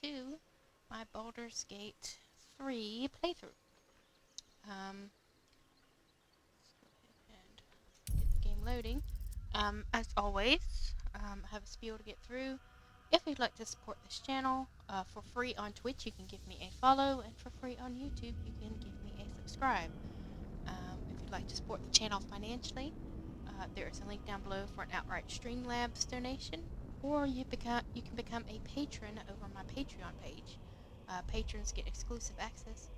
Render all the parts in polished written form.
to my Baldur's Gate 3 playthrough. Let's go ahead and get the game loading. As always, I have a spiel to get through. If you'd like to support this channel for free on Twitch, you can give me a follow, and for free on YouTube, you can give me a subscribe. If you'd like to support the channel financially, there is a link down below for an outright Streamlabs donation, or you can become a patron over my Patreon page. Patrons get exclusive access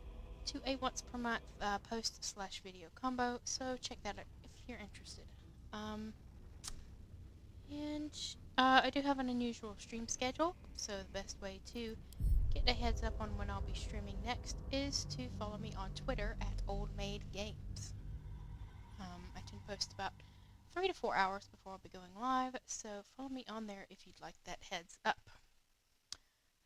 to a once per month post/video combo, so check that out if you're interested. I do have an unusual stream schedule, so the best way to get a heads up on when I'll be streaming next is to follow me on Twitter at oldmaidgames. I tend to post about 3 to 4 hours before I'll be going live, so follow me on there if you'd like that heads up.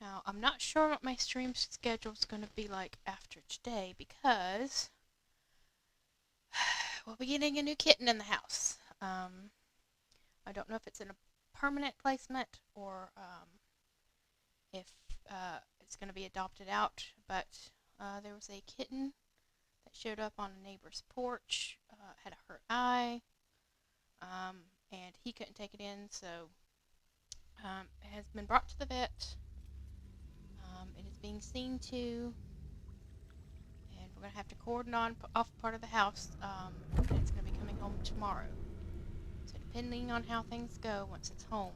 Now, I'm not sure what my stream schedule is going to be like after today, because we'll be getting a new kitten in the house. I don't know if it's in a permanent placement or if it's going to be adopted out, but there was a kitten that showed up on a neighbor's porch, had a hurt eye, and he couldn't take it in, so it has been brought to the vet. It is being seen to, and we're going to have to cordon off part of the house, and it's going to be coming home tomorrow. So depending on how things go once it's home,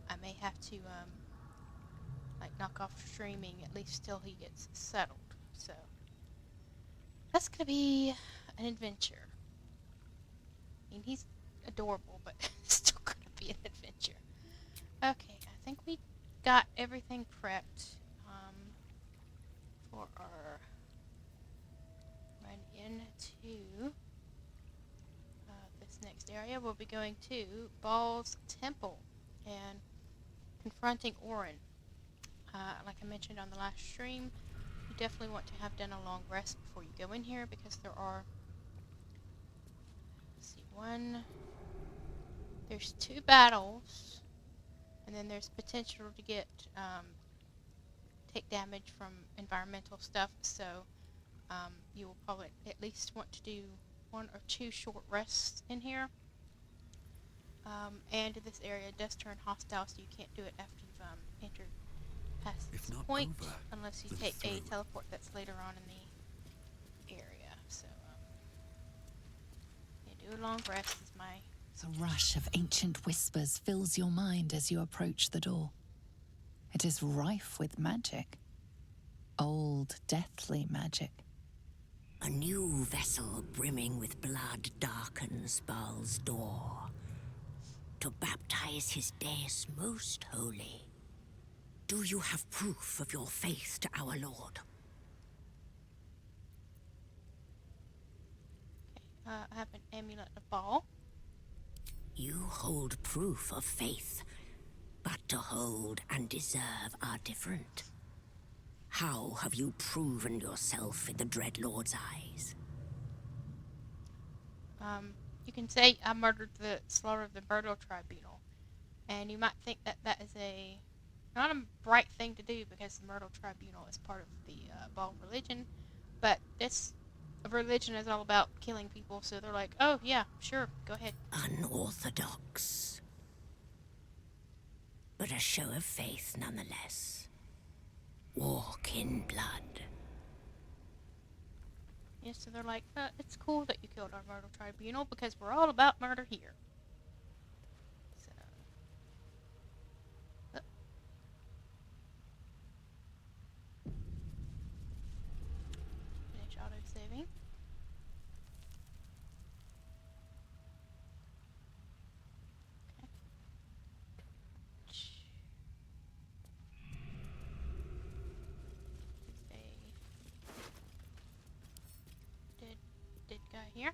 I may have to knock off streaming at least till he gets settled. So that's going to be an adventure. I mean, he's adorable, but it's still going to be an adventure. Okay, I think we got everything prepped for our run into this next area. We'll be going to Bhaal Temple and confronting Orin. Like I mentioned on the last stream, you definitely want to have done a long rest before you go in here, because there are, let's see, there's 2 battles, and then there's potential to get take damage from environmental stuff, so you will probably at least want to do 1 or 2 short rests in here. And this area does turn hostile, so you can't do it after you've entered past this point, unless you take a teleport that's later on in the area. So yeah, do a long rest is my A rush of ancient whispers fills your mind as you approach the door. It is rife with magic. Old, deathly magic. A new vessel brimming with blood darkens Baal's door to baptize his deus most holy. Do you have proof of your faith to our Lord? I have an amulet of Bhaal. You hold proof of faith, but to hold and deserve are different. How have you proven yourself in the Dreadlord's eyes? You can say I murdered the slaughter of the Myrtle Tribunal, and you might think that that is not a bright thing to do, because the Myrtle Tribunal is part of the Bhaal religion, but this religion is all about killing people, so they're like, oh yeah, sure, go ahead. Unorthodox, but a show of faith nonetheless. Walk in blood. Yeah, so they're like, it's cool that you killed our Myrtle Tribunal, because we're all about murder here. So, finish auto-saving. Dead guy here.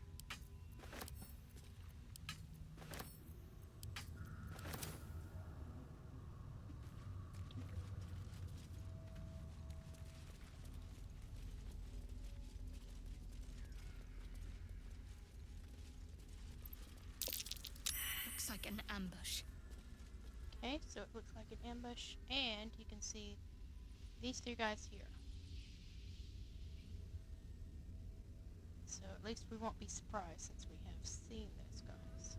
Looks like an ambush. Okay, so it looks like an ambush, and you can see these three guys here. So at least we won't be surprised since we have seen those guys.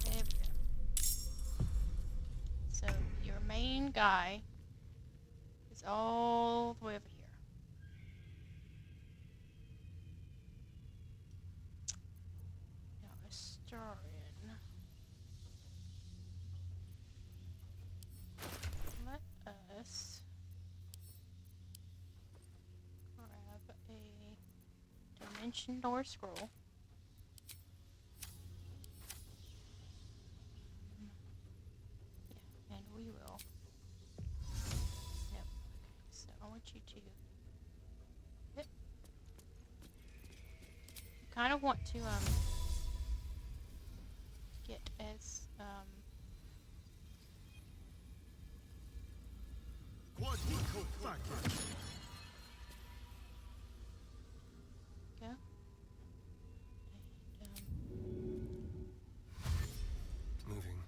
There we go. So your main guy is all the way over here. Now Astarion. Let us grab a dimension door scroll. Yeah, and we will. Yep. Okay, so I want you to. Yep. You kind of want to get as go. And, Moving.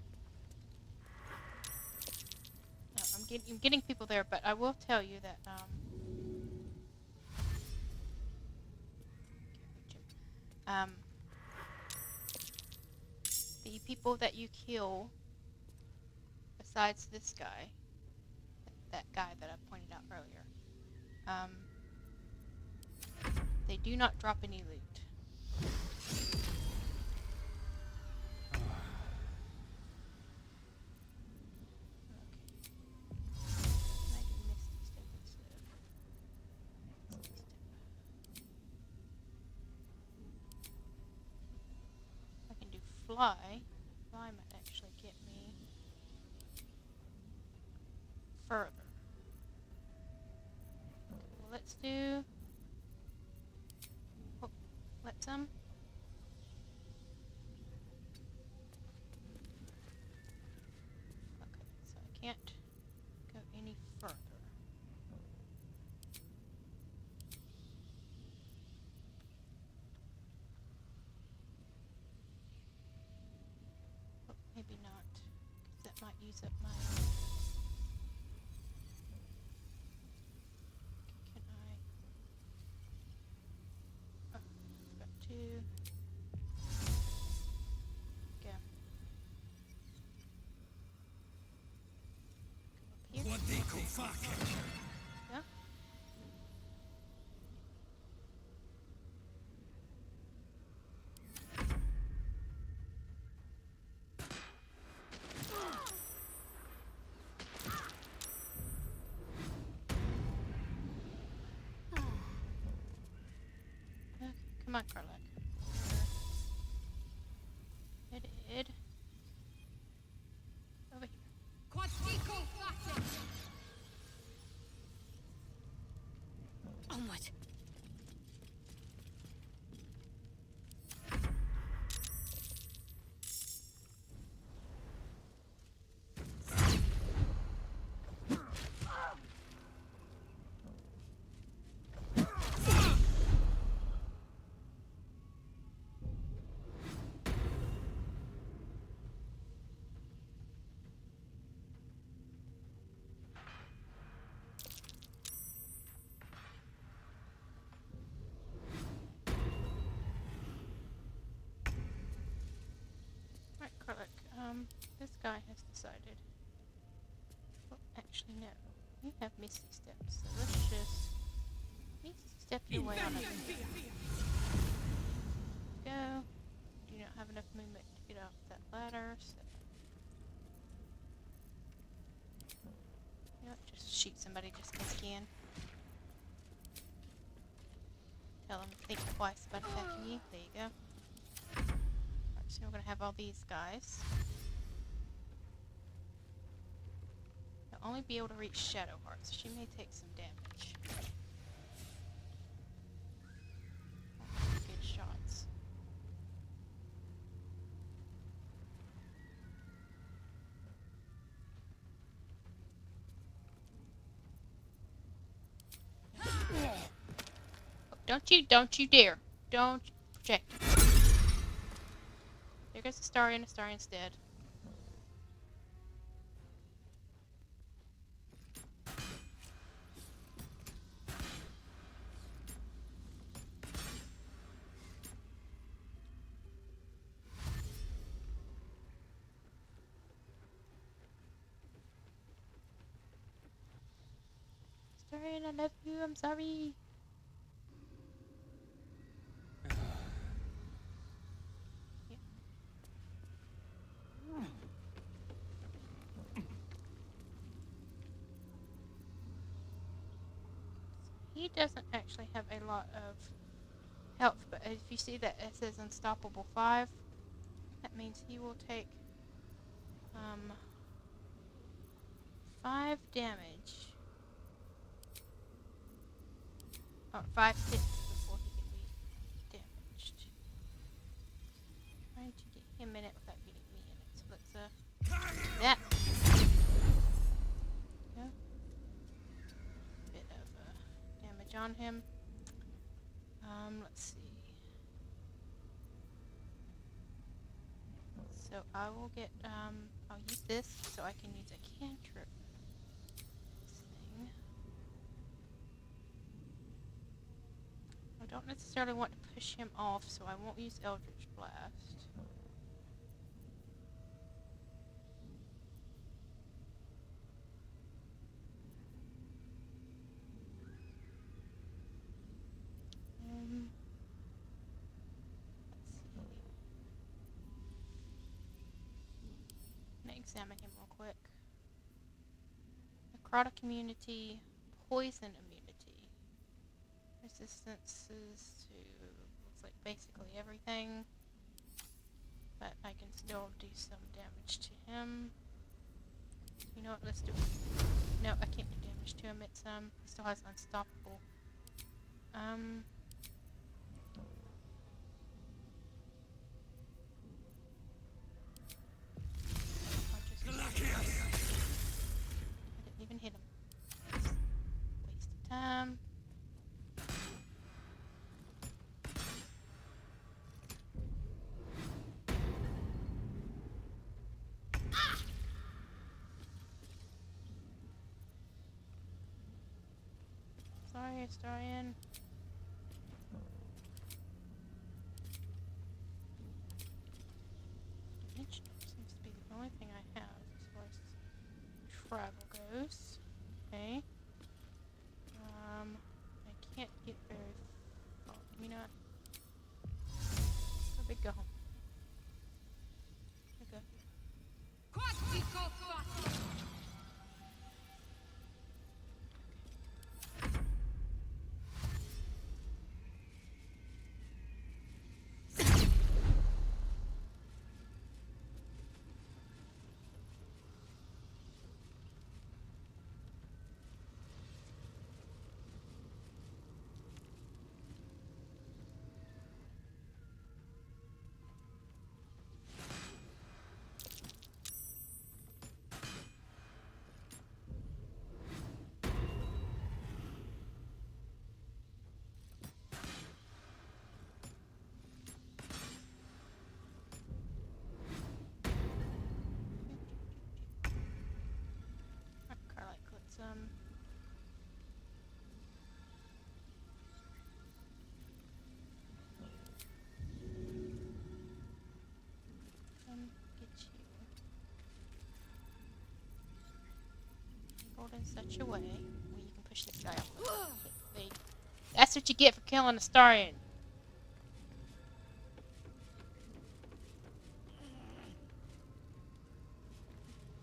no, I'm getting people there, but I will tell you that the people that you kill, besides this guy, that guy that I pointed out earlier, they do not drop any loot. I can do fly. Fly might actually get me further. Well, let's do. Oh, let's Okay, so I can't go any further. Oh, maybe not, because that might use up my. Can I? Oh, got two. Go. Come up here. What they call fuck. Yeah. Okay, come on, Carlac. Headed over here. Onward. Alright, Carlac. This guy has decided. Well, actually, no. You have Misty Steps, so let's just Misty Step your way on up here. Go. Do not have enough movement to get off that ladder, so. You know what, just shoot somebody just because you can. Tell them to think twice about attacking you. There you go. Alright, so we're going to have all these guys. They'll only be able to reach Shadowheart, so she may take some damage. Good shots. Oh, don't you dare. Don't project. There goes a Astarion's dead. Astarion, I love you, I'm sorry. He doesn't actually have a lot of health, but if you see that it says Unstoppable 5, that means he will take 5 damage. Or 5 hits before he can be damaged. Trying to get him in it without getting me in it. So let's do that. Yeah. Bit of damage on him. Let's see. So I will get I'll use this so I can use a cantrip. This thing. I don't necessarily want to push him off, so I won't use Eldritch Blast. Let's see. Examine him real quick. Necrotic immunity, poison immunity, resistances to looks like basically everything, but I can still do some damage to him. You know what? Let's do it. No, I can't do damage to him. It's he still has unstoppable. I didn't even hit him. Waste of time. Sorry, Astarion. Dimension seems to be the only thing I have as far as travel goes. Okay. I can't get very far. You know what? Where'd they go? Where'd they go? Get you rolled in such a way where you can push this guy off the thing. That's what you get for killing a Astarion.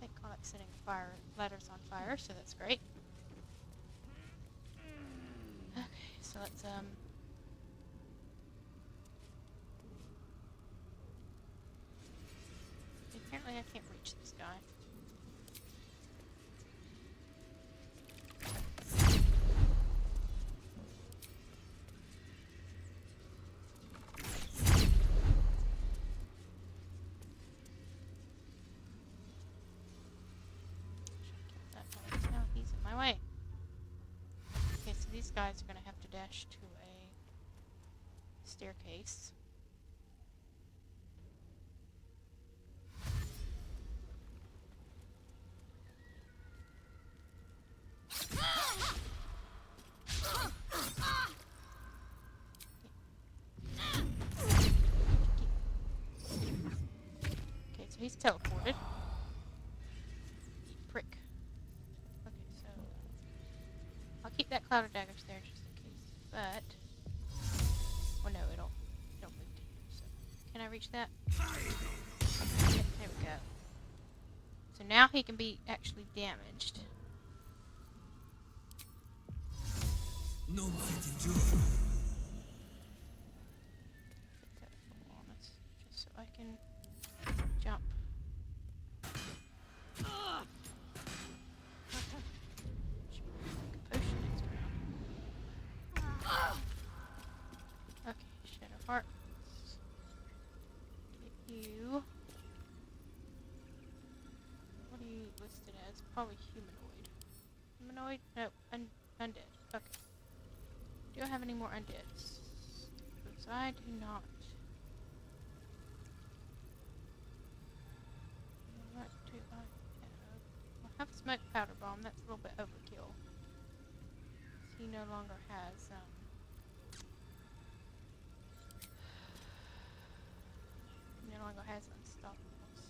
They call it setting fire letters on fire, so that's great. Okay, so let's apparently I can't reach this guy. Now he's in my way. Okay, so these guys are gonna have to dash to a staircase. so he's teleported. Prick. Okay, so I'll keep that cloud of daggers there just in case. But, well, no, it'll move to here. So, can I reach that? Yep, there we go. So now he can be actually damaged. Non fit Put that full on us, just so I can jump. Potion next round. Okay, Shadow Heart. Get you. What are you listed as? Probably humanoid. Humanoid? No, undead. Okay. Do I have any more undeads? Because I do not. What do I have? I have a smoke powder bomb. That's a little bit overkill. He no longer has unstoppables.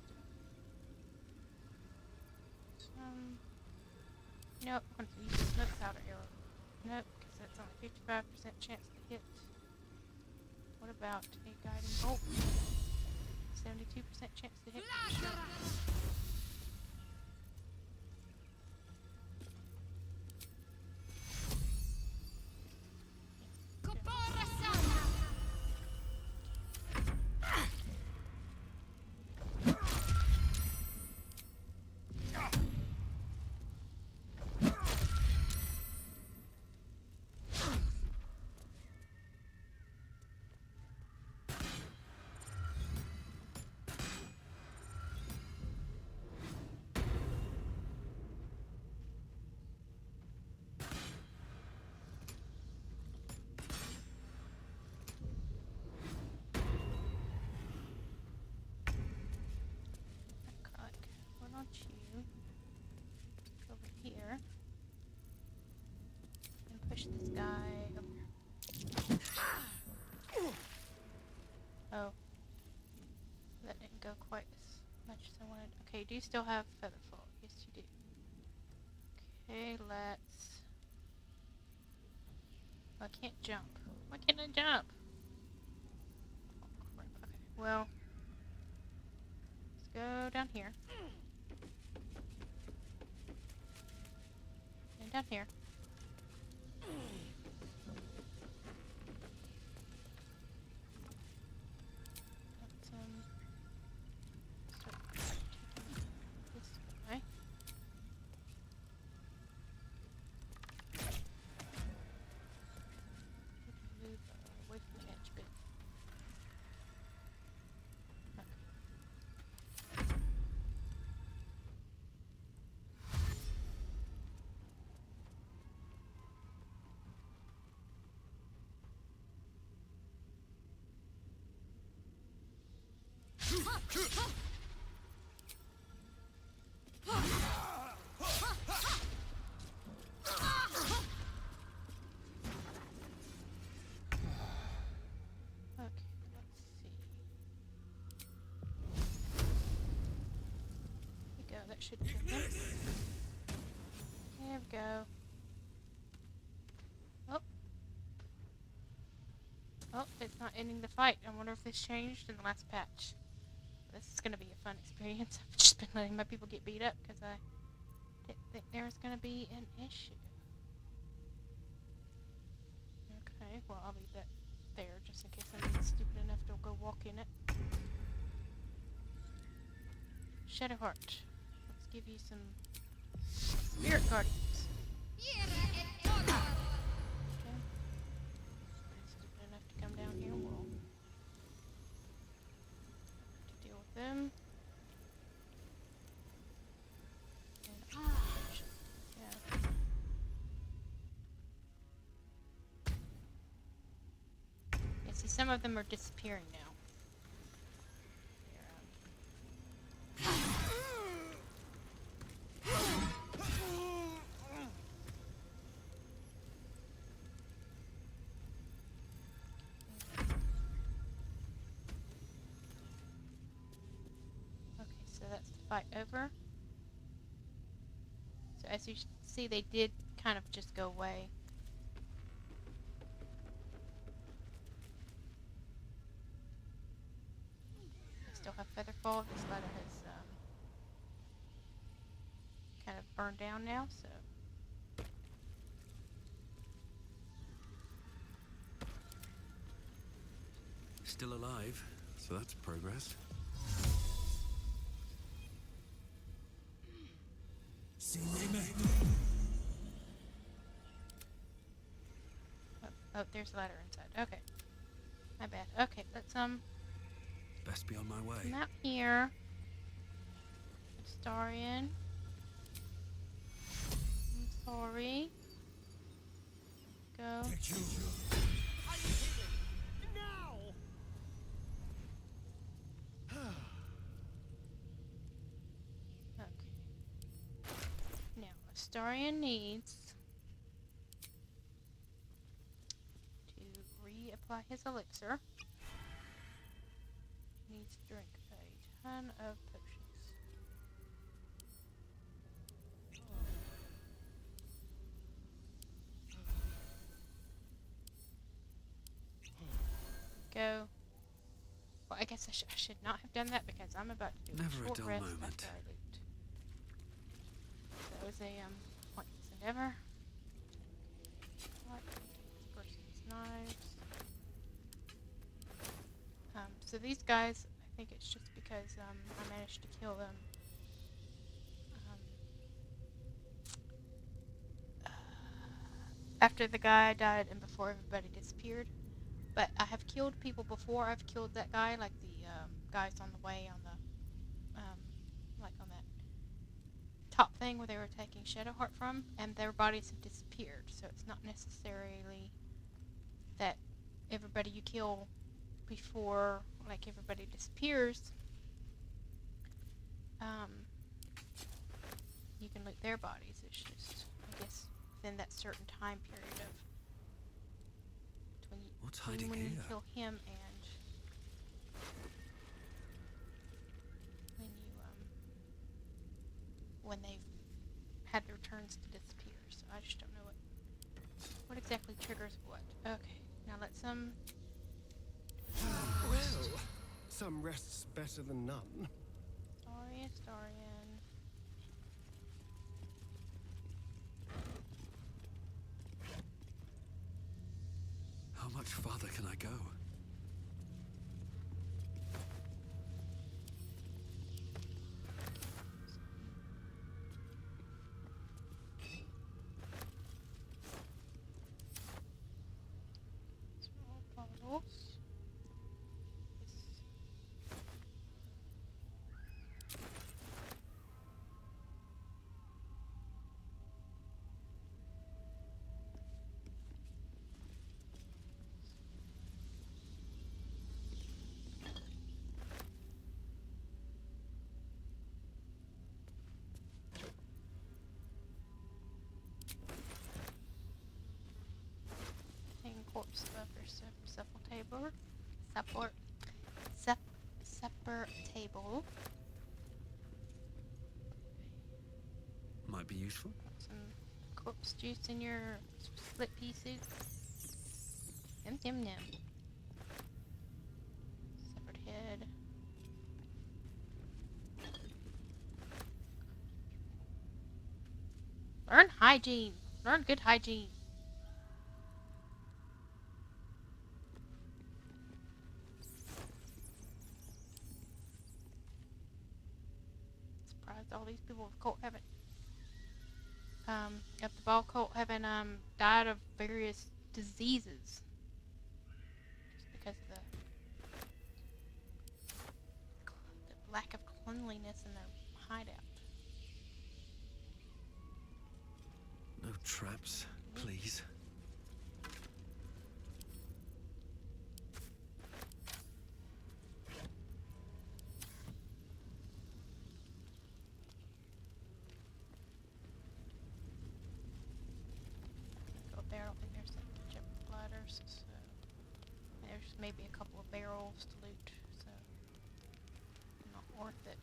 Nope, I'm going to use the smoke powder arrow. Nope, because that's only 55% chance to hit. What about a guiding bolt? 72% chance to hit. Sure. Why don't you go over here and push this guy over here. Oh, that didn't go quite as much as I wanted. Okay, do you still have Featherfall? Yes, you do. Okay, let's... Oh, I can't jump. Why can't I jump? Oh, crap. Okay, well, let's go down here. And down here. Let's, start taking this way. Move away from the edge a bit. Okay, let's see. There we go, that should kill him. There we go. Oh. Oh, it's not ending the fight. I wonder if this changed in the last patch. This is going to be a fun experience. I've just been letting my people get beat up because I didn't think there was going to be an issue. Okay, well, I'll leave that there just in case I'm stupid enough to go walk in it. Shadowheart. Let's give you some Spirit Guardians. Okay. Stupid enough to come down here. We'll have to deal with them. And yeah. Yeah, see, some of them are disappearing now. Okay, fight over. So as you see, they did kind of just go away. I still have Featherfall. This ladder has kind of burned down now, so. Still alive, so that's progress. Oh, there's a ladder inside. Okay. My bad. Okay, let's Best be on my way. come out here. Astarion. I'm sorry. Go. Okay. Now, Astarion needs to reapply his elixir. He needs to drink a ton of potions. Go. Well, I guess I should not have done that because I'm about to do Never a short a dull rest moment. after I loot. That was a pointless endeavor. What? This person's knives. So these guys, I think it's just because I managed to kill them. After the guy died and before everybody disappeared. But I have killed people before. I've killed that guy, like the guys on the way on the, like on that top thing where they were taking Shadowheart from, and their bodies have disappeared. So it's not necessarily that everybody you kill before, like, everybody disappears, you can loot their bodies. It's just, I guess, within that certain time period of What's hiding when you here? kill him and when you when they've had their turns to disappear. So I just don't know what exactly triggers what. Okay, now let's Well, some rest's better than none. Astarion. How much farther can I go? Small bottles. Corpse buffer supper table. Supper table. Might be useful. Some corpse juice in your split pieces. Yum yum yum. Severed head. Learn hygiene. Learn good hygiene. Surprised all these people of cult haven't of the Bhaal cult haven't died of various diseases. Just because of the lack of cleanliness in their hideout. No traps, please. Go up there. I don't think there's any jump ladders, so there's maybe a couple of barrels to loot, so not worth it.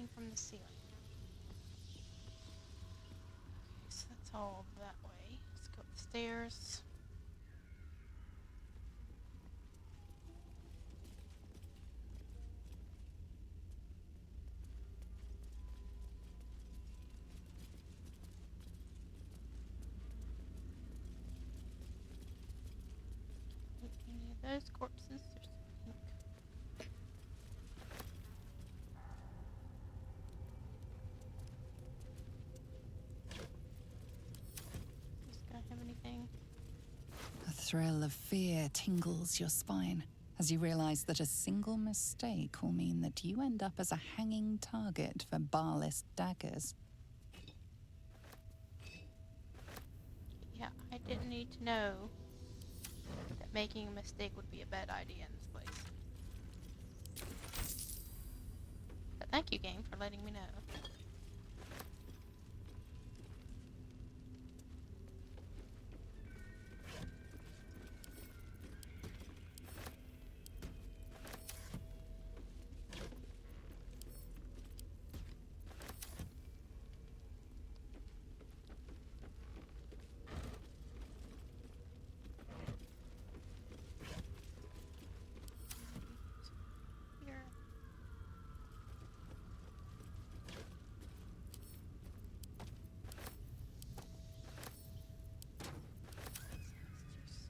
hanging from the ceiling. Okay, so that's all that way. Let's go up the stairs. Any of those corpses? There's pink. This guy have anything? A thrill of fear tingles your spine as you realize that a single mistake will mean that you end up as a hanging target for Bhaalist daggers. Yeah, I didn't need to know that making a mistake would be a bad idea in this place. But thank you, game, for letting me know. Here.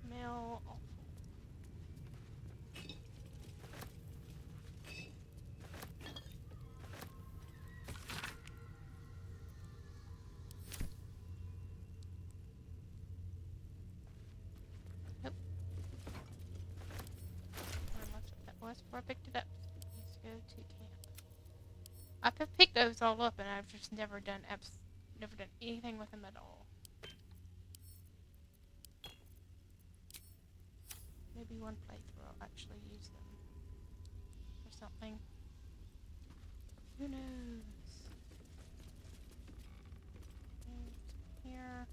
Smell awful. Nope. That's what that was before I picked it up. Let's go to camp. I've picked those all up, and I've just never done anything with them at all. Maybe one playthrough I'll actually use them or something. Who knows? Here.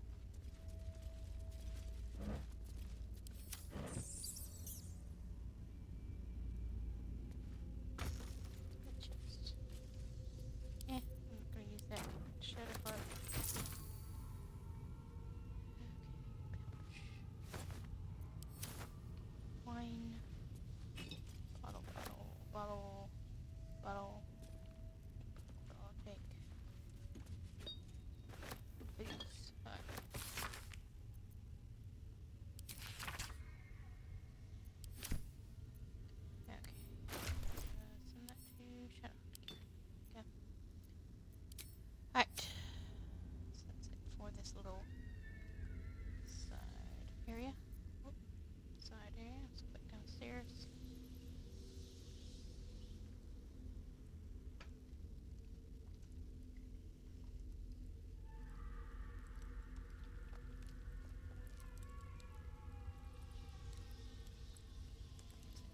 Good chest. I'm not gonna use that. Shut up. Okay, pouch. Wine. Bottle. I'll take. Boots. Alright. Okay. Send that to shut up. Okay. Alright. So that's it for this little side area. Oh, side area. Let's go back downstairs.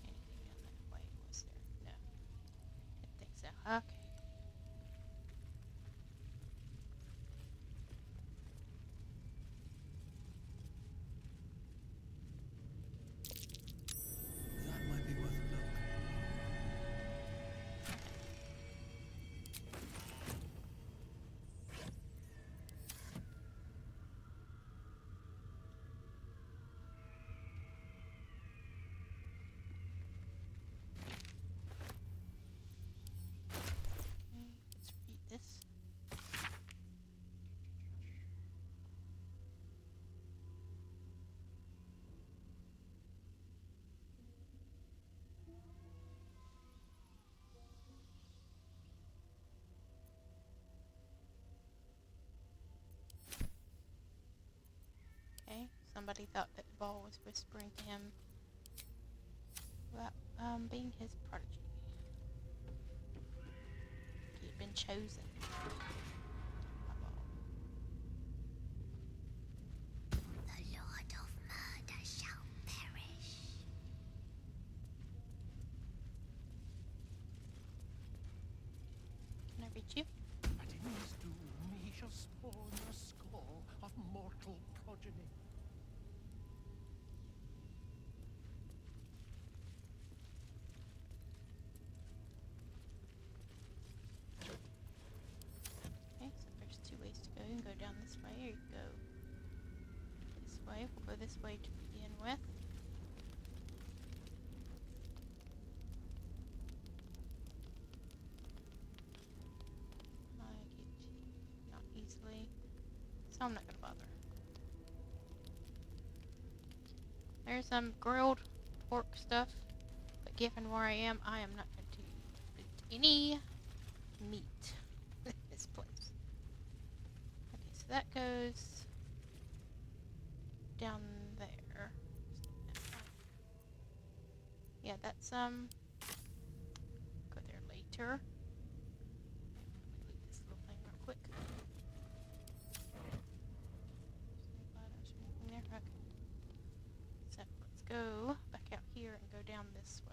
Anything down that way, was there? No. Didn't think so. Okay. That might be worth a look. Okay, let's read this. Okay, somebody thought that the ball was whispering to him about being his prodigy. He had been chosen. By Ball. The Lord of Murder shall perish. Can I reach you? But in his doom he shall spawn a score of mortal progeny. Okay, we'll go this way to begin with. I get not easily, so I'm not gonna bother. There's some grilled pork stuff, but given where I am not going to eat any meat in this place. Okay, so that goes down there. Yeah, that's go there later. Let me leave this little thing real quick. There. Okay. So let's go back out here and go down this way.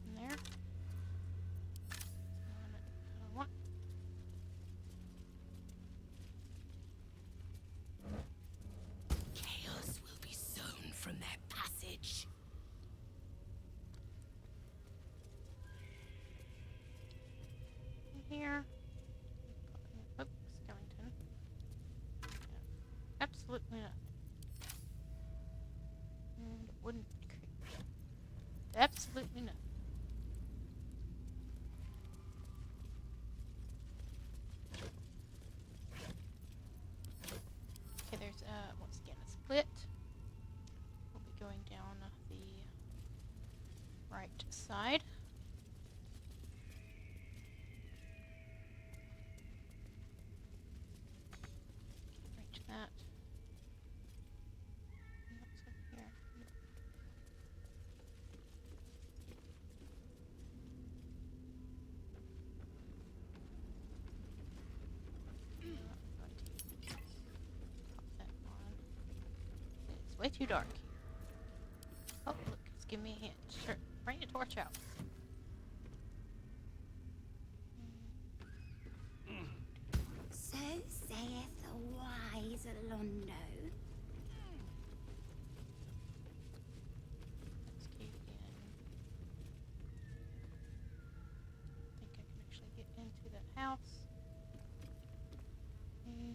From there. I want. Chaos will be sown from their passage. In here. Oh, skeleton. Yeah, absolutely not. And wooden crate. Absolutely not. Okay, there's once again a split. We'll be going down the right side. Can't reach that. What's up here? Pop that on. It's way too dark here. Oh, look, it's giving me a hint. Sure, bring the torch out. So saith the wise Londo. Let's cave in. I think I can actually get into that house. Okay.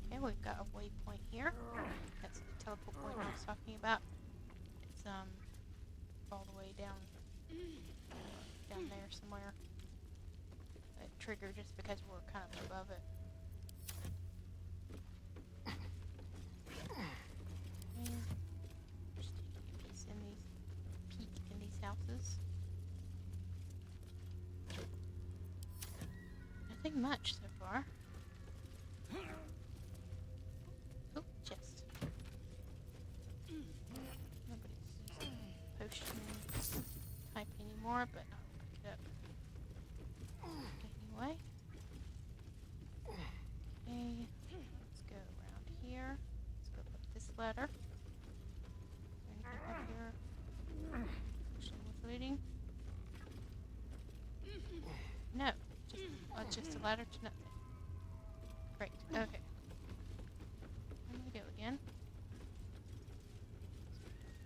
Okay, we've got a waypoint here. That's the teleport point I was talking about. It's all the way down there somewhere. It triggered just because we're kind of above it. Okay. Just taking a piece in these peek in these houses. Nothing much so far. Oh, chest. Nobody's using potion type anymore, but I'll pick it up anyway. Okay, let's go around here. Let's go up this ladder. Is there anything up here? Actually worth looting? No, just a ladder to nothing. Great, okay. I'm gonna go again.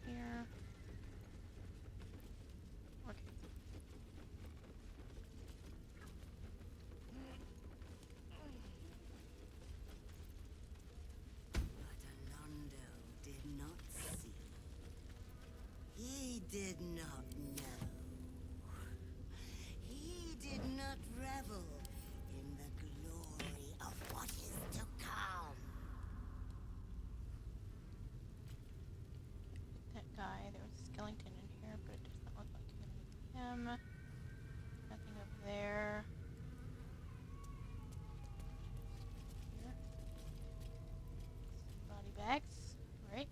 Here. Okay. But Londo did not see. He did not know. He did not revel in the glory of what is to come. That guy, there was a skeleton in here, but it does not look like him. Nothing over there. Here. Some body bags. Right.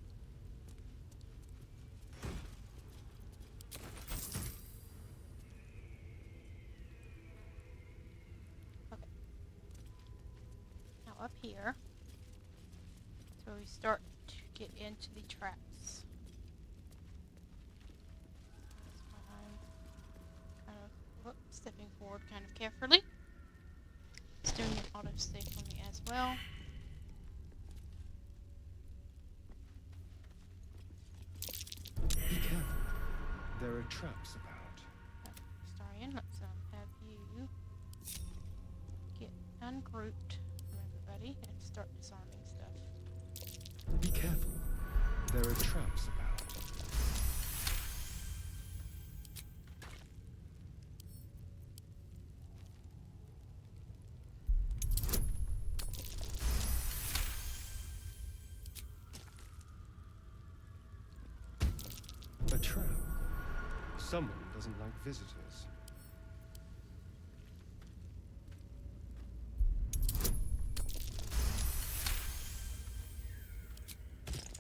Okay. Now up here, so we start to get into the traps. That's why I'm kind of stepping forward kind of carefully. Just doing it autosave for me as well. Be careful. There are traps about. Starion, let's have you get ungrouped from everybody and start disarming stuff. Be careful. There are traps about. A trap. Someone doesn't like visitors.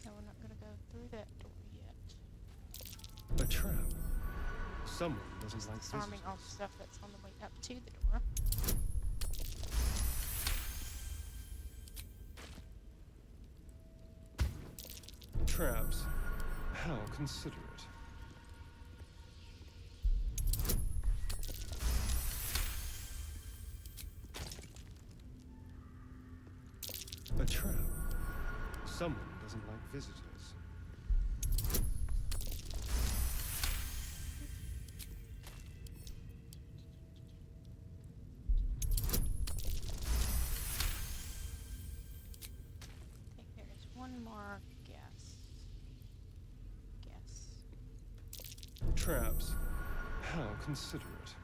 No, we're not going to go through that door yet. A trap. Someone doesn't like Disarming visitors. all the stuff that's on the way up to the door. Traps. How considerate. A trap. Someone doesn't like visitors. I think there is one more gas. Traps. How considerate.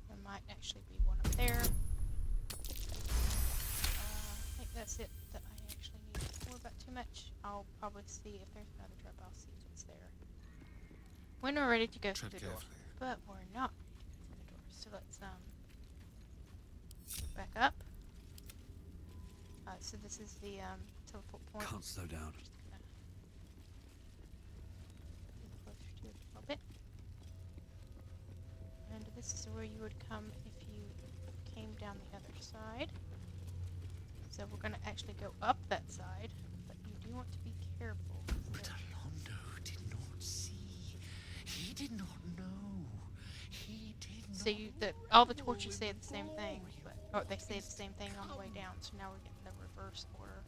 There might actually be one up there. I think that's it that I actually need to explore about too much. I'll probably see if there's another trap. I'll see if it's there when we're ready to go through the door. But we're not ready to go through the door. So let's back up. So this is the teleport point. Can't slow down. Just gonna get closer to it a little bit. And this is where you would come if you came down the other side. So we're going to actually go up that side, but you do want to be careful. But Alondo did not see. He did not know. He did not. So all the torches say the same thing, or they say the same thing on the way down. So now we're getting the reverse order.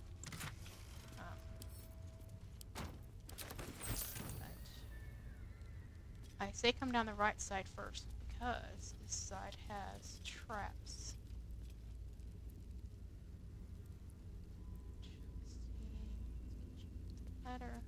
But I say come down the right side first because this side has traps. Ladder.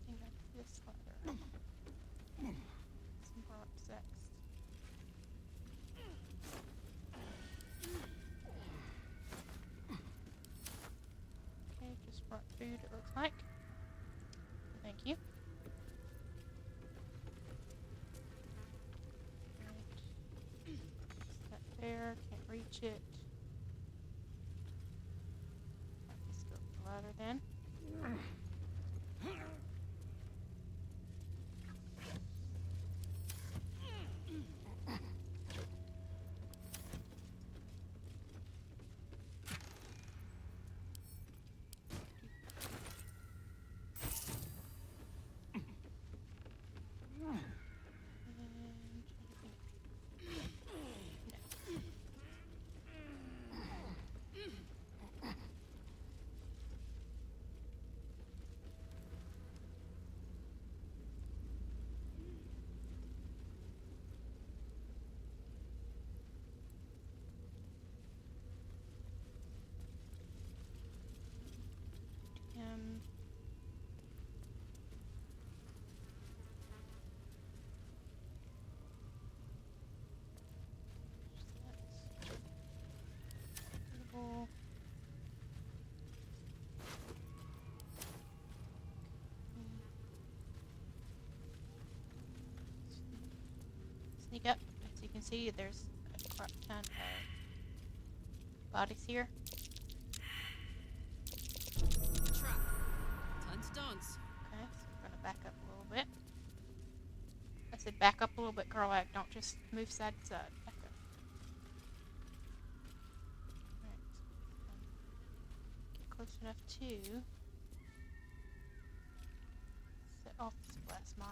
Anything up this ladder? Some more up next. Okay, just brought food, it looks like. Thank you. Right. That there, can't reach it. Let's go up the ladder then. see there's a crap ton of bodies here. Trap. Time to dance. Okay, so we're gonna back up a little bit. I said back up a little bit, Carlac. Don't just move side to side. Back up. Alright. Get close enough to set off this blast mine.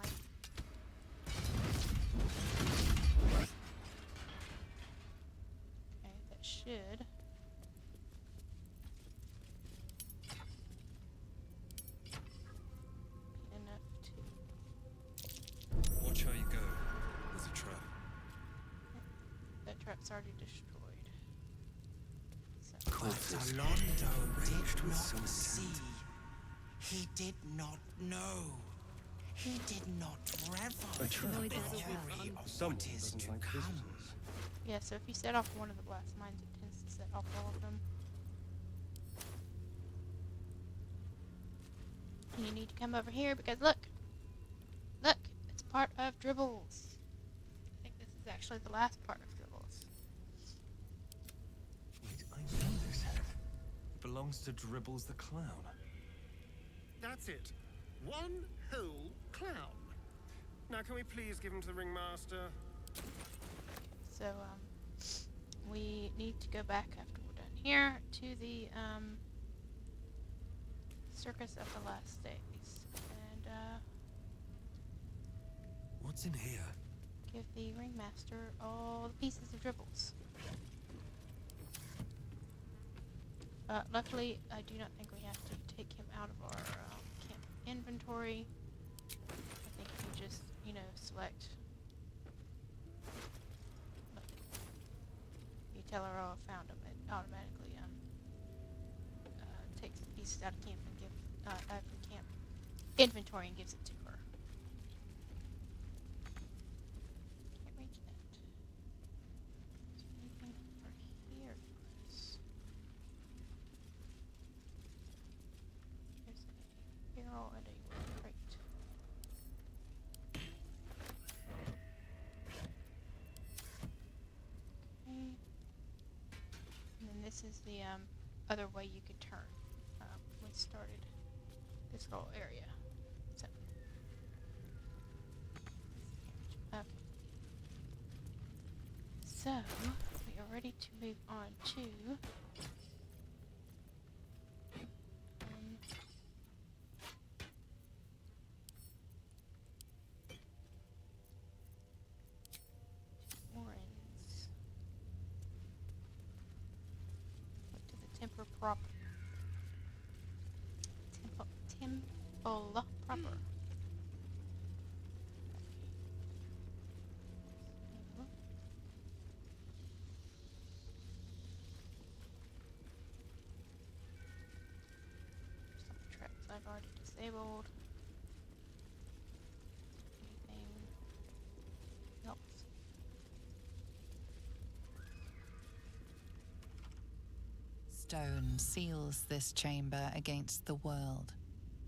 Okay, that should. Be enough to. Watch how you go. There's a trap. That trap's already destroyed. So. Cultist Alondo arranged did with not some see. intent. He did not know. He did not revel A trap. in the memory of Someone what is doesn't to like come. visitors. Yeah, so if you set off one of the blast mines, it tends to set off all of them. And you need to come over here because look! Look! It's part of Dribbles! I think this is actually the last part of Dribbles. Wait, I know this head. It belongs to Dribbles the clown. That's it. One whole clown. Now, can we please give him to the ringmaster? So, we need to go back after we're done here to the, Circus of the Last Days. And, What's in here? give the ringmaster all the pieces of Dribbles. Luckily, I do not think we have to take him out of our camp inventory. I think if you just, select. Look, you tell her, oh, I found him. It automatically takes the pieces out of camp and out of camp inventory and gives it to her. Can't reach that. Is there anything over here for us? There's a barrel and a wood crate. Okay. And then this is the other way you could turn. We started this whole area. So. Okay. So, we are ready to move on to Orin's. To the temple proper. Temple proper. Some traps I've already disabled. Anything else? Stone seals this chamber against the world.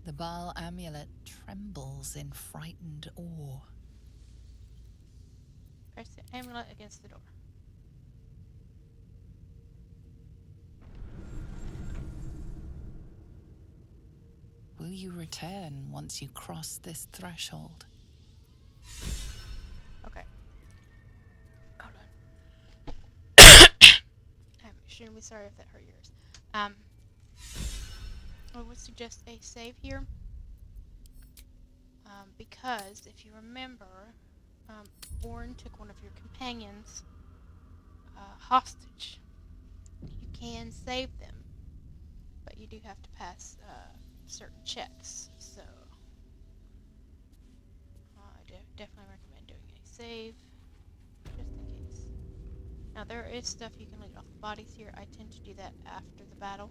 The Bhaal amulet trembles in frightened awe. Press the amulet against the door. Will you return once you cross this threshold? Okay. Hold on. I'm extremely sorry if that hurt yours. I would suggest a save here. Because if you remember, Orin took one of your companions hostage. You can save them, but you do have to pass certain checks. So I definitely recommend doing a save, just in case. Now there is stuff you can loot off the bodies here. I tend to do that after the battle.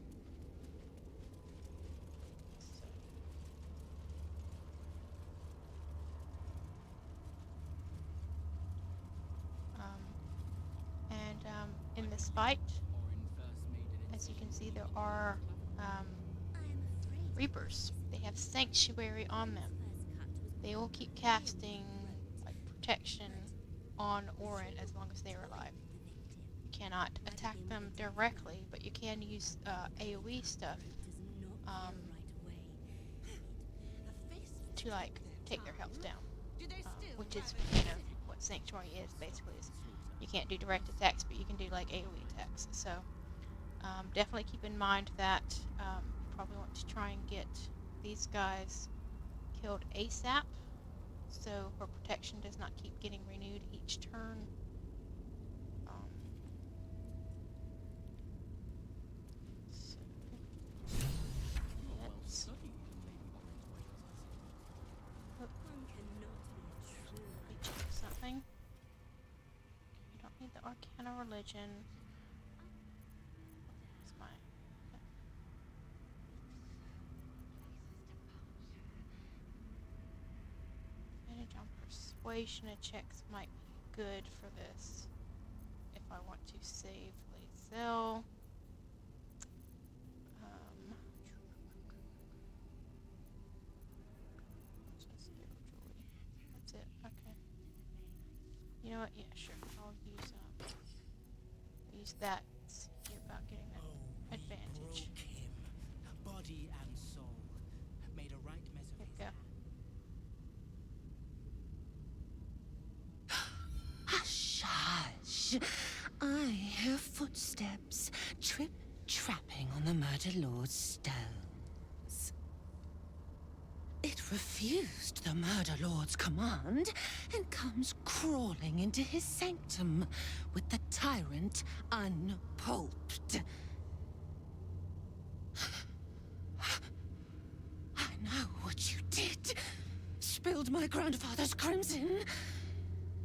In this fight, as you can see, there are Reapers. They have Sanctuary on them. They will keep casting like protection on Orin as long as they're alive. You cannot attack them directly, but you can use AoE stuff um, to like take their health down, which is what Sanctuary is basically. Is you can't do direct attacks, but you can do like AoE attacks. So definitely keep in mind that you probably want to try and get these guys killed ASAP, so her protection does not keep getting renewed each turn. Something. You don't need the Arcana Religion. It's my advantage on persuasion checks might be good for this if I want to save Lae'zel. That's it. Okay. You know what? Yeah, sure. I'll use that. See about getting that advantage. Him, body and soul, made a right mess of There we go. Hush, hush. I hear footsteps trip-trapping on the Murder Lord's stones. It refused the Murder Lord's command and comes crawling into his sanctum with the tyrant unpulped. I know what you did. Spilled my grandfather's crimson.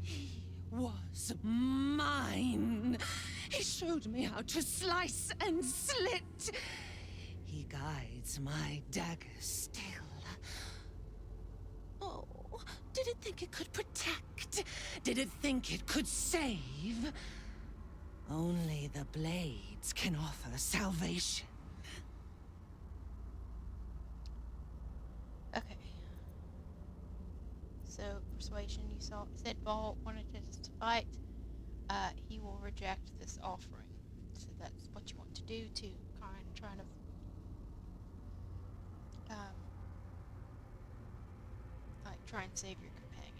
He was mine. He showed me how to slice and slit. He guides my dagger still. Oh, did it think it could protect? Did it think it could save? Only the blades can offer salvation. Okay. So persuasion, you said Bhaal wanted us to fight. He will reject this offering. So that's what you want to do to kind of try to try and save your companion.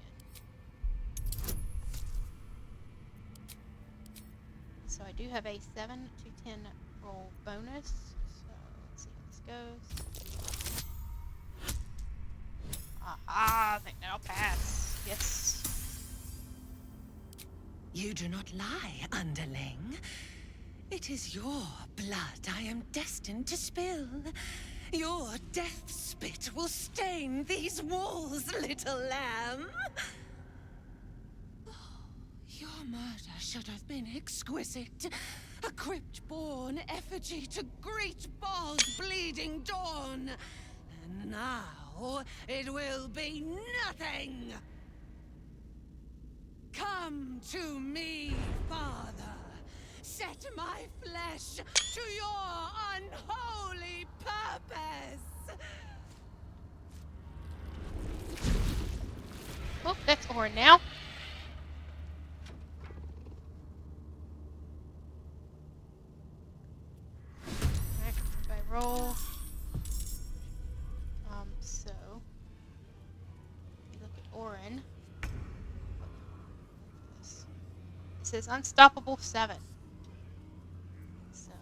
So I do have a 7 to 10 roll bonus. So let's see how this goes. I think that'll pass. Yes. You do not lie, underling. It is your blood I am destined to spill. Your death spit will stain these walls, little lamb. Oh, your murder should have been exquisite. A crypt-born effigy to greet Bhaal's bleeding dawn. And now it will be nothing. Come to me, Father. Set my flesh to your unholy purpose. Oh, that's Orin now. Alright, if I roll. So you look at Orin. It says Unstoppable 7. So,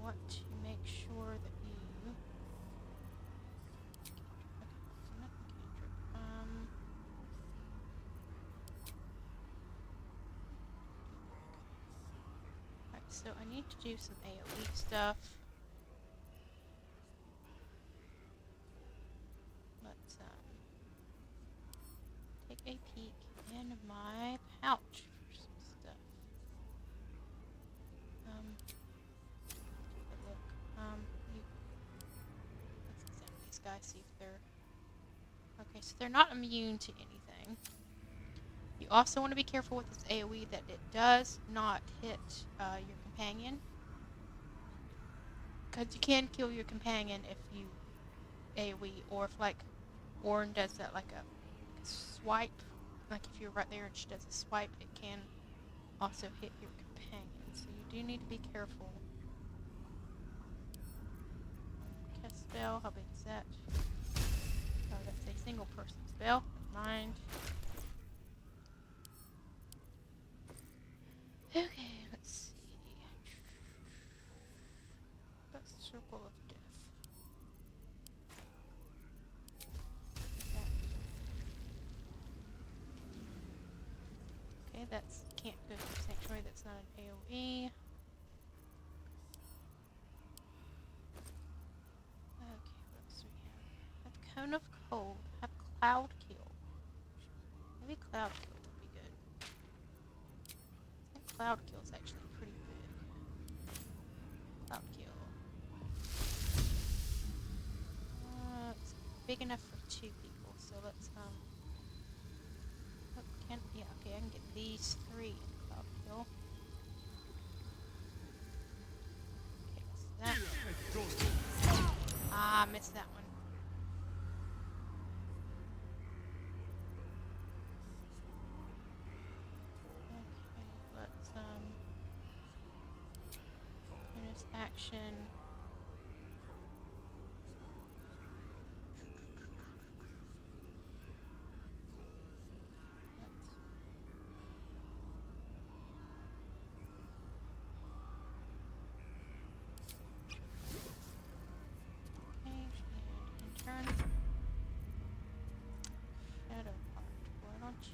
want to make sure that you... Alright, so I need to do some AoE stuff. Let's, take a peek in my pouch for some stuff. Take a look. Let's examine these guys, see if they're... Okay, so they're not immune to anything. You also want to be careful with this AoE that it does not hit your companion. Because you can kill your companion if you AoE, or if like Orin does that like a swipe like if you're right there and she does a swipe, it can also hit your companion. So you do need to be careful. Cast spell, how big is that? Oh, that's a single person spell. Never mind. Okay, let's see. That's Circle of Death. Okay, that's can't go through Sanctuary. That's not an AoE. Okay, what else do we have? Have Cone of Cold. Have Cloud Kill. Maybe Cloud Kill would be good. I think Cloud Kill is actually pretty big. Cloud Kill. It's big enough for 2 people, so let's okay, I can get these 3 in Cloud Kill. Okay, what's that? Ah, missed that one. Okay, let's bonus action.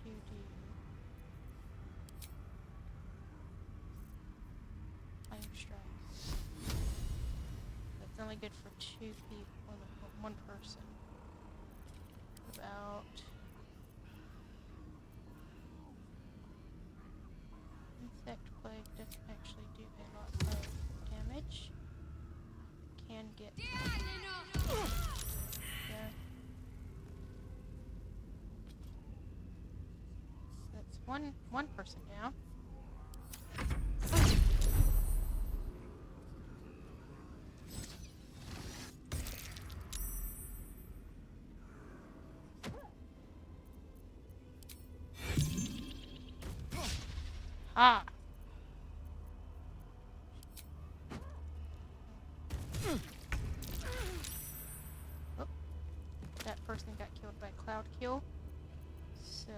You do flame strike. That's only good for 2 people, 1 person. What about insect plague? Doesn't actually do a lot of damage. Can get one person down. Ah. Oh, that person got killed by Cloud Kill. So,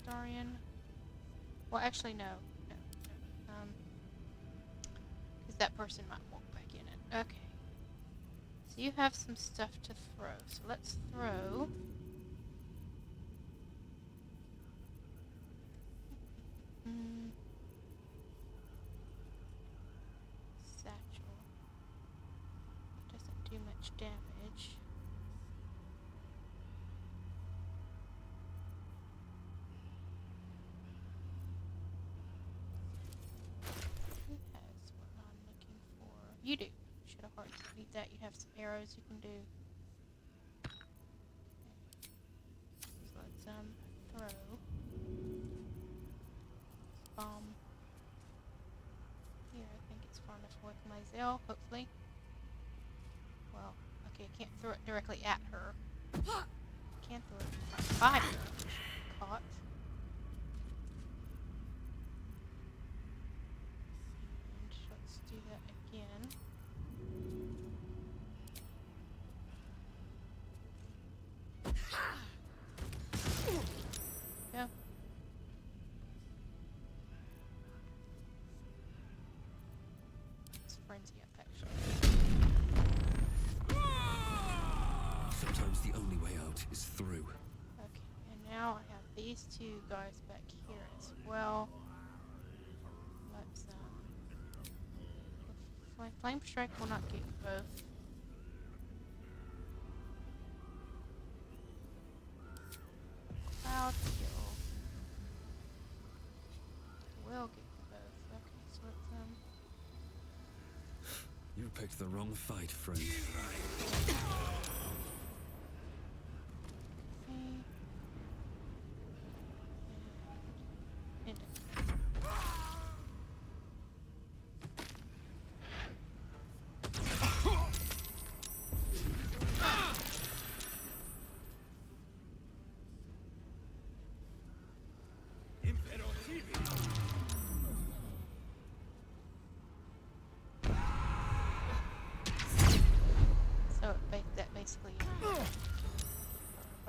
Starion. Well, actually, no. Because that person might walk back in it. Okay. So you have some stuff to throw. So let's throw. Satchel. Doesn't do much damage. You do. Should have hard to beat that. You have some arrows you can do. Okay. So let's throw. Bomb. Here, I think it's far enough away from Lae'zel, hopefully. Well, okay, I can't throw it directly at her. I can throw it by her. Caught. Let's do that again. Go. Let's frenzy up, actually. Sometimes the only way out is through. Okay, and now I have these 2 guys back here as well. Let's Flame Strike will not get you both. Cloud Kill will get you both. Okay, so let's You picked the wrong fight, friend.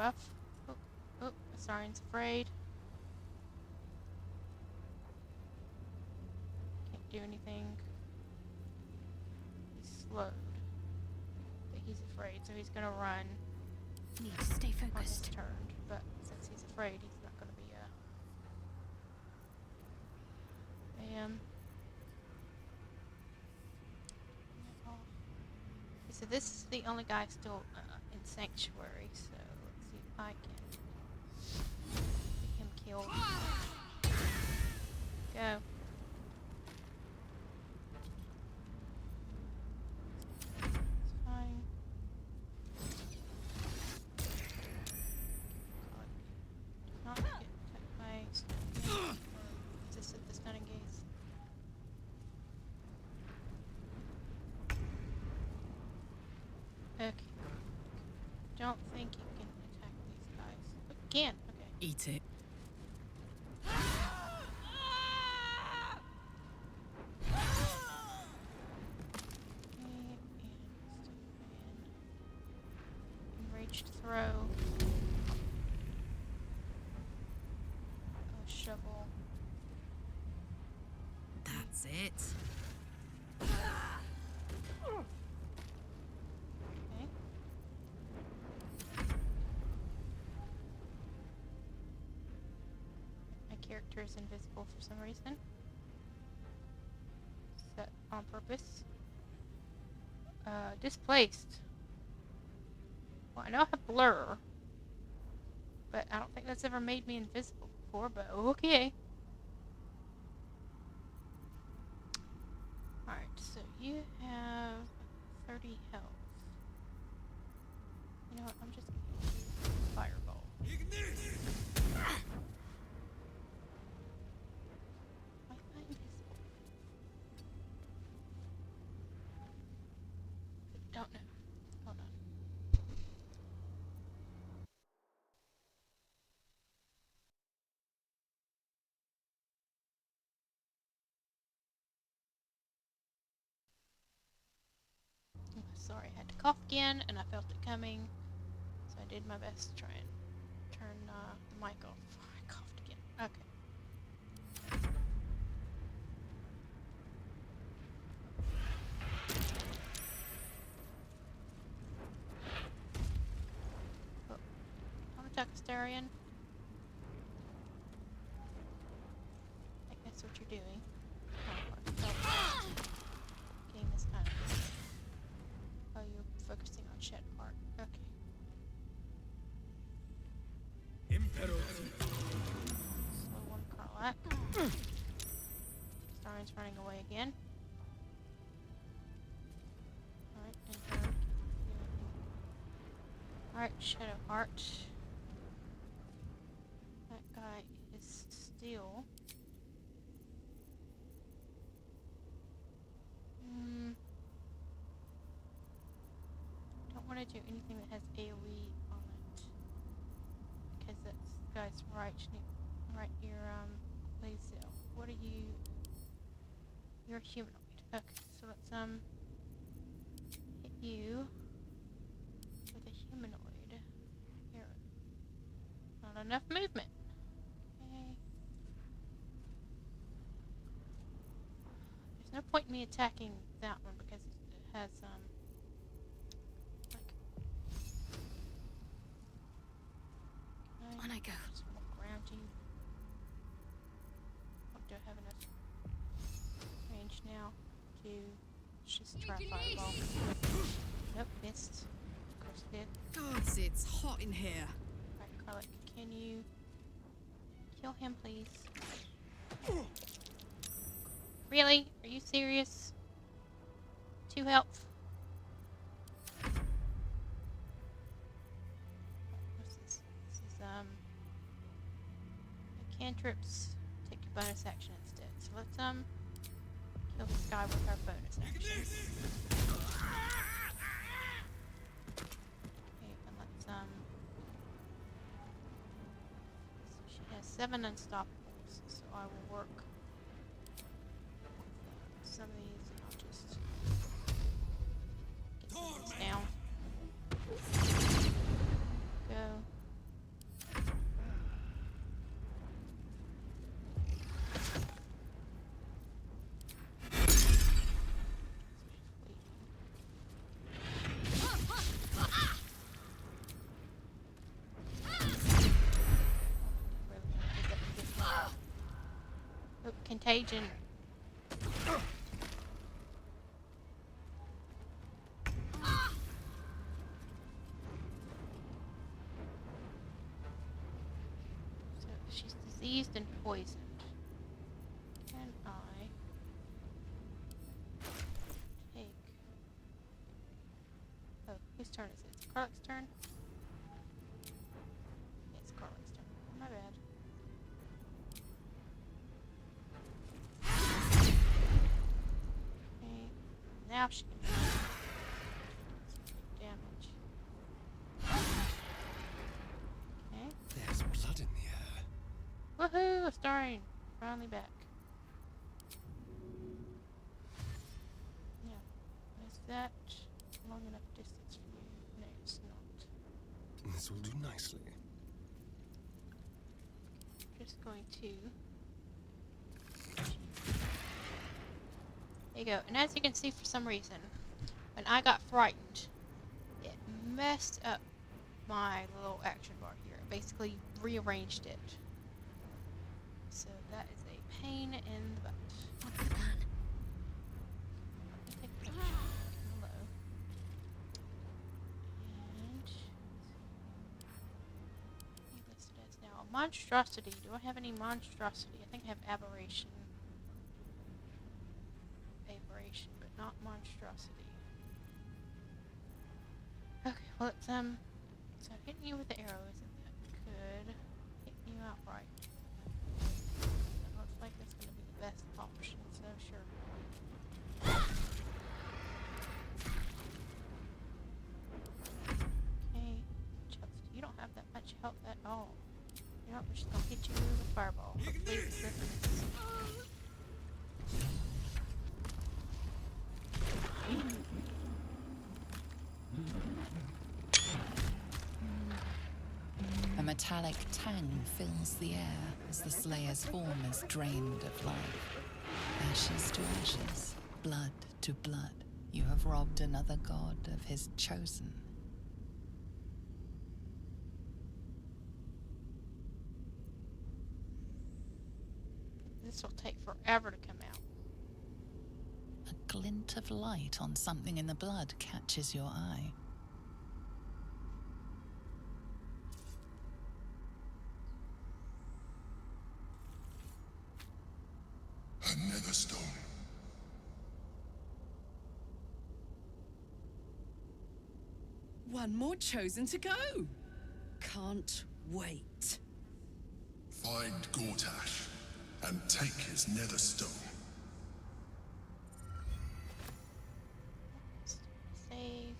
rough. Oh, oh, Asarian's afraid. Can't do anything. He's slowed. But he's afraid, so he's gonna run. Need to stay On his focused. turn. But since he's afraid, he's not gonna be Bam. So this is the only guy still in Sanctuary, so let's see if I can get him killed. Go. It's fine. God. Not get attacked by stunning gaze or resisted the stunning gaze. Okay. Don't think you can attack these guys. But you can. Okay. Eat it. Enraged throw. A shovel. That's it. Okay. My character is invisible for some reason. Set on purpose. Displaced. Well, I know I have blur, but I don't think that's ever made me invisible before, but okay. Alright, so you have 30 health. You know what, I'm just gonna use Fireball. Why am I invisible? Don't know. Hold on. Sorry, I had to cough again, and I felt it coming, so I did my best to try and turn the mic off before I coughed again. Okay. Oh, don't attack Astarion. I think that's what you're doing. Oh, game is kind of... Oh, you're focusing on Shed part. Okay. Slow one, Karlak. Starion's running away again. Alright, and turn. Alright, Shadowheart. That guy is still... Don't want to do anything that has AoE on it. Because that guy's right near, Lae'zel. What are you? You're humanoid. Okay, so let's, hit you with a humanoid. Here. Not enough movement. Okay. There's no point in me attacking that one because it has, On I go. Just walk around you. Oh, do I have enough range now to just try Fireball? Nope, missed. Of course it did. Gods, it's hot in here. Alright, Karlak, can you kill him, please? Really? Are you serious? 2 health? What's this? This is, the cantrips take your bonus action instead. So let's, kill this guy with our bonus action. Okay, and let's, so she has 7 unstoppables, so I will work some of these and I'll just get some of these down. Go. contagion. So she's diseased and poisoned. Can I take... Oh, whose turn is it? It's Carlick's turn? Yeah, it's Carlick's turn. My bad. Okay, now she can do damage. Okay. There's blood in the air. Woohoo! A starring! Finally back. Yeah. Is that long enough distance for you? No, it's not. This will do nicely. Just going to... There you go. And as you can see, for some reason, when I got frightened, it messed up my little action bar here. It basically rearranged it. So that is a pain in the butt. What's the plan? Take a picture. Hello. And listed as now monstrosity. Do I have any monstrosity? I think I have aberration. Aberration, but not monstrosity. Okay, well it's so hitting you with the arrow isn't that good. Hitting you outright. That looks like that's gonna be the best option, so sure. Okay, Chelsea, you don't have that much health at all. You know, we're just gonna hit you with a fireball. Hopefully it's this. A metallic tang fills the air as the Slayer's form is drained of life. Ashes to ashes, blood to blood, you have robbed another god of his chosen. This will take forever to come out. A glint of light on something in the blood catches your eye. A nether stone. One more chosen to go. Can't wait. Find Gortash and take his nether stone. Save.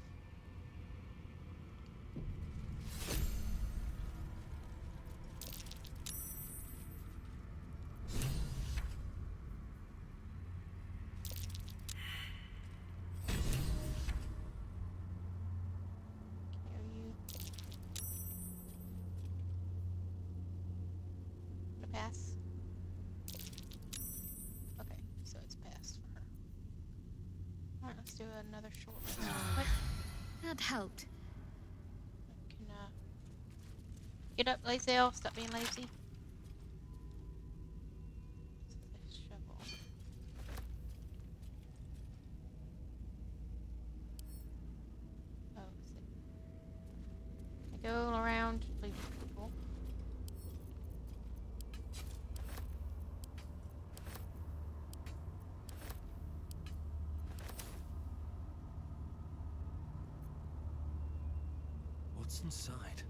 Here you. To pass. Okay, so it's passed for her. Alright, let's do another short rest real quick. That helped. Can, get up, Lae'zel. Stop being lazy. This shovel. Oh, is it? I go around leaving people. What's inside?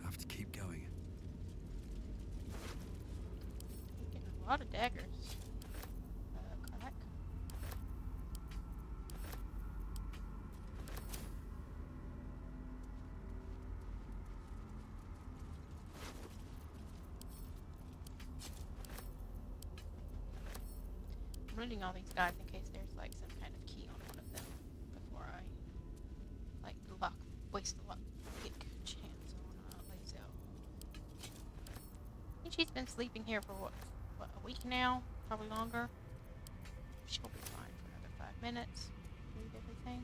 Have to keep going. Getting a lot of daggers. Karnak. I'm looting all these guys in case there's like some kind of key on one of them before I like waste a big chance on Lae'zel. I think she's been sleeping here for what a week now, probably longer. She'll be fine for another 5 minutes. Read everything.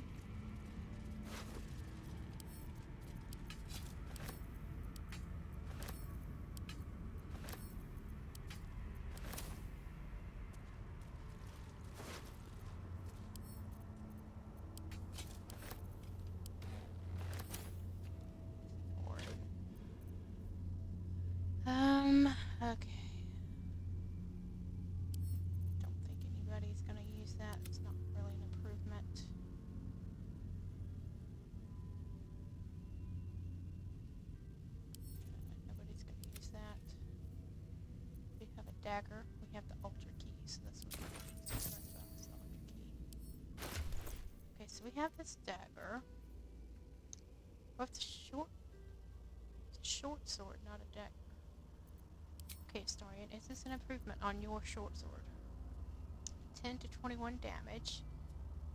Okay. Don't think anybody's gonna use that. It's not really an improvement. Nobody's gonna use that. We have a dagger. We have the altar key, so that's what we're concerned about. Is the altar key. Okay, so we have this dagger. What's a short? It's a short sword, not a dagger. Okay, Historian, is this an improvement on your short sword? 10 to 21 damage,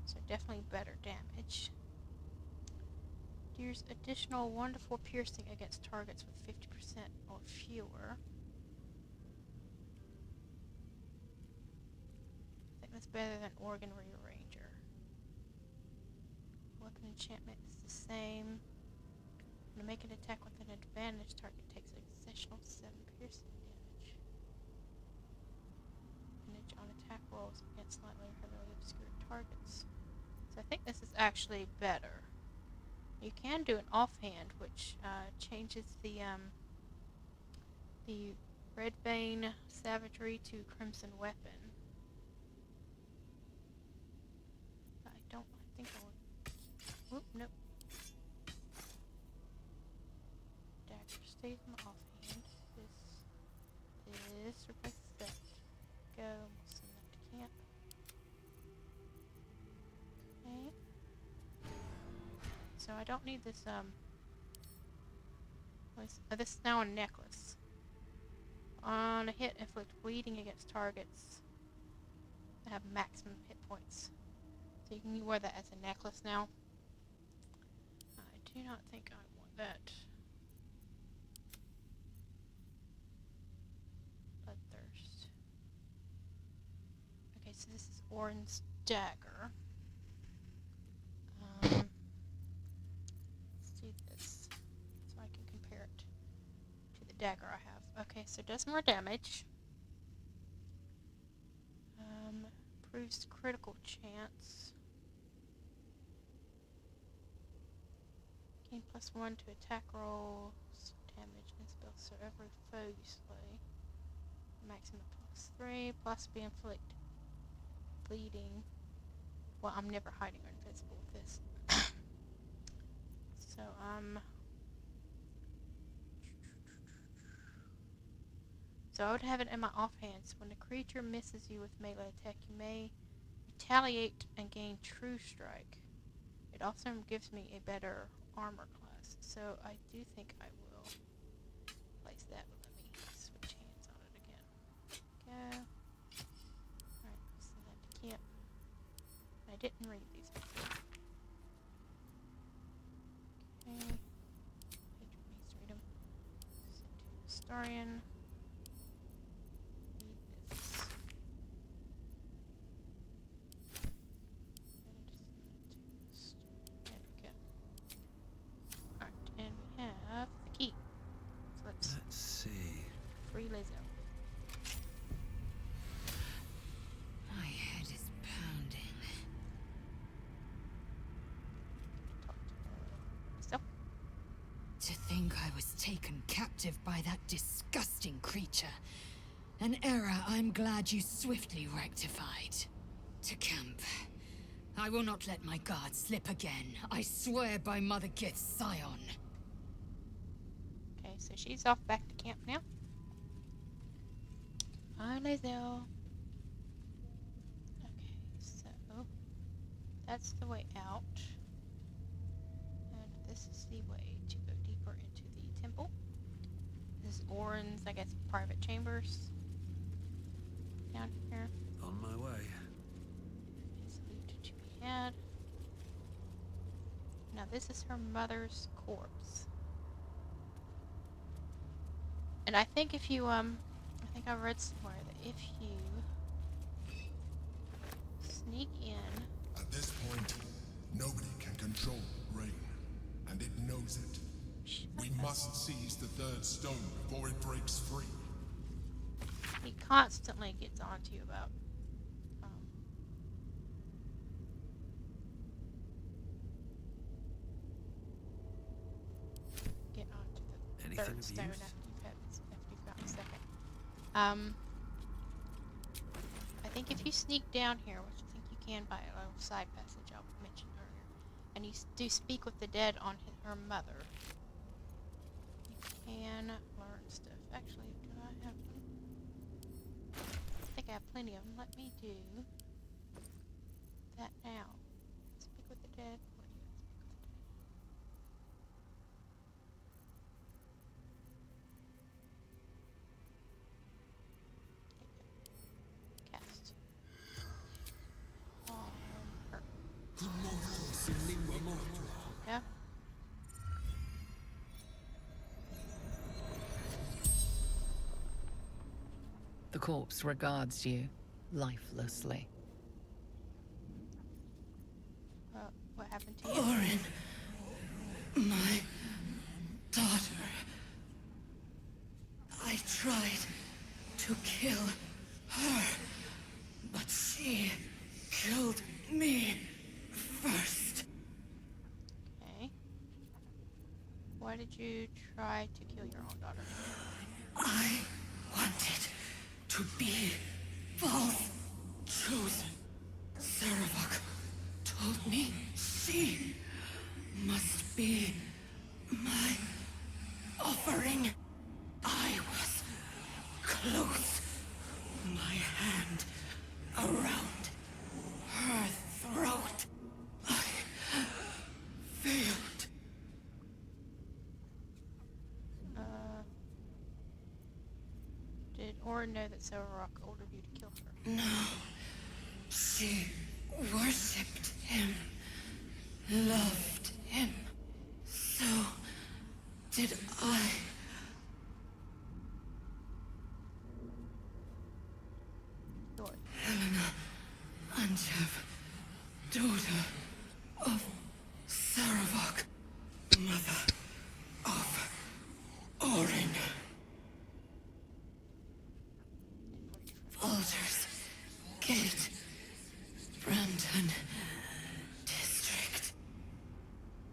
so definitely better damage. Deals additional 1 to 4 piercing against targets with 50% or fewer. I think that's better than Oregon Rearranger. Weapon enchantment is the same. When to make an attack with an advantage, target takes an additional 7 piercing damage. Advantage on attack rolls against slightly or heavily obscured targets. So I think this is actually better. You can do an offhand, which changes the Red Vein Savagery to Crimson Weapon. I think I would. Oop, nope. Dagger stays in the offhand. This replaces that. Go. We'll send that to camp. Okay. So I don't need this, this is now a necklace. On a hit, inflict bleeding against targets that have maximum hit points. So you can wear that as a necklace now. I do not think I want that. Bloodthirst. Okay, so this is Orin's dagger. Let's do this so I can compare it to the dagger I have. Okay, so it does more damage. Improves critical chance. Gain +1 to attack rolls, damage, and spells, so every foe you slay. Maximum +3, possibly inflict bleeding. Well, I'm never hiding or invisible with this. So, so I would have it in my offhands. When a creature misses you with melee attack, you may retaliate and gain True Strike. It also gives me a better armor class, so I do think I will place that. But let me switch hands on it again. Go. Alright, send that to camp. I didn't read these before. Okay. Patron needs to read them. Send to Historian. Let's see. Free Lae'zel. My head is pounding. Talk to her. So, To think I was taken captive by that disgusting creature. An error I'm glad you swiftly rectified. To camp. I will not let my guard slip again. I swear by Mother Gith's scion. okay, so she's off back to camp now. Hi, Lae'zel. Okay, so that's the way out. And this is the way to go deeper into the temple. This is Orin's, I guess, private chambers. Down here. On my way. Is loot to be had. Now this is her mother's corpse. And I think if you think I read somewhere that if you sneak in... At this point, nobody can control rain, and it knows it. We must seize the third stone before it breaks free. He constantly gets on to you about get onto the Anything third of stone use? after you've got the second. I think if you sneak down here, which I think you can by a little side passage I mentioned earlier, and you do speak with the dead on her mother, you can learn stuff. Actually, do I have them? I think I have plenty of them. Let me do that now. Speak with the dead. Where do you speak with the dead? Cast. On her. Yeah. The corpse regards you lifelessly. What happened to you? Orin, my daughter. I tried to kill her, but she killed me first. Okay. Why did you try to kill your own daughter? I wanted to be Bhaal's chosen. Saravak told me she must be my offering. I was close, my hand around her throat. I failed. Did Orin know that Saravak ordered you to kill her? No, she worshipped him, loved him. So did I. Good. Helena Anchev, daughter of Saravak, mother of Orin. Baldur's Gate, Brandon District.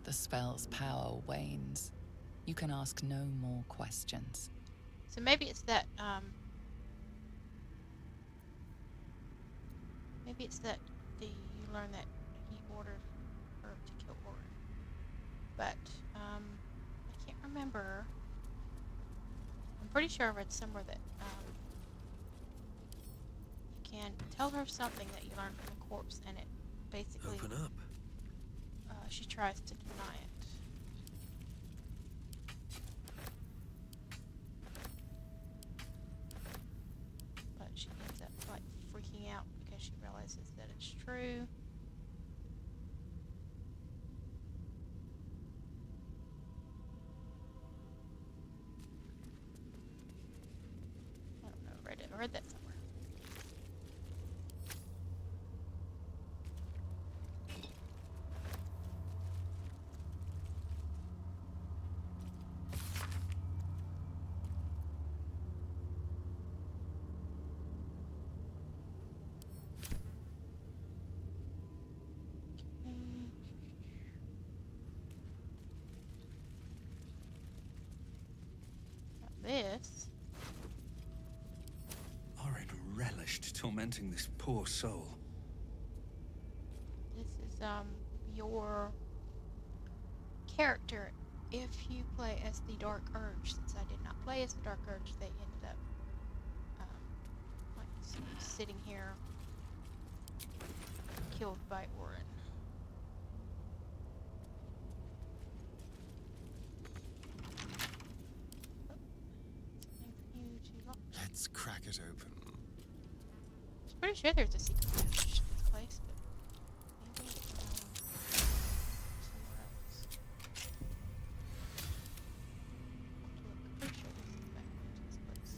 The spell's power wanes. You can ask no more questions. So maybe it's that, you learn that he ordered her to kill Orin. But, I can't remember. I'm pretty sure I read somewhere that, you can tell her something that you learned from the corpse, and it basically... Open up. She tries to deny it. But she ends up, like, freaking out because she realizes that it's true. I don't know, I read that somewhere. This. Orin relished tormenting this poor soul. This is your character if you play as the Dark Urge. Since I did not play as the Dark Urge, they ended up like sitting here killed by Orin. Let's crack it open. I'm pretty sure there's a secret passage to this place, but maybe somewhere else. Look, pretty sure there's a back to this place.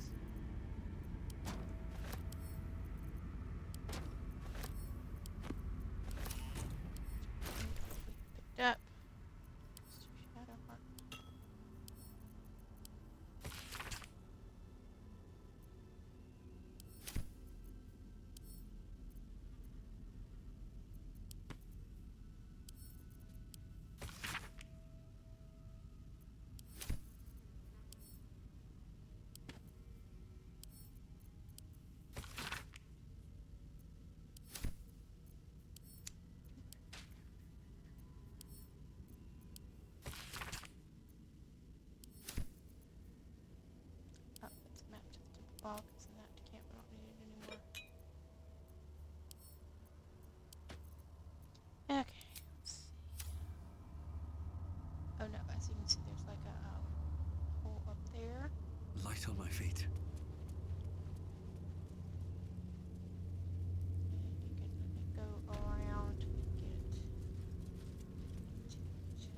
Oh no, as you can see, there's like a hole up there. Light on my feet. And you can go around to get to it.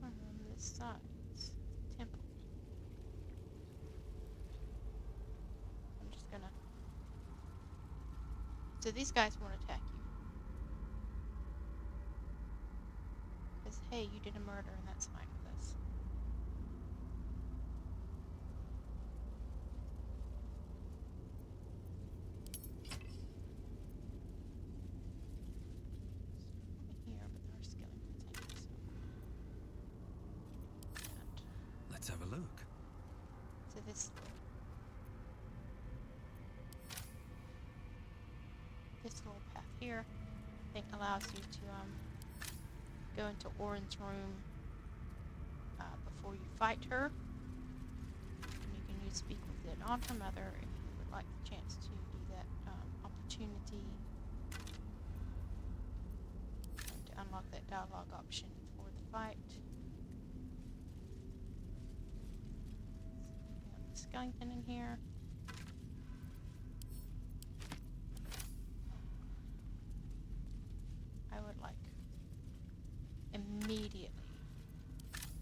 On this side, it's temple. I'm just gonna. So these guys won't attack you. Because, hey, you did a murder and that's fine with us. Here, but there are skeletons hanging, so. Let's have a look. So this little path here, I think, allows you to go into Orin's room before you fight her. And you can use speak with it on her mother if you would like the chance to do that opportunity to unlock that dialogue option for the fight. Skeleton in here. I would like immediately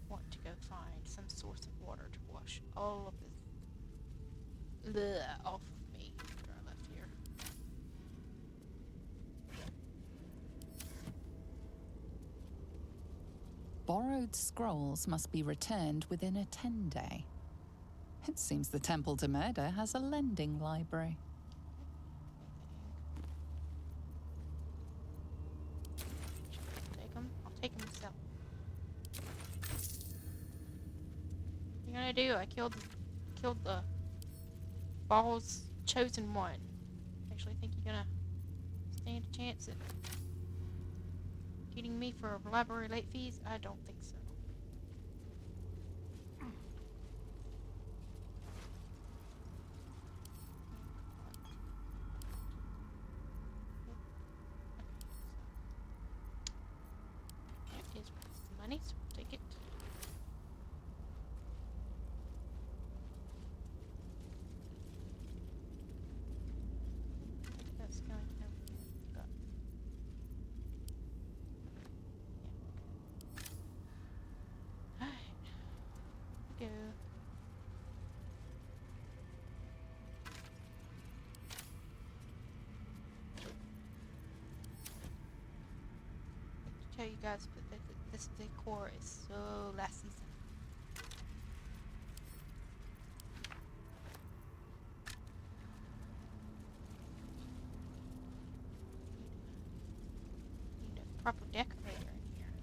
want to go find some source of water to wash all of this off of me after I left here. Borrowed scrolls must be returned within a 10-day. It seems the Temple to Murder has a lending library. I'll take them myself. What are you gonna do? I killed the Bhaal's chosen one. Actually, think you're gonna stand a chance at getting me for library late fees? I don't think so. It is worth the money, so we'll take it. That's going to go. Yeah, okay. Alright. Go. Tell you guys, but this decor is so last season. Need a proper decorator in here.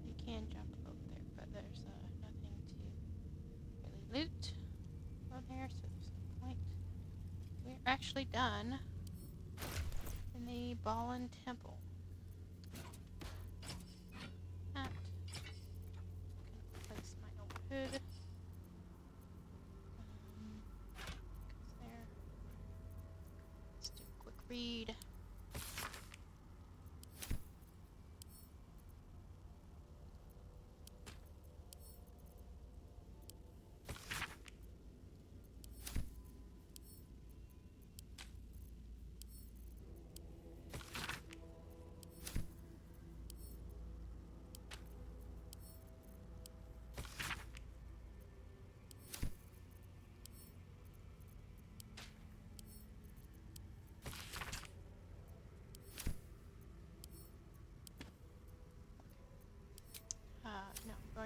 You can jump over there, but there's nothing to really loot on there, so there's no point. We're actually done in the Bhaal Temple. That. Gonna replace my old hood. Goes there. Let's do a quick read.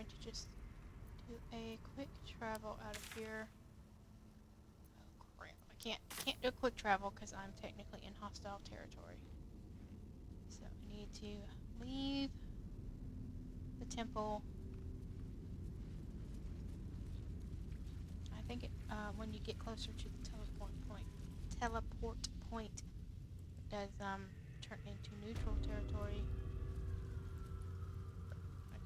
going to just do a quick travel out of here. Oh crap! I can't do a quick travel because I'm technically in hostile territory. So I need to leave the temple. I think when you get closer to the teleport point, it does turn into neutral territory. I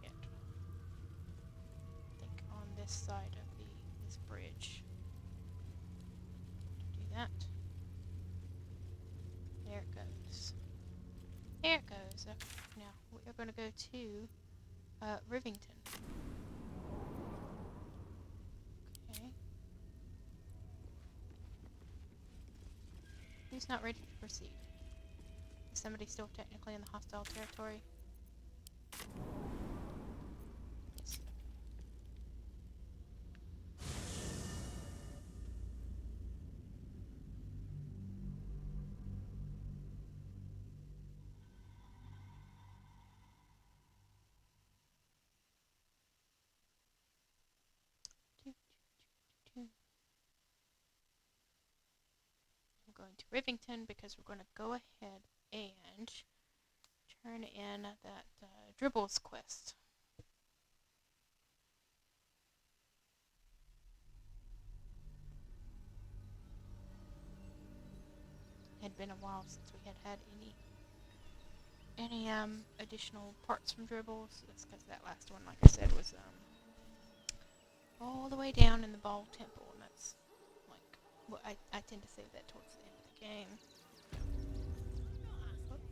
think on this side of this bridge. Do that. There it goes. There it goes. Okay, now we are going to go to Rivington. Okay. Who's not ready to proceed? Is somebody still technically in the hostile territory? Yes. I'm going to Rivington because we're going to go ahead and turn in that Dribbles quest. It had been a while since we had any additional parts from Dribbles. That's because that last one, like I said, was all the way down in the Bhaal Temple, and that's like what I tend to save that towards the end of the game.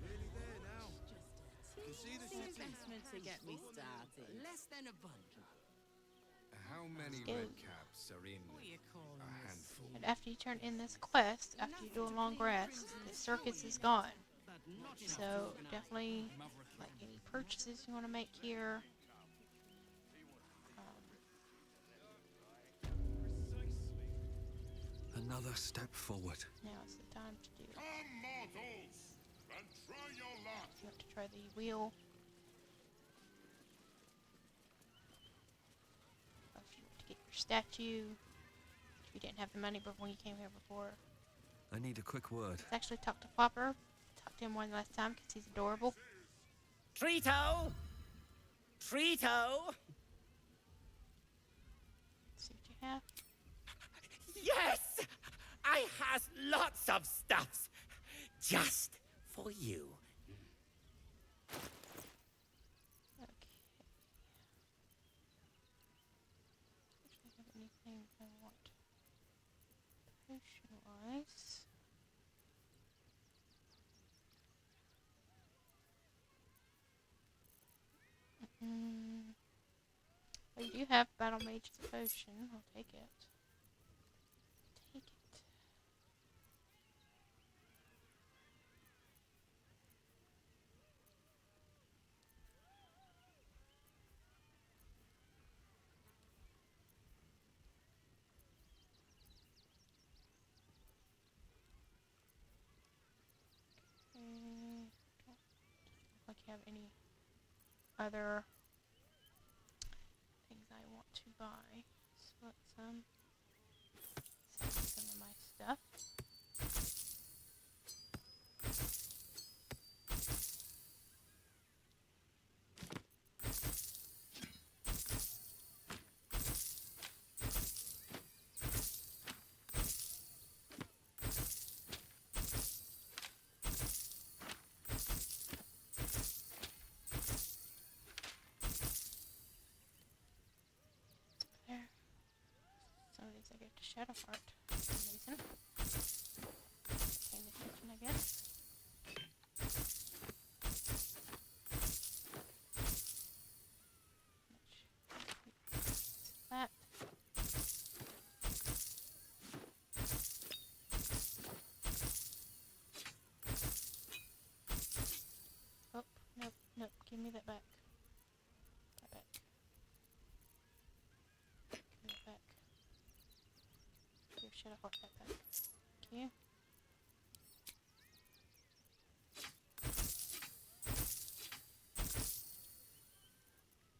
Nearly there now. You can see the city. Investment to get me started. Less than a bundle. How many go. red caps are in a handful? And after you turn in this quest, after you do a long rest, the circus is gone. So definitely, like any purchases you want to make here. Another step forward. Now is the time to do. Come, mortals, and try your luck. You have to try the wheel. If you want to get your statue, if you didn't have the money when you came here before. I need a quick word. Let's actually talk to Flopper. Talked to him one last time because he's adorable. Treato! Treato! See what you have. Yes! I has lots of stuffs. Just for you. Okay. Actually, have anything I want potion-wise? Well, you do have Battle Mage's potion. I'll take it. Take it. Don't look like you have any other things I want to buy. So let's see some of my stuff. There. Some of these I get to Shadowheart for some reason. Paying attention, I guess. That. Oh, nope, nope, give me that back. That back. Give me that back. Give Shadowheart that back. Thank you.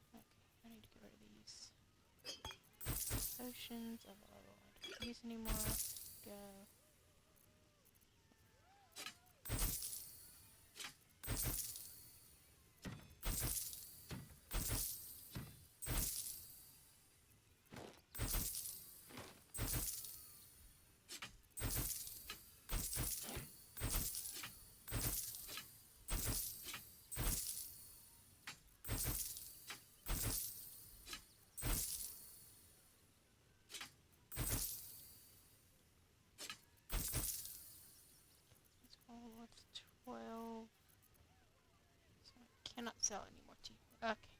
Okay, I need to get rid of potions of a level I don't use anymore. Go. Oh, it's 12. So I cannot sell anymore to you. Okay.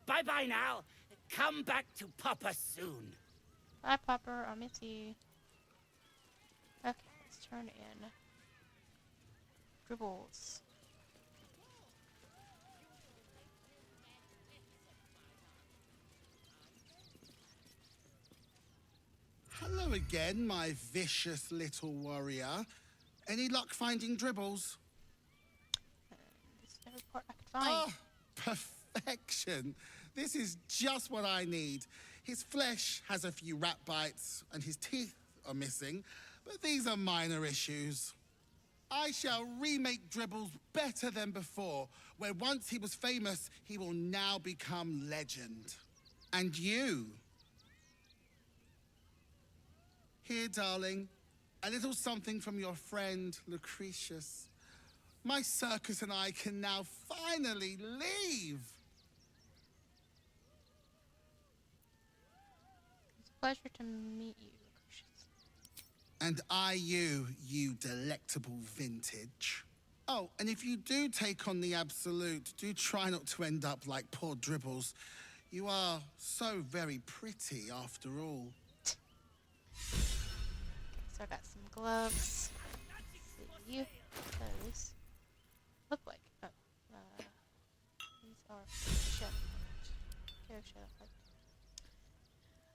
Bye-bye now. Come back to Papa soon. Bye, Popper. I'll miss you. Okay, let's turn in Dribbles. Hello again, my vicious little warrior. Any luck finding Dribbles? This is every part I could find. Oh, perfection. This is just what I need. His flesh has a few rat bites and his teeth are missing, but these are minor issues. I shall remake Dribbles better than before, where once he was famous, he will now become legend. And you? Here, darling, a little something from your friend, Lucretius. My circus and I can now finally leave. It's a pleasure to meet you, Lucretius. And I you delectable vintage. Oh, and if you do take on the Absolute, do try not to end up like poor Dribbles. You are so very pretty after all. Okay, so I got some gloves. Let's see, those look like. Oh, these are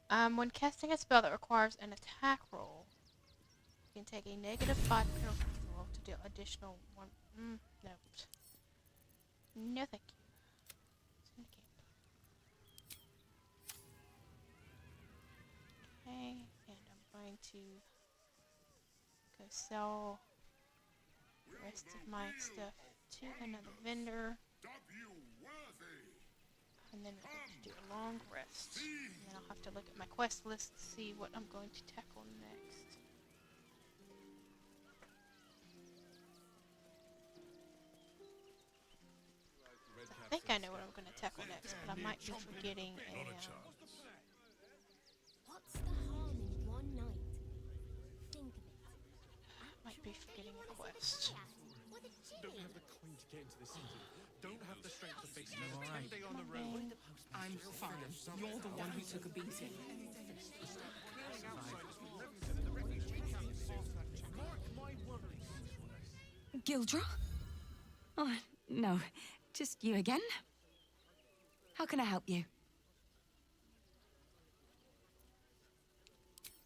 Shadowheart. When casting a spell that requires an attack roll, you can take a -5 penalty roll to deal additional one. No. No, thank you. It's in the camp. Okay, and I'm going to go sell the rest of my stuff to another vendor. And then we're going to do a long rest. And then I'll have to look at my quest list to see what I'm going to tackle next. I think I know what I'm going to tackle next, but I might be forgetting a... What's the harm in one night? Think of it. might be forgetting a quest. Don't have the coin to get into the city. Don't have the strength to face another 10 day on the road. I'm fine. You're the one who took a beating. Gildra? Oh, no. Just you again? How can I help you?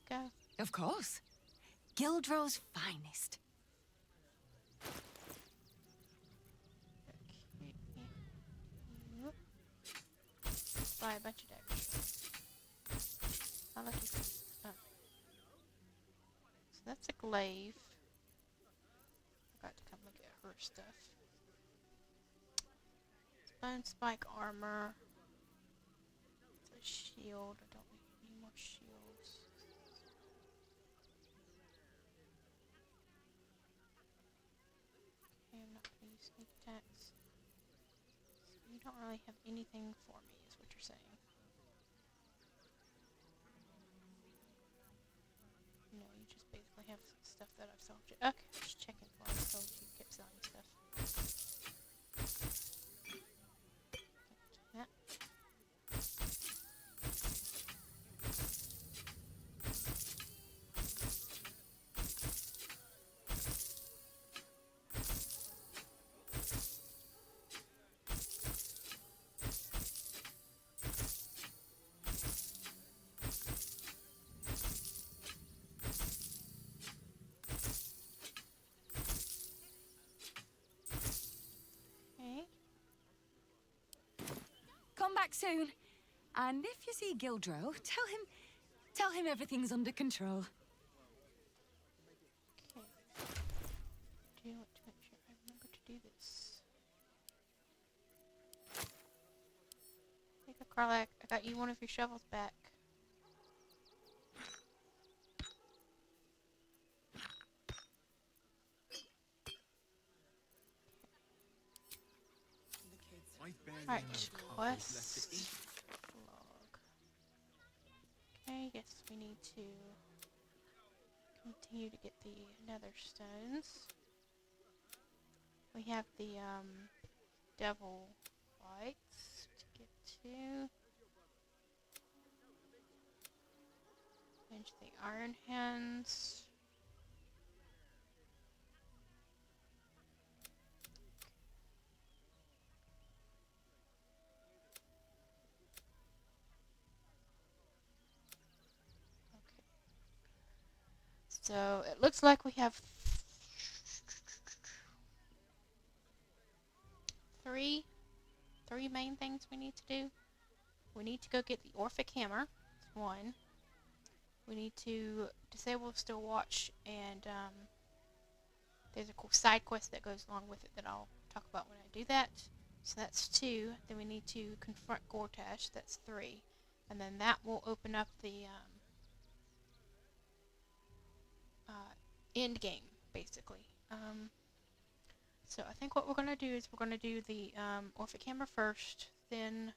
Go. Of course. Gildro's finest. Buy a bunch of daggers. How lucky. Oh. So that's a glaive. Forgot to come look at her stuff. Bone spike armor. It's a shield. I don't need any more shields. Okay, I'm not going to use sneak attacks. So you don't really have anything for me, is what you're saying. No, you just basically have stuff that I've sold you. Okay, just checking for I told you kept selling stuff. That. Come back soon. And if you see Gildro, tell him everything's under control. Okay. Do you want to make sure I remember to do this? There you go, Karlak. I got you one of your shovels back. Alright, quest log. Okay, yes, we need to continue to get the nether stones. We have the devil lights to get to. Finish the iron hands. So it looks like we have three main things we need to do. We need to go get the Orphic Hammer. That's one. We need to disable Still Watch, and there's a cool side quest that goes along with it that I'll talk about when I do that. So that's 2. Then we need to confront Gortash. That's 3. And then that will open up the end game, basically. So I think what we're going to do is we're going to do the Orphic Hammer first, then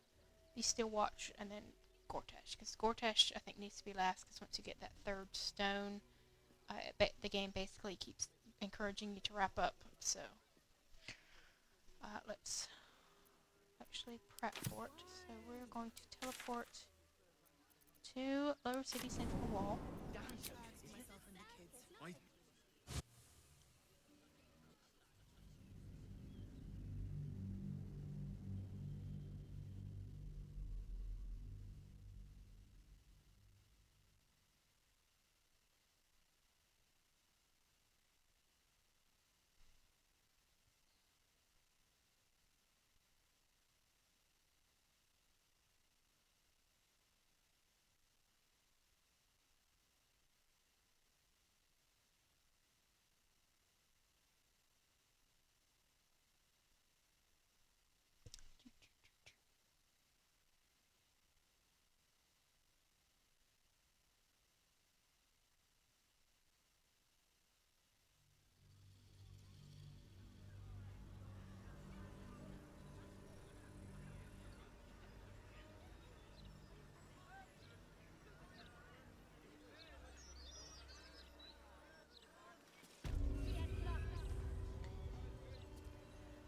the Still Watch, and then Gortash. Because Gortash, I think, needs to be last, because once you get that 3rd stone, the game basically keeps encouraging you to wrap up. So let's actually prep for it. So we're going to teleport to Lower City Central Wall.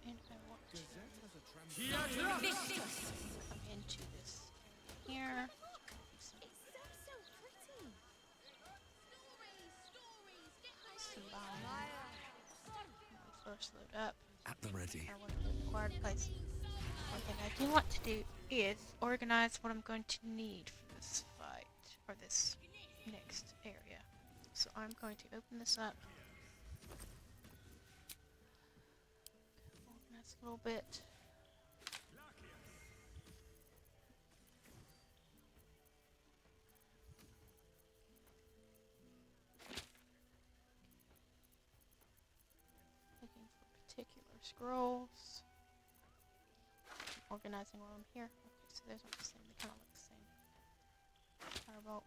And I want to come into this area here. First load up. At the ready. I want to put required place. One thing I do want to do is organize what I'm going to need for this fight, or this next area. So I'm going to open this up. Organize a little bit. Looking for particular scrolls. Organizing while I'm here. Okay, so those aren't the same. They kind of look the same. Firebolt.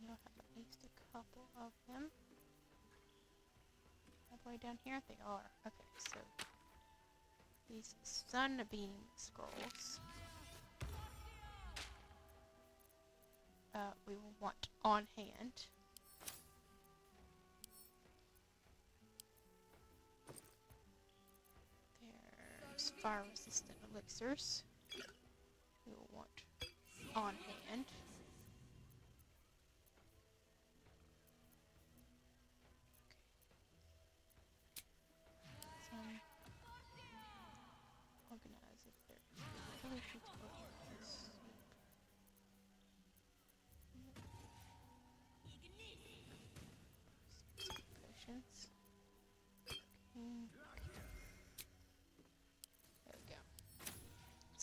You'll have at least a couple of them. All the way down here? They are. Okay, so these Sunbeam scrolls we will want on hand. There's fire resistant elixirs we will want on hand. Organize if there's really good to organize.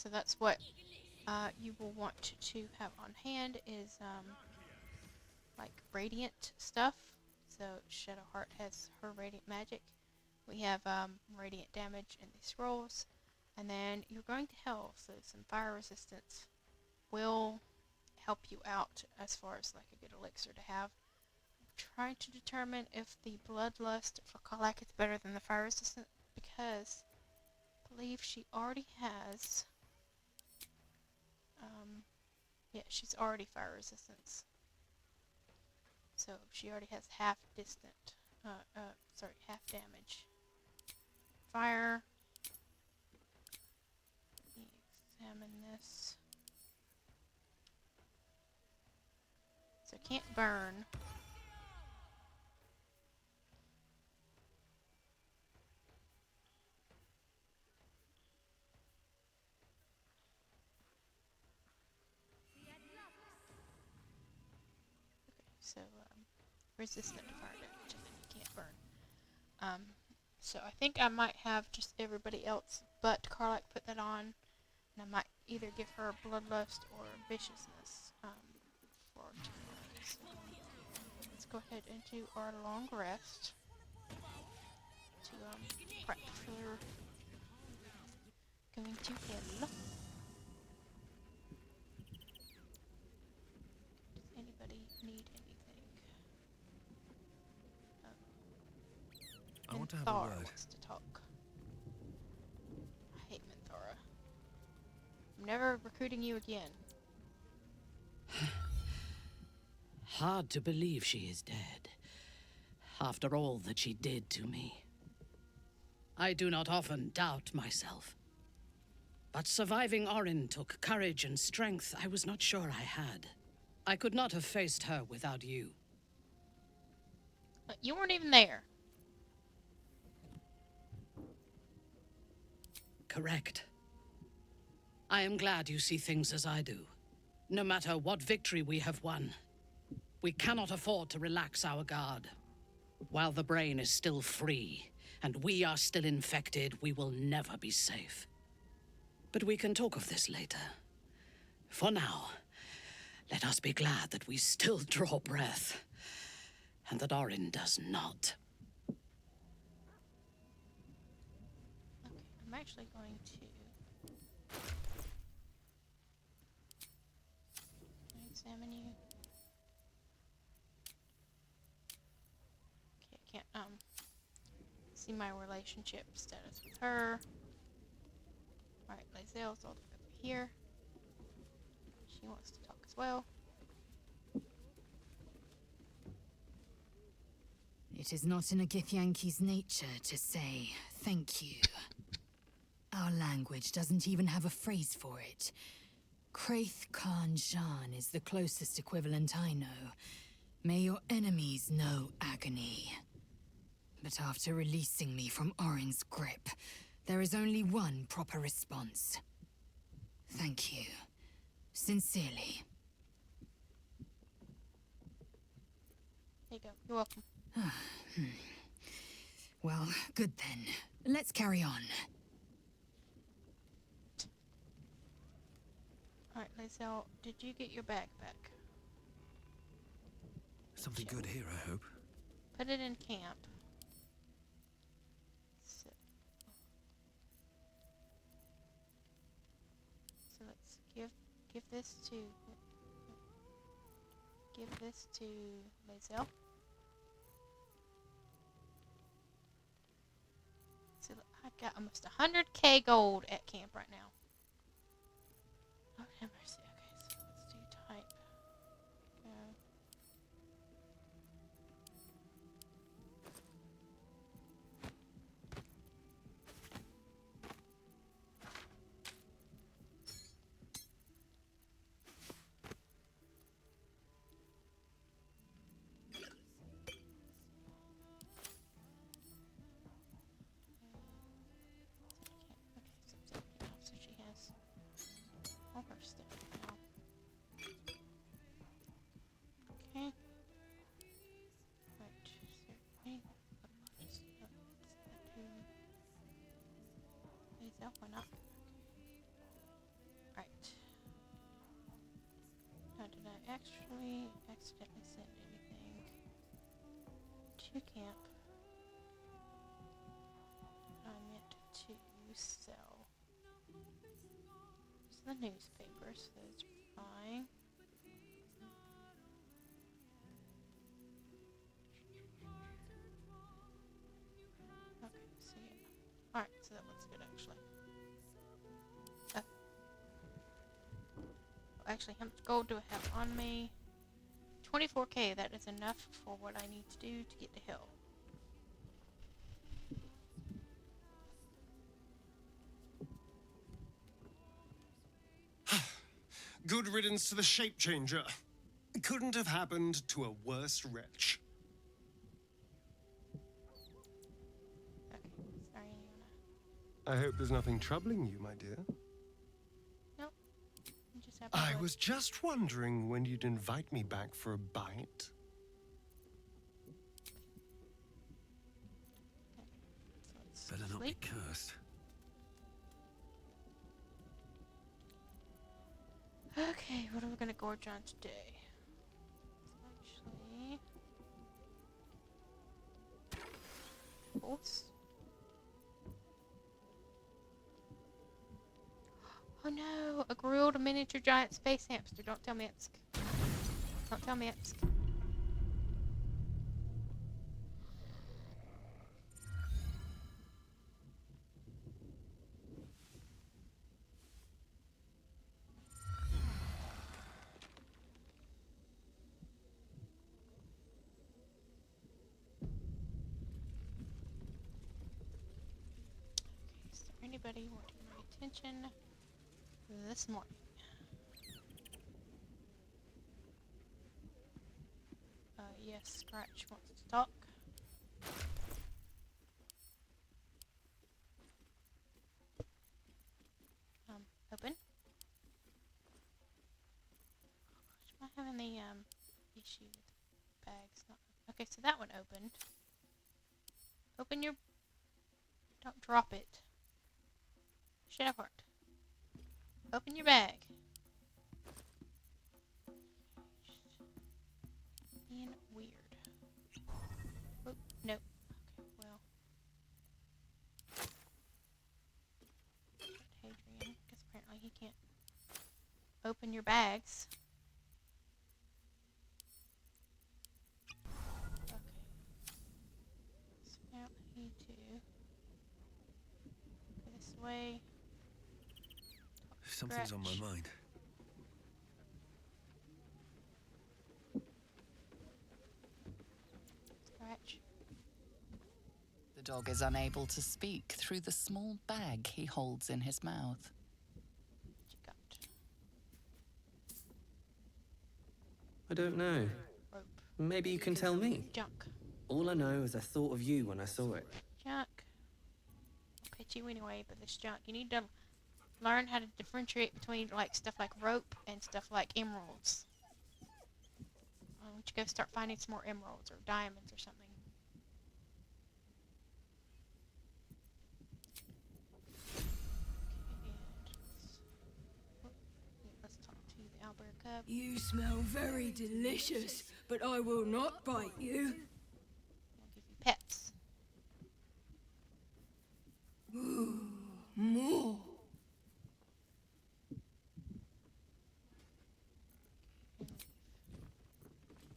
So that's what you will want to have on hand is like radiant stuff. So Shadowheart has her radiant magic. We have radiant damage in these scrolls. And then you're going to hell, so some fire resistance will help you out as far as like a good elixir to have. I'm trying to determine if the bloodlust for Karlach is better than the fire resistant, because I believe she already has yeah, she's already fire resistance. So she already has half half damage. Fire. Let me examine this. So can't burn. So resistant to fire damage, and then you can't burn. So I think I might have just everybody else but Karlach put that on, and I might either give her bloodlust or viciousness for tomorrow. So let's go ahead and do our long rest to prep for going to hell. Does anybody need anything? I want to have Minthara a word. wants to talk. I hate Minthara. I'm never recruiting you again. Hard to believe she is dead, after all that she did to me. I do not often doubt myself. But surviving Orin took courage and strength I was not sure I had. I could not have faced her without you. But you weren't even there. Correct. I am glad you see things as I do. No matter what victory we have won, we cannot afford to relax our guard. While the brain is still free, and we are still infected, we will never be safe. But we can talk of this later. For now, let us be glad that we still draw breath, and that Orin does not. Okay, I'm actually going to examine you. Okay, I can't see my relationship status with her. Alright, Lae'zel's all the way over here. She wants to talk as well. It is not in a Githyanki's nature to say thank you. Our language doesn't even have a phrase for it. Kraith Khan Jan is the closest equivalent I know. May your enemies know agony. But after releasing me from Orin's grip, there is only one proper response. Thank you. Sincerely. There you go. You're welcome. Well, good then. Let's carry on. Alright, Lae'zel, did you get your bag back? Something good here, I hope. Put it in camp. So let's give this to Lae'zel. So I've got almost 100k gold at camp right now. Oh, have mercy. Okay, so let's do type. So she has all her stuff now. Okay. Right. So, hey, Lae'zel, why not? Right. Now, did I actually accidentally send anything to camp? I meant to sell. It's the newspapers, those are fine. Okay, so yeah. Alright, so that looks good actually. Actually, how much gold do I have on me? 24k, that is enough for what I need to do to get to hill. Good riddance to the shape changer. Couldn't have happened to a worse wretch. Okay, sorry, Leona. I hope there's nothing troubling you, my dear. Nope. I'm just happy I to- was just wondering when you'd invite me back for a bite. So Better not be cursed. Okay, what are we gonna gorge on today? Actually, horse. Oh no, a grilled miniature giant space hamster. Don't tell me it's. Don't tell me it's. Is there anybody wanting my attention this morning? Yes, Scratch wants to talk. Open. Am I having the issue with bags? Not okay. So that one opened. Open your. Don't drop it. Shepherd. Open your bag. Being weird. Oh, nope. Okay, well. Hadrian, because apparently he can't open your bags. Okay. So now I need to go this way. Something's on my mind. Scratch. The dog is unable to speak through the small bag he holds in his mouth. What you got? I don't know. Rope. Maybe you can tell me. Junk. All I know is I thought of you when I saw it. Junk. I'll pitch you anyway, but this junk. You need to learn how to differentiate between like stuff like rope and stuff like emeralds. Why don't you go start finding some more emeralds or diamonds or something? Let's talk to the Albert Cub. You smell very delicious, but I will not bite you. I'll give you pets. Ooh, more.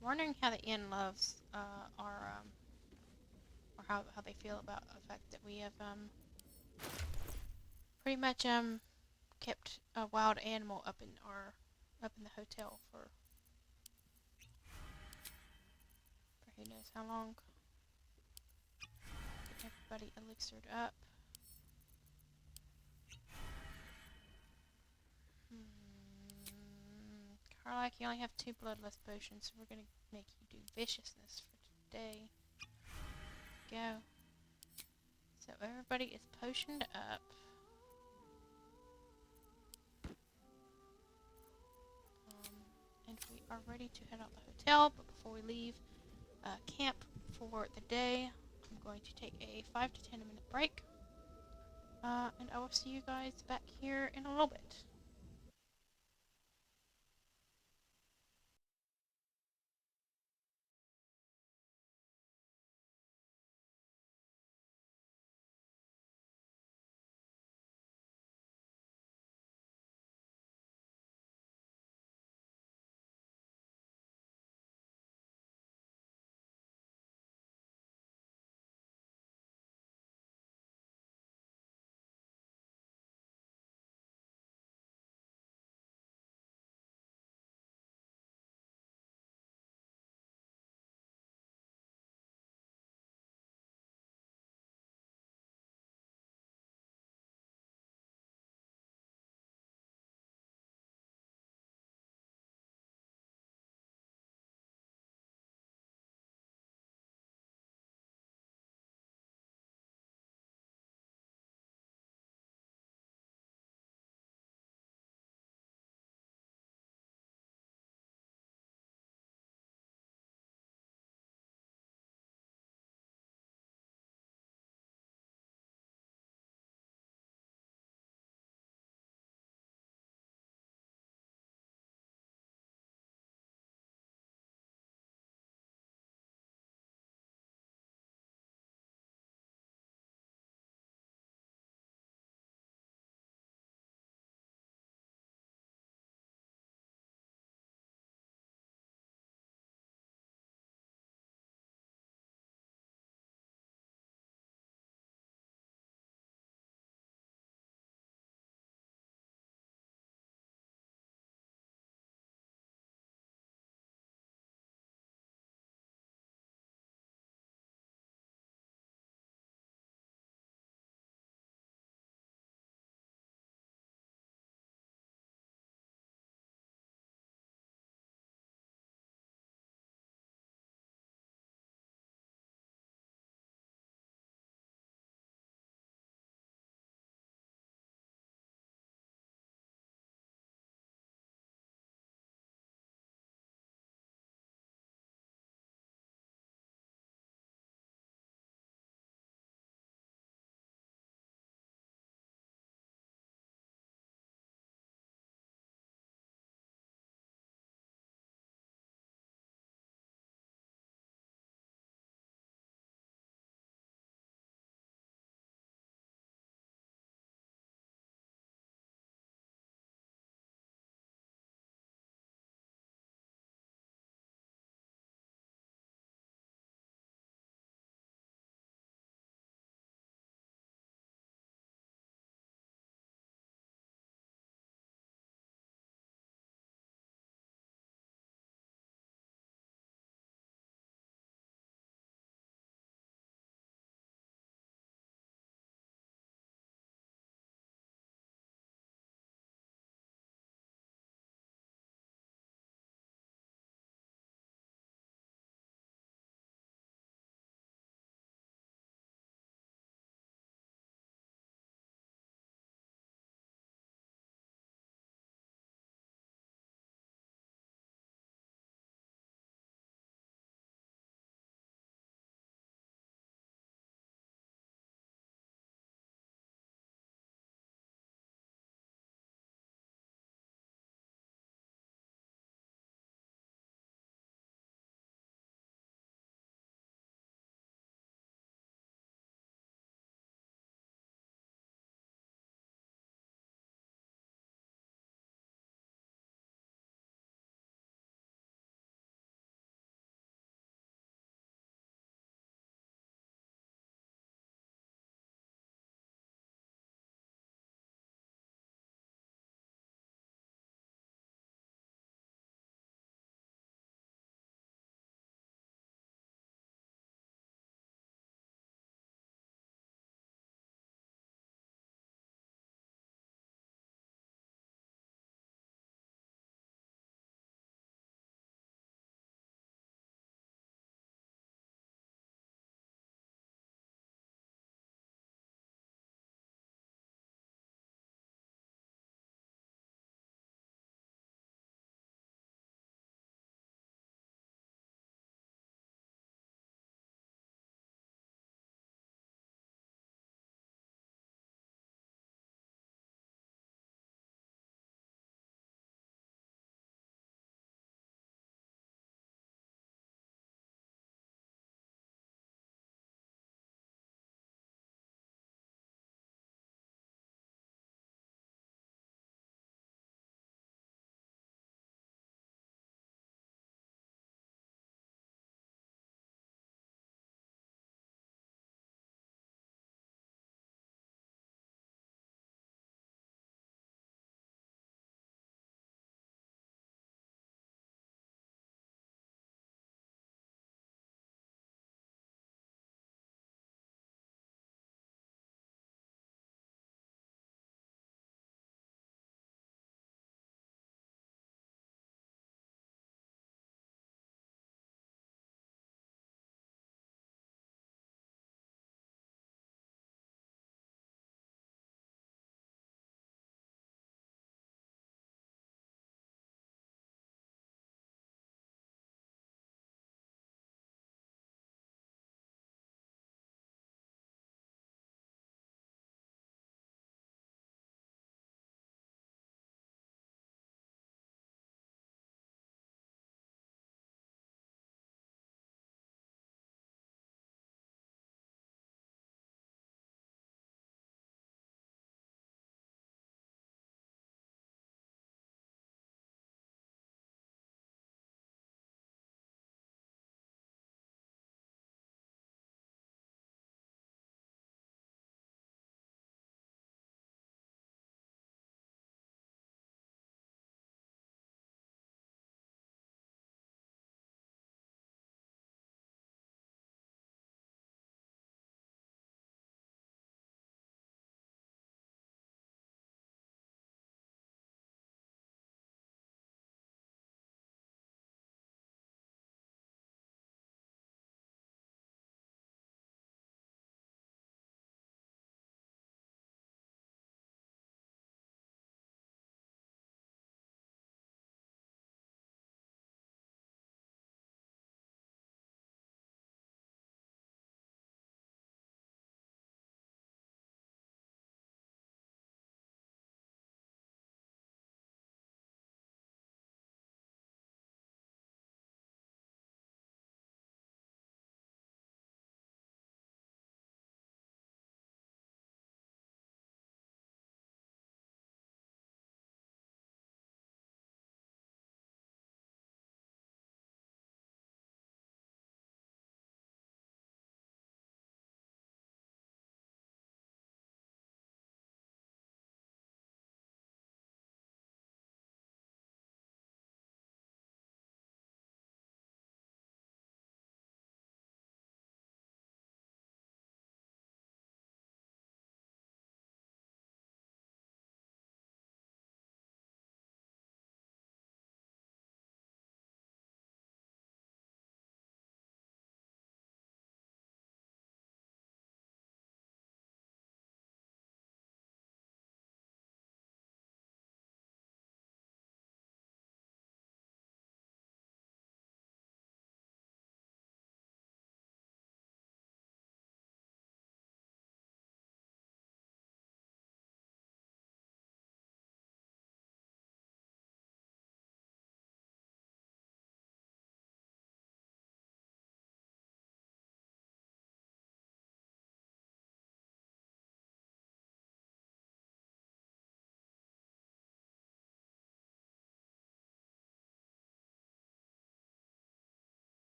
Wondering how the inn loves our or how they feel about the fact that we have pretty much kept a wild animal up in the hotel for who knows how long. Get everybody elixired up. Carlac, you only have 2 bloodless potions, so we're gonna make you do viciousness for today. Go. So everybody is potioned up. And we are ready to head out the hotel, but before we leave camp for the day, I'm going to take a 5 to 10 minute break. And I will see you guys back here in a little bit.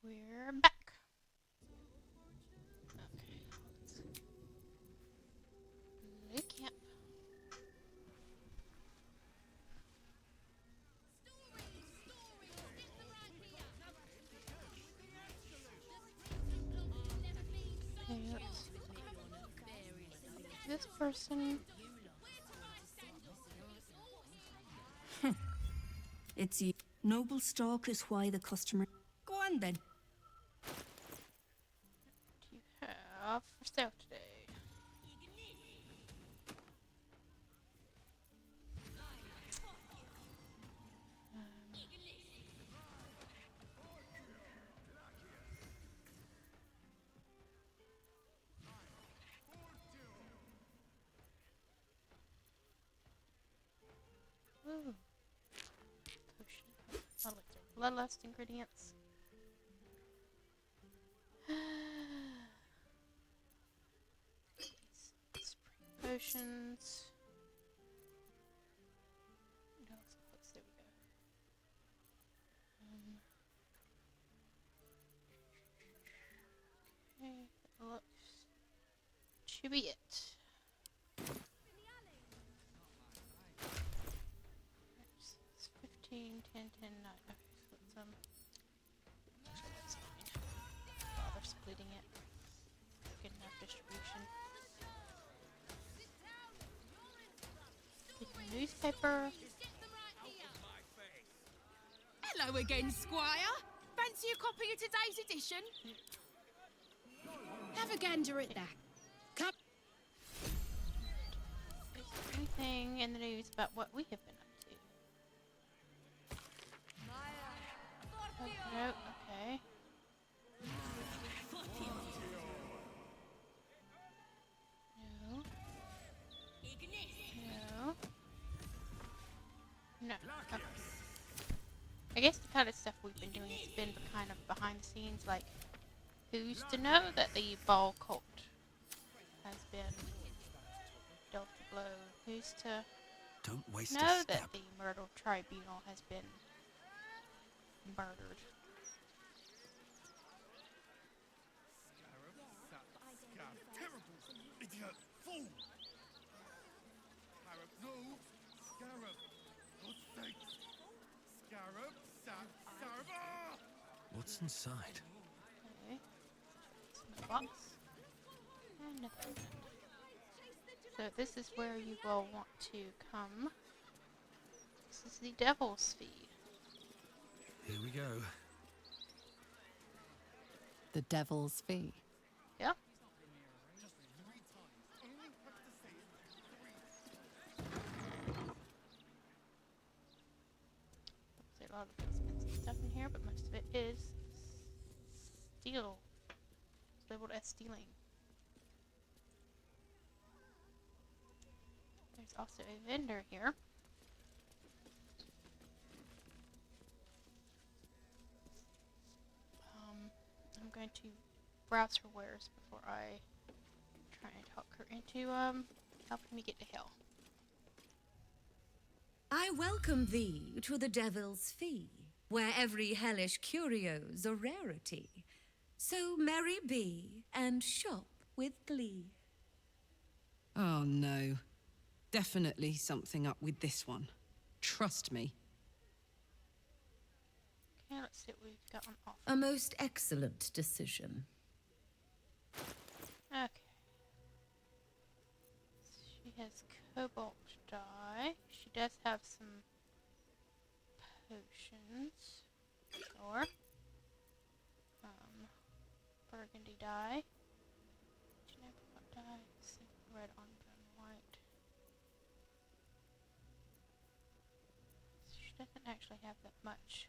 We're back. Okay. New camp. Okay, let's see. This person. It's you. Noble stock is why the customer. Go on then. What do you have for sale today? Ooh. Potion. I like their bloodlust ingredients. Spring potions. No, there we go. Okay, that looks to be it. It's 15, 10, 10, 9. Okay, so let's actually that's fine. Bother splitting it. Good enough distribution. Get the newspaper. Hello again, Squire. Fancy a copy of today's edition? Have a gander at that. Come. Is there anything in the news about what we have been up to? Oh, no, okay. No. No. No. Okay. I guess the kind of stuff we've been doing has been kind of behind the scenes, like, who's to know that the Bhaal cult has been dealt a blow? Who's to Don't waste know a step. that the murder tribunal has been murdered? Terrible idiot fool! Scarab, no! Scarab! God's sake! Scarab, Scarab! Ah! What's inside? Okay. Some box. And nothing. So this is where you will want to come. This is the Devil's Fee. Here we go. The Devil's Fee. Yeah. There's a lot of expensive stuff in here, but most of it is steel. It's labeled as stealing. There's also a vendor here. I'm going to browse her wares before I try and talk her into helping me get to hell. I welcome thee to the Devil's Fee, where every hellish curio's a rarity. So merry be and shop with glee. Oh no. Definitely something up with this one. Trust me. Okay, let's see what we've got on offer. A most excellent decision. Okay. She has cobalt dye. She does have some potions. Or burgundy dye. Dye. Red on white. She doesn't actually have that much.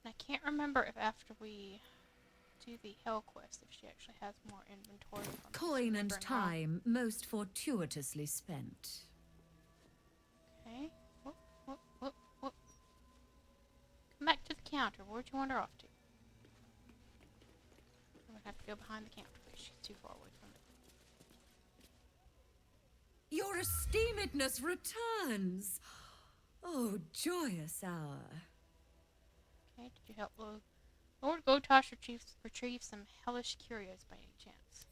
And I can't remember if after we do the Hell quest, if she actually has more inventory. Coin and time most fortuitously spent. Okay. Whoop, whoop, whoop, whoop. Come back to the counter. Where'd you wander off to? I'm gonna have to go behind the counter because she's too far away from it. Your esteemedness returns. Oh, joyous hour. Okay, did you help Lord Gotash retrieves some hellish curios by any chance.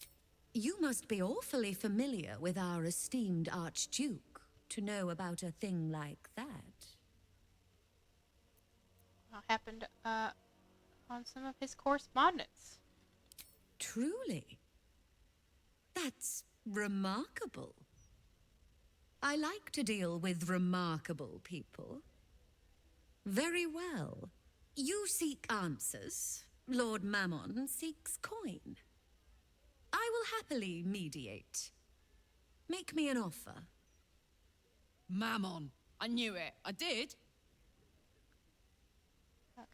You must be awfully familiar with our esteemed Archduke to know about a thing like that. Happened on some of his correspondence. Truly? That's remarkable. I like to deal with remarkable people. Very well. You seek answers. Lord Mammon seeks coin. I will happily mediate. Make me an offer. Mammon. I knew it. I did. Okay.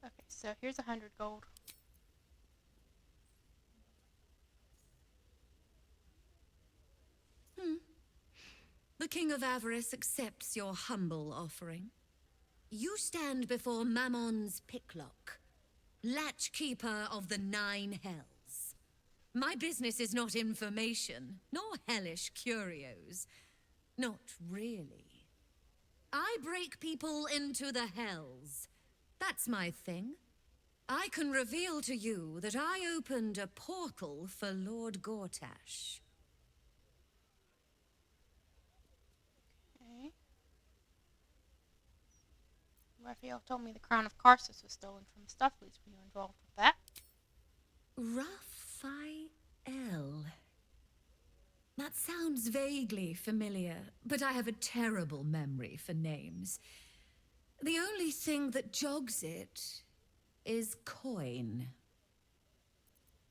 Okay, so here's 100 gold. The King of Avarice accepts your humble offering. You stand before Mammon's picklock, latchkeeper of the 9 hells. My business is not information, nor hellish curios. Not really. I break people into the hells. That's my thing. I can reveal to you that I opened a portal for Lord Gortash. Okay. Raphael told me the crown of Karsus was stolen from the Stuffleys. Were you involved with that? Raphael. That sounds vaguely familiar, but I have a terrible memory for names. The only thing that jogs it is coin.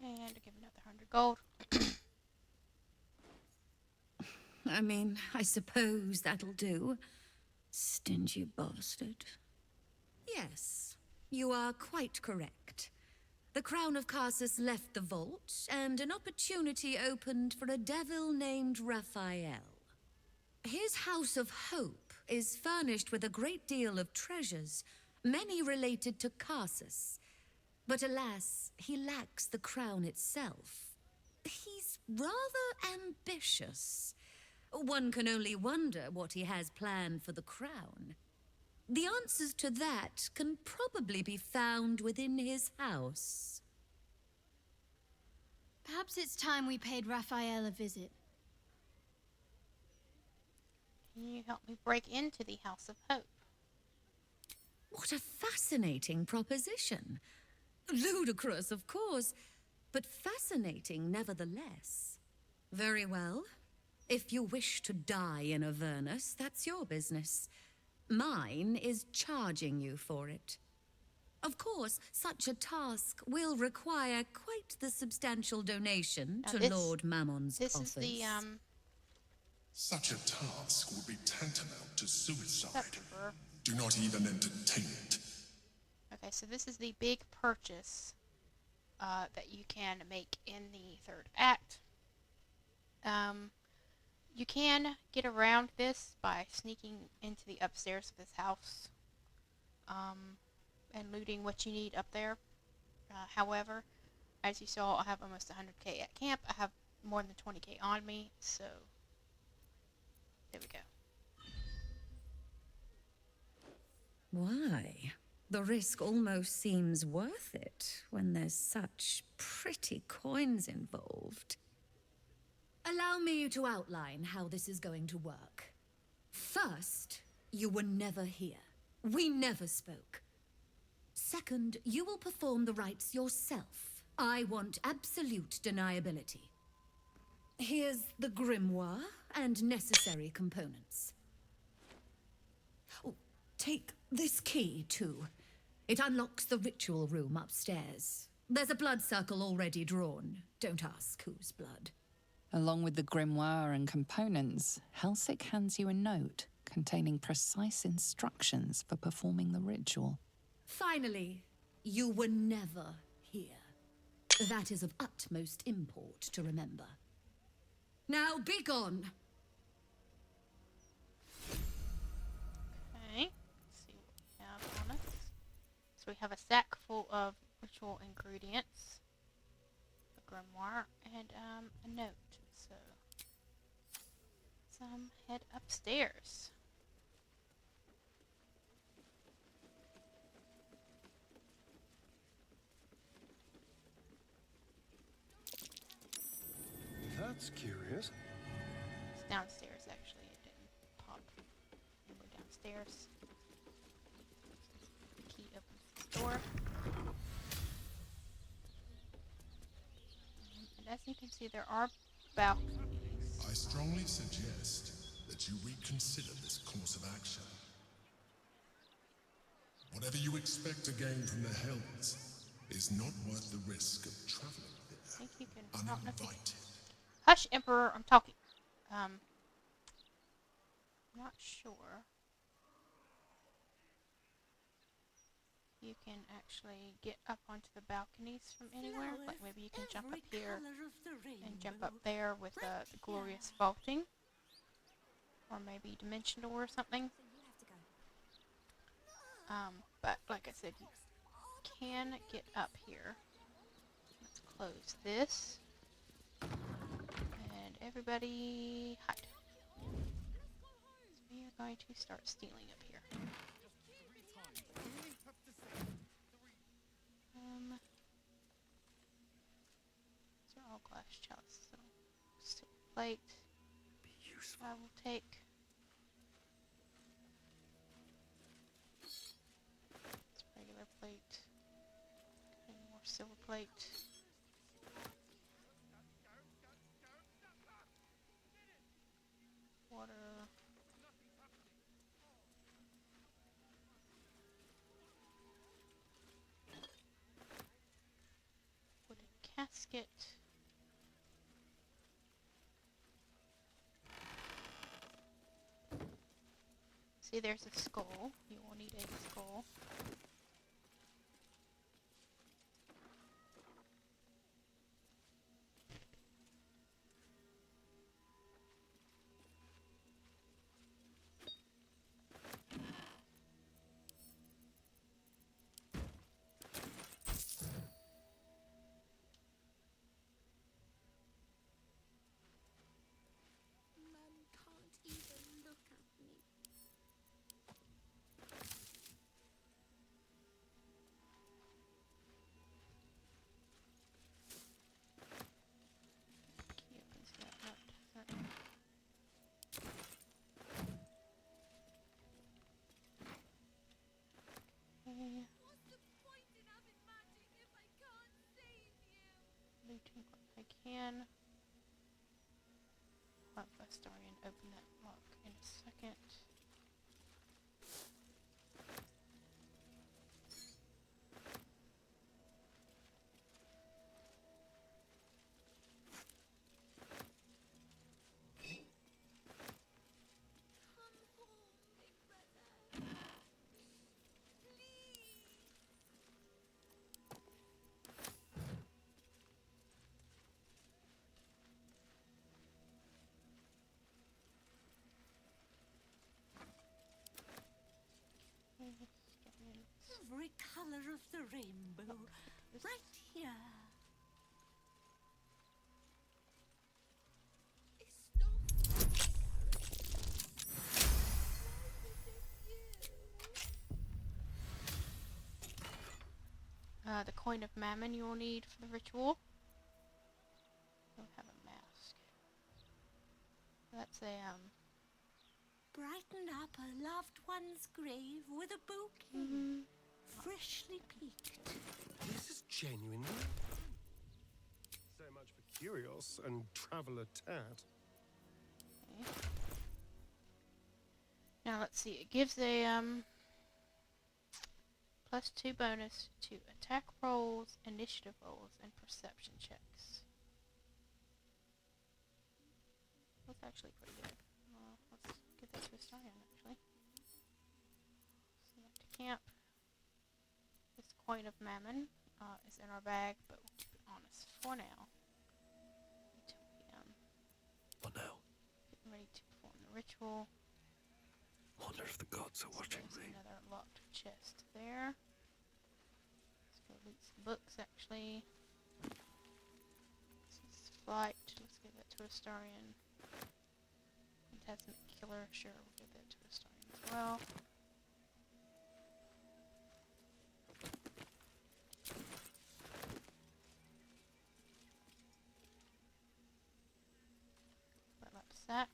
And give another 100 gold. I mean, I suppose that'll do. Stingy bastard. Yes, you are quite correct. The Crown of Karsus left the vault, and an opportunity opened for a devil named Raphael. His House of Hope is furnished with a great deal of treasures, many related to Karsus. But alas, he lacks the crown itself. He's rather ambitious. One can only wonder what he has planned for the crown. The answers to that can probably be found within his house. Perhaps it's time we paid Raphael a visit. Can you help me break into the House of Hope? What a fascinating proposition. Ludicrous, of course, but fascinating nevertheless. Very well. If you wish to die in Avernus, that's your business. Mine is charging you for it. Of course, such a task will require quite the substantial donation to Lord Mammon's coffers. This is the, Such a task would be tantamount to suicide. Do not even entertain it. Okay, so this is the big purchase that you can make in the 3rd act. You can get around this by sneaking into the upstairs of this house and looting what you need up there. However, as you saw, I have almost 100k at camp. I have more than 20k on me, so there we go. Why? The risk almost seems worth it when there's such pretty coins involved. Allow me to outline how this is going to work. First, you were never here. We never spoke. Second, you will perform the rites yourself. I want absolute deniability. Here's the grimoire and necessary components. Oh, take this key, too. It unlocks the ritual room upstairs. There's a blood circle already drawn. Don't ask whose blood. Along with the grimoire and components, Helsik hands you a note containing precise instructions for performing the ritual. Finally, you were never here. That is of utmost import to remember. Now be gone! Okay, let's see what we have on us. So we have a sack full of ritual ingredients, a grimoire, and a note. So let's head upstairs. That's curious. It's downstairs, actually. It didn't pop. We'll go downstairs. The key opens this door. And as you can see, there are balconies. I strongly suggest that you reconsider this course of action. Whatever you expect to gain from the Hells is not worth the risk of traveling I think you can. I don't know if you can. uninvited. Hush, Emperor. I'm talking. I'm not sure. You can actually get up onto the balconies from anywhere. Like maybe you can jump up here and jump up there with the glorious vaulting. Or maybe dimension door or something. But like I said, you can get up here. Let's close this. And everybody hide. So we are going to start stealing up here. These are all glass chalices. So silver plate. I will take. It's regular plate. And more silver plate. Water. Wooden casket. See, there's a skull. You will need a skull. Looting what I can. I'll have Bustarian open that lock in a second. Every color of the rainbow, right here. The coin of mammon you will need for the ritual. Don't have a mask. That's a Brighten up a loved one's grave with a bouquet, freshly peaked. This is genuine. So much for Curios and Traveler Tad. Okay. Now let's see. It gives a +2 bonus to attack rolls, initiative rolls, and perception checks. That's actually pretty good. Let's get that to a start on, actually. Select camp. This coin of mammon is in our bag, but we'll keep it on us for now. Until we, What now? getting ready to perform the ritual. Wonder if the gods are watching There's me. another locked chest there. Let's go loot some books, actually. This is flight. Let's give that to Astarion. Phantasmic Killer. Sure, we'll give that to Astarion as well. sack.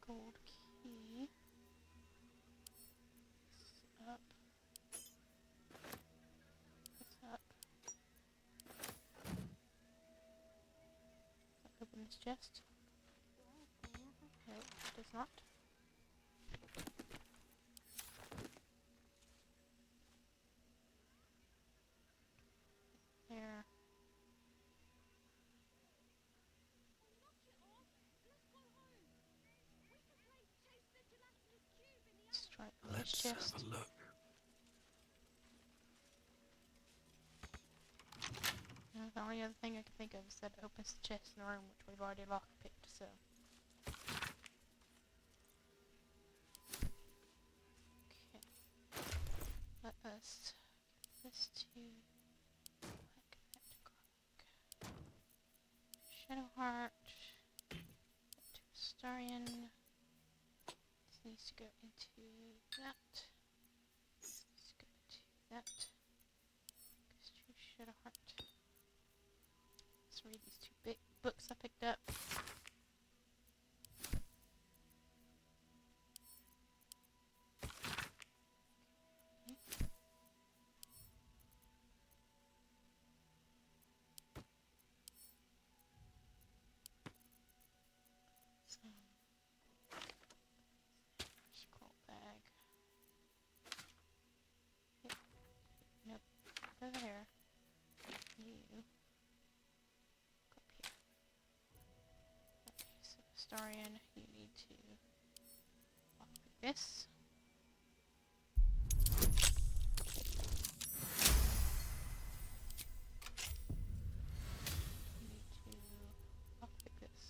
Gold key. Up. What's up? Open this chest. No, it does not. There. Let's try this Let's chest. have a look. The only other thing I can think of is that it opens the chest in the room, which we've already lockpicked, so. Okay. Let us give this to Shadowheart. To Astarion. This needs to go into that. This needs to go into that. Goes to Shadowheart. Let's read these two big books I picked up. Scroll bag. Yep. Nope. Over there. You. Go up here. Okay, so Astarion, you need to lockpick this. You need to lockpick this.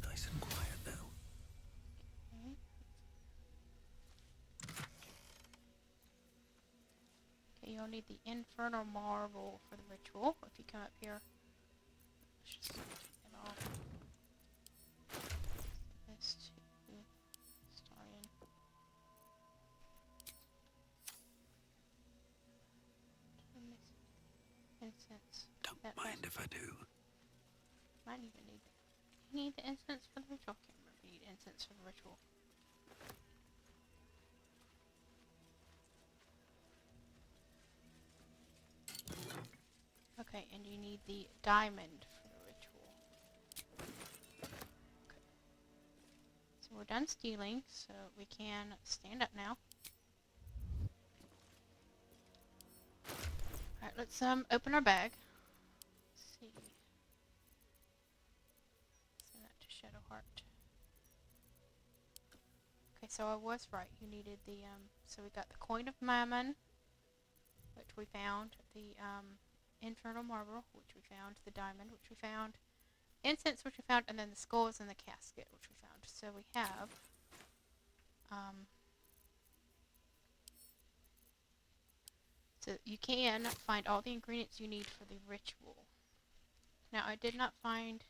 Nice and quiet now. Okay. Okay, you'll need the infernal marble for the ritual. If you come up here, let's just take it off. Set this to Astarion. Incense. Don't That mind if I do. Might even need that. You need the incense for the ritual. I can't remember if you need incense for the ritual. Okay, and you need the diamond for the ritual. Okay. So we're done stealing, so we can stand up now. Alright, let's open our bag. Let's see. Send that to Shadowheart. Okay, so I was right. You needed the so we got the coin of Mammon, which we found, the infernal marble, which we found, the diamond, which we found, incense, which we found, and then the skulls and the casket, which we found. So we have so you can find all the ingredients you need for the ritual. Now, I did not find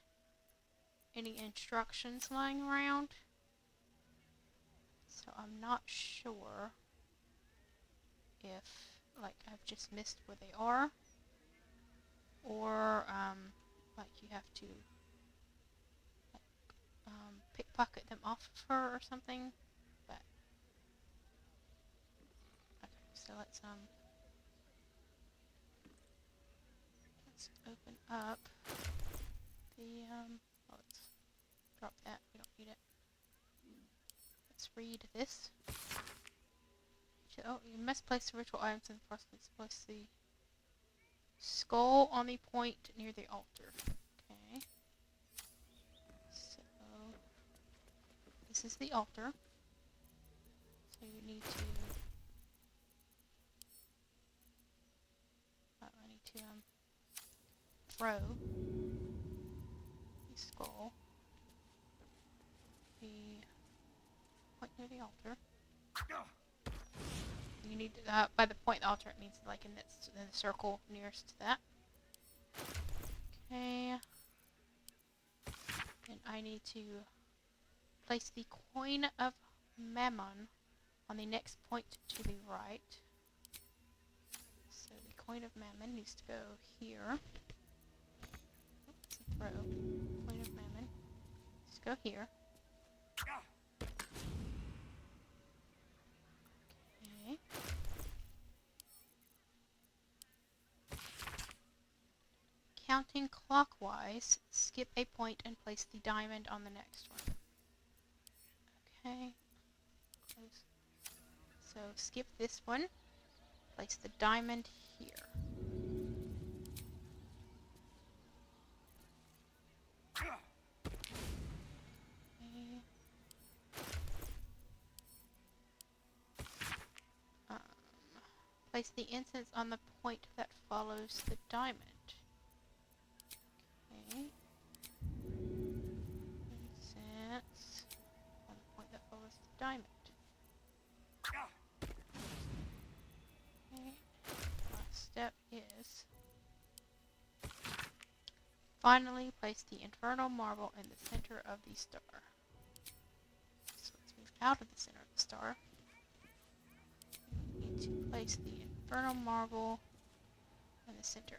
any instructions lying around, so I'm not sure if, like, I've just missed where they are, or, like, you have to, like, pickpocket them off of her or something, but, okay, so let's open up the, let's drop that, we don't need it. Let's read this. Oh, you must place the ritual items in the process. Place the skull on the point near the altar. Okay. So, this is the altar. So you need to... I need to, throw the skull, the point near the altar. You need to, by the point of the altar, it means like in the circle nearest to that. Okay. And I need to place the coin of Mammon on the next point to the right. So the coin of Mammon needs to go here. Oops, throw. Coin of Mammon. Let's go here. Okay. Counting clockwise, skip a point and place the diamond on the next one. Okay. Close. So skip this one. Place the diamond here. Okay. Place the incense on the point that follows the diamond. Okay. Incense on the point that follows the diamond. Okay. Last step is finally place the infernal marble in the center of the star. So let's move out of the center of the star. We need to place the infernal marble in the center.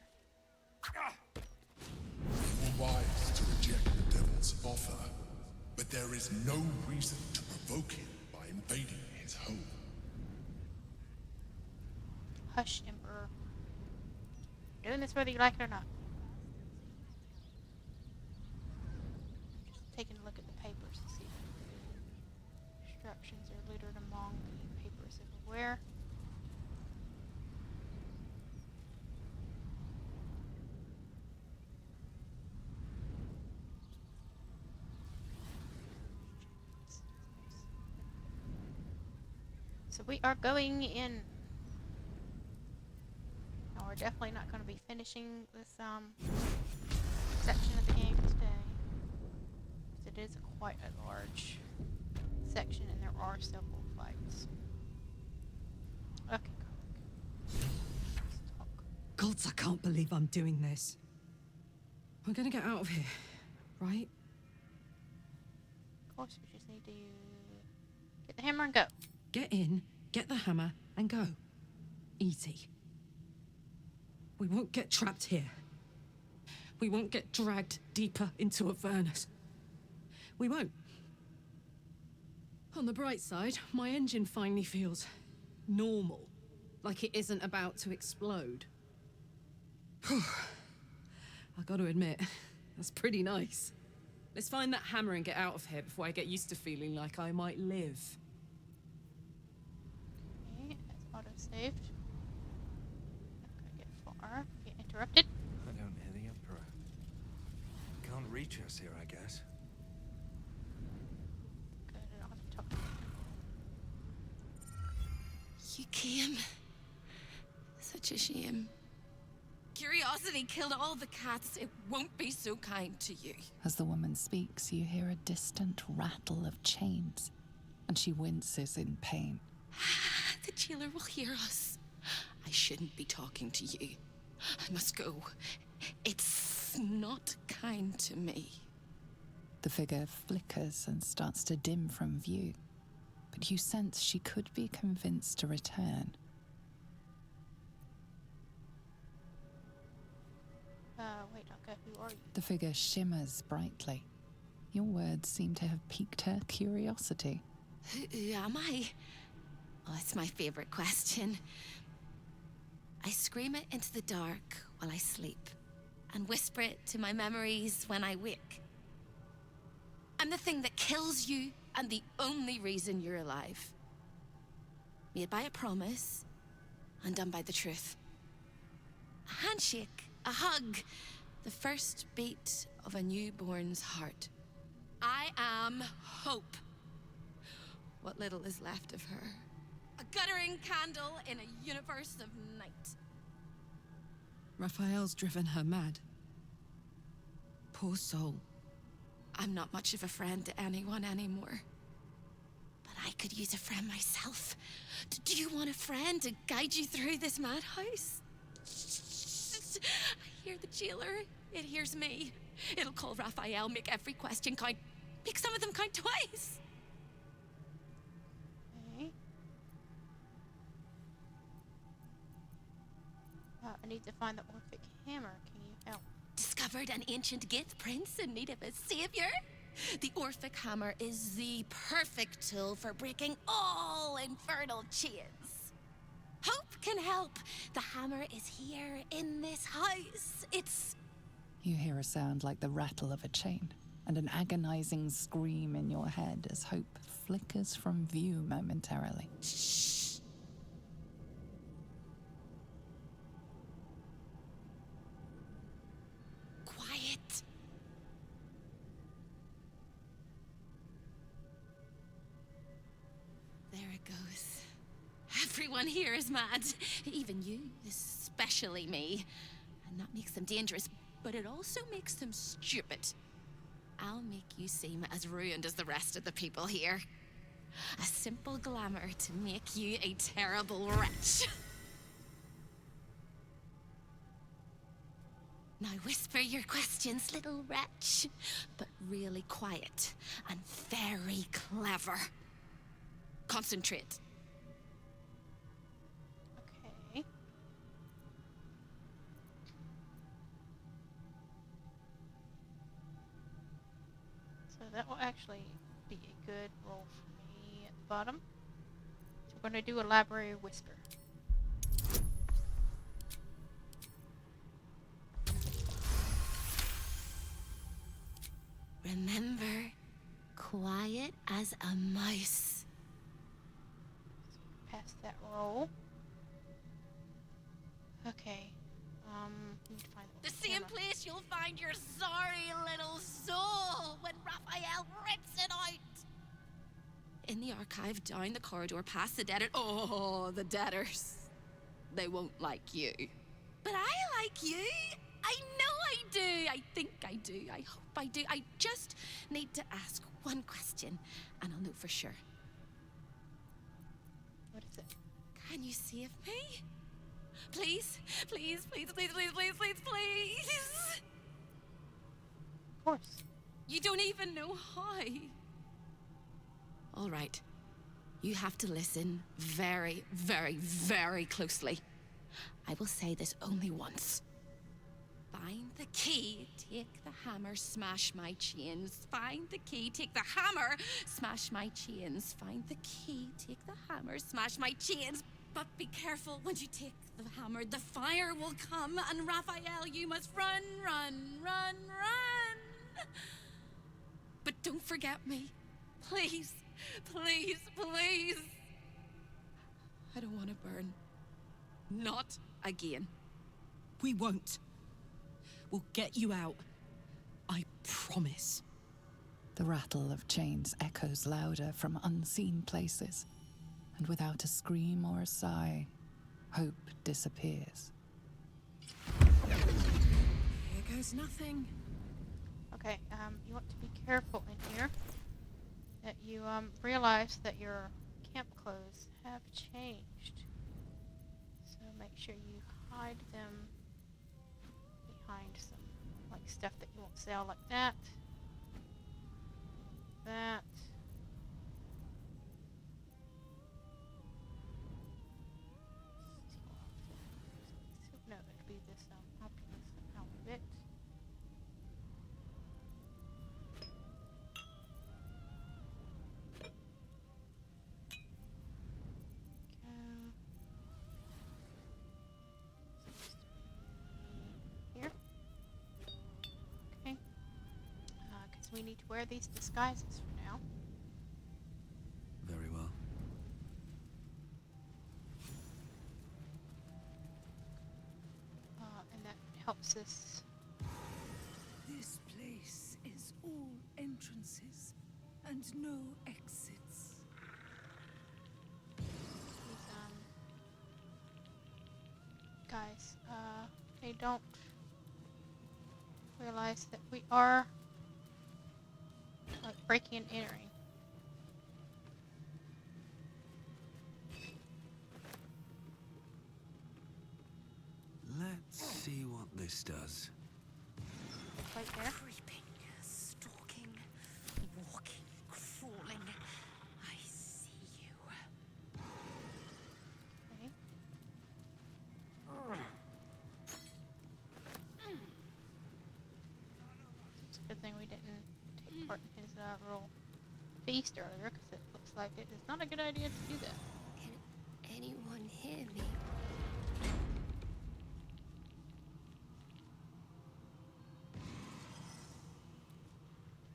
Wise to reject the devil's offer, but there is no reason to provoke him by invading his home. Hush, Emperor. I'm doing this whether you like it or not. Just taking a look at the papers to see if instructions are littered among the papers everywhere. So we are going in. Now we're definitely not going to be finishing this section of the game today, because it is quite a large section and there are several fights. Okay, Gods, I can't believe I'm doing this. We're gonna get out of here, right? of course we just need to get the hammer and go. Get in, get the hammer, and go. Easy. We won't get trapped here. We won't get dragged deeper into a furnace. We won't. On the bright side, my engine finally feels normal. Like it isn't about to explode. I gotta admit, that's pretty nice. Let's find that hammer and get out of here before I get used to feeling like I might live. Okay, that's auto-saved. Not gonna get far. Get interrupted. I don't hear the Emperor. Can't reach us here, I guess. Good, I don't have to talk. You came. Such a shame. Curiosity killed all the cats. It won't be so kind to you. As the woman speaks, you hear a distant rattle of chains, and she winces in pain. The jailer will hear us. I shouldn't be talking to you. I must go. It's not kind to me. The figure flickers and starts to dim from view, but you sense she could be convinced to return. Wait, okay, who are you? The figure shimmers brightly. Your words seem to have piqued her curiosity. Who am I? Oh, it's my favorite question. I scream it into the dark while I sleep, and whisper it to my memories when I wake. I'm the thing that kills you, and the only reason you're alive. Made by a promise, undone by the truth. A handshake, a hug, the first beat of a newborn's heart. I am hope. What little is left of her. A guttering candle in a universe of night. Raphael's driven her mad. Poor soul. I'm not much of a friend to anyone anymore. But I could use a friend myself. Do you want a friend to guide you through this madhouse? I hear the jailer. It hears me. It'll call Raphael, make every question count. Make some of them count twice. Okay. I need to find the Orphic hammer. Can you help? Discovered an ancient Gith prince in need of a savior. The Orphic hammer is the perfect tool for breaking all infernal chains. Hope can help. The hammer is here in this house. It's... You hear a sound like the rattle of a chain, and an agonizing scream in your head as hope flickers from view momentarily. Shh. Quiet. There it goes. Everyone here is mad. Even you, especially me. And that makes them dangerous, but it also makes them stupid. I'll make you seem as ruined as the rest of the people here. A simple glamour to make you a terrible wretch. Now whisper your questions, little wretch, but really quiet and very clever. Concentrate. Okay. So that will actually be a good roll for me at the bottom. So we're going to do a library whisper. Remember, quiet as a mouse. Pass that roll. Okay. Need to find The same place you'll find your sorry little soul when Raphael rips it out. In the archive, down the corridor, past the debtor. Oh, the debtors. They won't like you. But I like you. I know I do. I think I do. I hope I do. I just need to ask one question, and I'll know for sure. What is it? Can you save me? Please, please, please, please, please, please, please, please. Of course. You don't even know how. All right. You have to listen very, very, very closely. I will say this only once. Find the key, take the hammer, smash my chains. Find the key, take the hammer, smash my chains. Find the key, take the hammer, smash my chains. But be careful, when you take the hammer, the fire will come, and Raphael, you must run, run, run, run. But don't forget me. Please, please, please. I don't want to burn. Not again. We won't. We'll get you out. I promise. The rattle of chains echoes louder from unseen places, and without a scream or a sigh, hope disappears. Here goes nothing. Okay, you want to be careful in here. That you realize that your camp clothes have changed. So make sure you hide them behind some like stuff that you won't sell, like that. That. No, it'd be this opulence outfit. Here. Okay. Because we need to wear these disguises for now. Very well. And that helps us. This place is all entrances and no exits. These guys, they don't realize that we are like breaking and entering. Let's see what this does. Right there. Creeping, stalking, walking, crawling. I see you. Okay. It's a good thing we didn't take part in his little feast earlier, because it looks like it is not a good idea to do that. Can anyone hear me?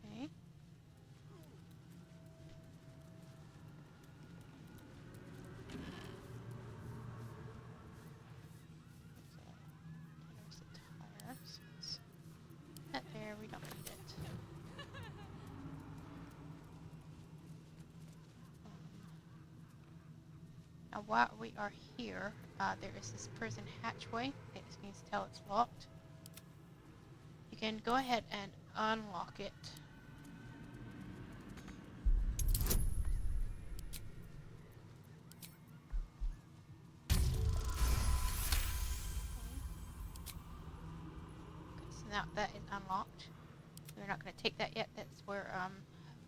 Okay. There's the tire. So it's that there, we don't need it. Now while we are here, there is this prison hatchway. It just means to tell it's locked. You can go ahead and unlock it. So now that is unlocked. We're not going to take that yet. That's where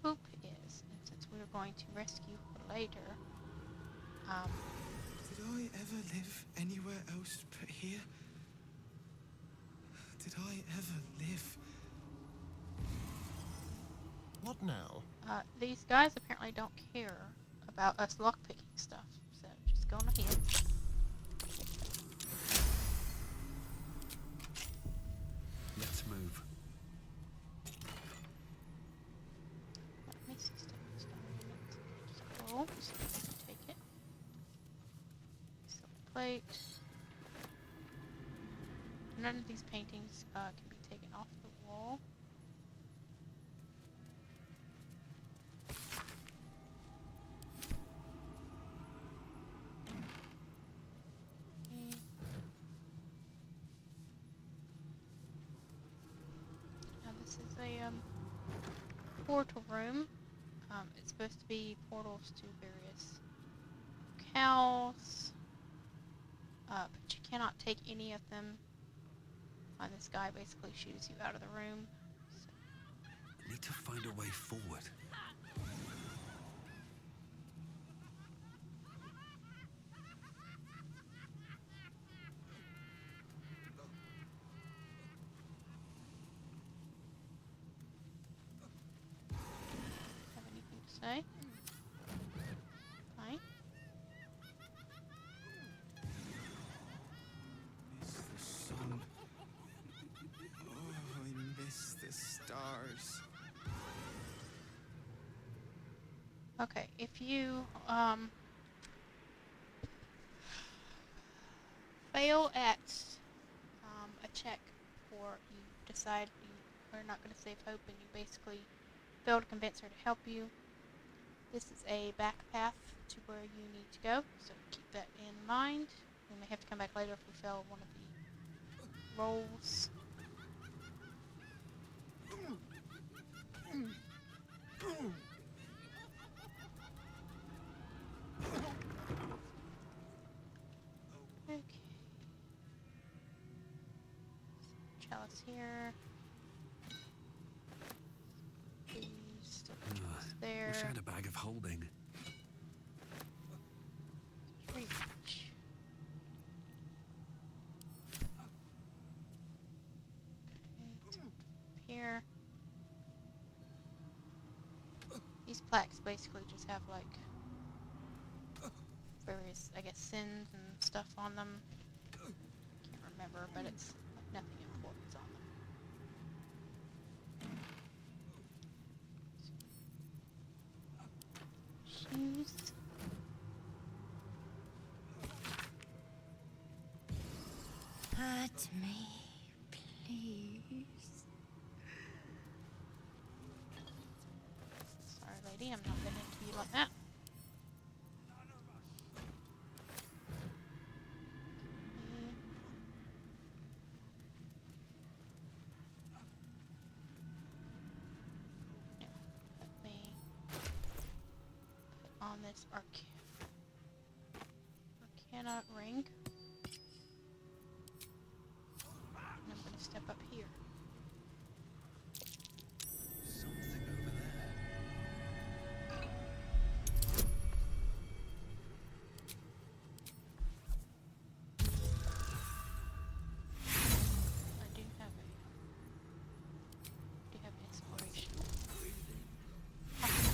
Hoop is. And since we're going to rescue her later, Did I ever live anywhere else but here? Did I ever live? What now? these guys apparently don't care about us lockpicking stuff. So just go on ahead. Let's move. Let me see stuff. Just go. So take it. Silver plate. None of these paintings can be taken off the wall. Now this is a portal room. It's supposed to be portals to various locales, but you cannot take any of them. This guy basically shoots you out of the room. So. Need to find a way forward. Have anything to say? Fine. Miss the sun. Oh, I miss the stars. Okay, if you fail at a check, or you decide you are not going to save hope and you basically fail to convince her to help you, this is a back path to where you need to go, so keep that in mind. We may have to come back later if we fail one of the rolls. Okay. Chalice here. Still chalice there. Wish I had a bag of holding. Reach. Okay, here. These plaques basically just have like various, I guess, sins and stuff on them. Can't remember, but it's nothing important on them. Shoes. Hurt me, please. Sorry, lady, I'm not getting into you like that. this Arcana ring. And I'm going to step up here.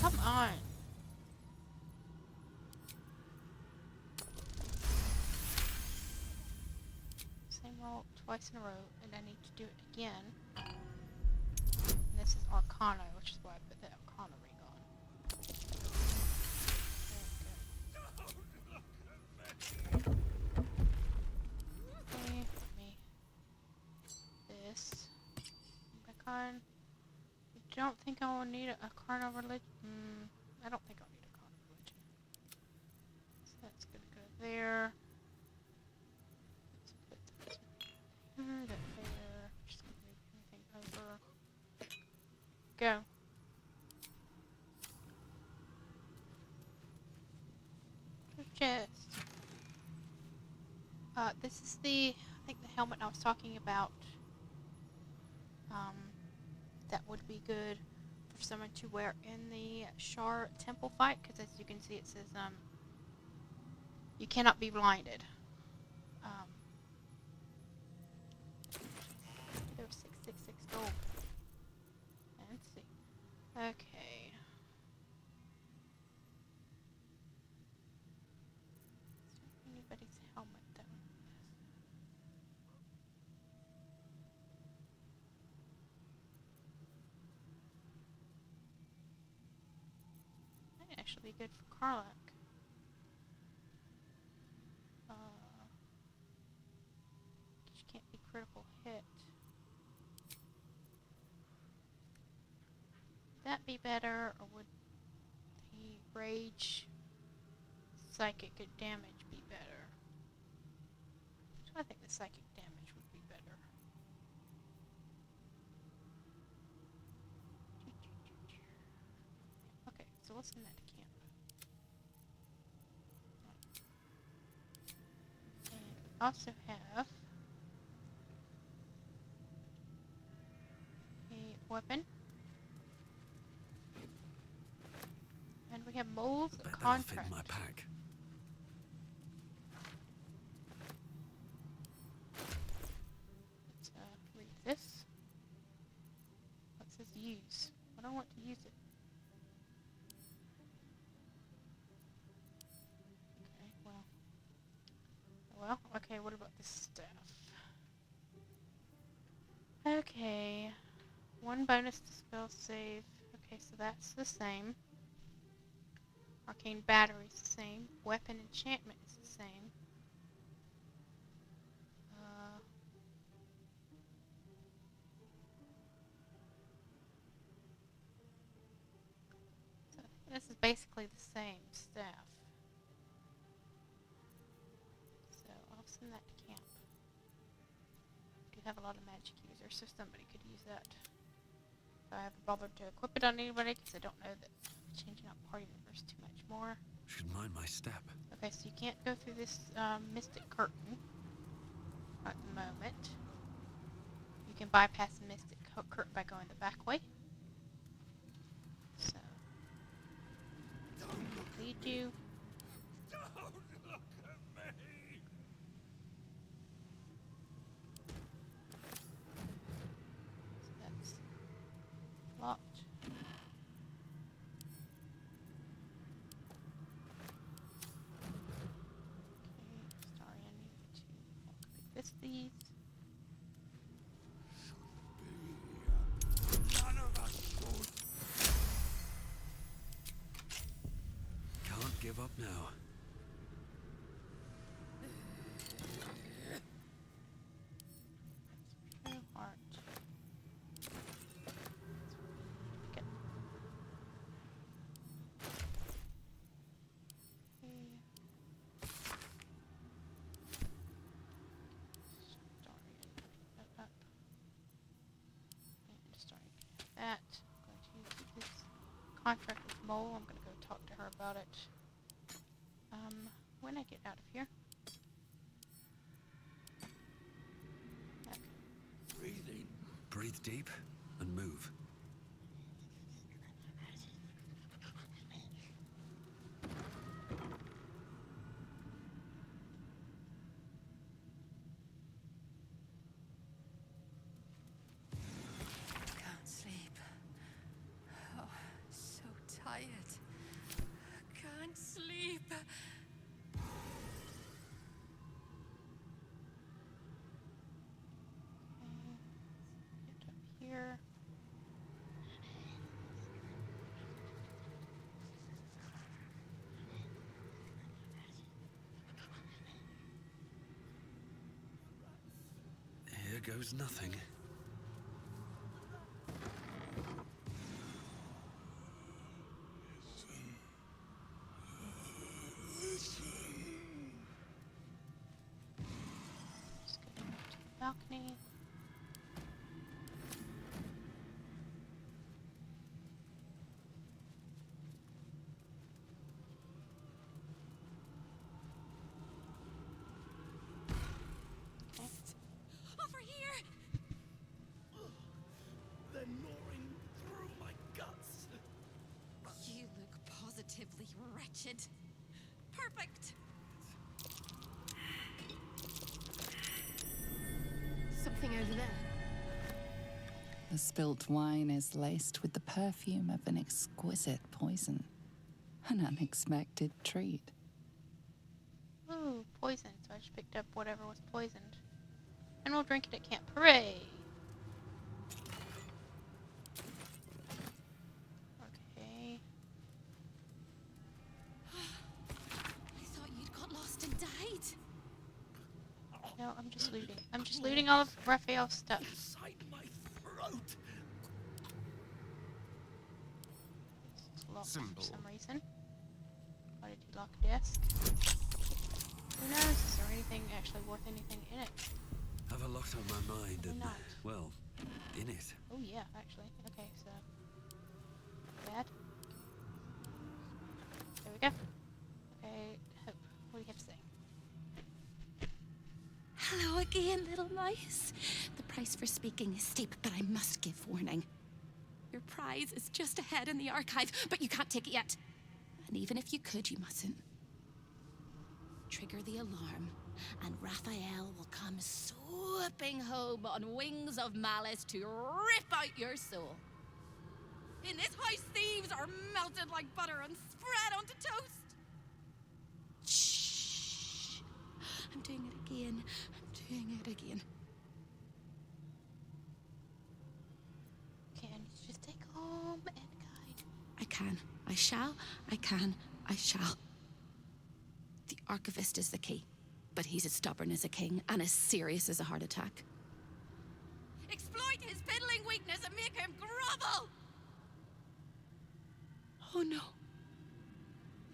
Come on. Same roll twice in a row, and I need to do it again. And this is Arcana, which is why I put the Arcana ring on. Okay, let me this. Icon. I don't think I will need a Arcana religion. I don't think I'll need a Arcana religion. So that's gonna go there. Let's put this there, that there. Just gonna move everything over. Go. Chest. This is I think the helmet I was talking about. That would be good for someone to wear in the Shar Temple fight, because as you can see it says, you cannot be blinded. There was 666 gold. Let's see. Okay. Is there anybody's helmet though? Might actually be good for Karlak. She can't be critical hit. Would that be better, or would the rage psychic damage be better? So I think the psychic damage would be better. Okay, so let's send that to camp. And we also have a weapon. And we have Mole's contract. Fit in my pack. Let's read this. What says use? I don't want to use it. Okay, well, okay, what about this staff? Okay, 1 bonus to spell save. Okay, so that's the same. Arcane battery is the same. Weapon enchantment is the same. So this is basically the same staff. So I'll send that to camp. I do have a lot of magic users, so somebody could use that. I haven't bothered to equip it on anybody because I don't know that changing out party members too much more. Should mind my step. Okay, so you can't go through this mystic curtain at the moment. You can bypass the mystic curtain by going the back way. So, lead you. Don't look at me! So that's locked. These. None of us should. Can't give up now. True heart. Okay. That. I'm going to use this contract with Mole. I'm going to go talk to her about it. when I get out of here. Okay. Breathe in. Breathe deep and move. Can't sleep. Oh, so tired. Can't sleep. Get up here. Here goes nothing. Just go to the balcony. Over here! They're gnawing through my guts. You look positively wretched. Perfect. Something over there. The spilt wine is laced with the perfume of an exquisite poison. An unexpected treat. Ooh, poison. So I just picked up whatever was poisoned. And we'll drink it at camp. Hooray! Okay. I thought you'd got lost and died. No, I'm just looting. I'm just looting all of Raphael's stuff. Inside my throat. It's locked Symbol. for some reason. Why did you lock a desk? Who knows? Is there anything actually worth anything in it? Have a lot on my mind Probably and, not. well, in it. Oh yeah, actually. Okay, so that. There we go. Okay, Hope, what do you have to say? Hello again, little mouse. The price for speaking is steep, but I must give warning. Your prize is just ahead in the archive, but you can't take it yet. And even if you could, you mustn't. Trigger the alarm, and Raphael will come swooping home on wings of malice to rip out your soul. In this house, thieves are melted like butter and spread onto toast. Shh. I'm doing it again. I'm doing it again. Okay, I need to just stay calm and guide. I can. I shall. I can. I shall. The archivist is the key, but he's as stubborn as a king and as serious as a heart attack. Exploit his fiddling weakness and make him grovel! Oh no.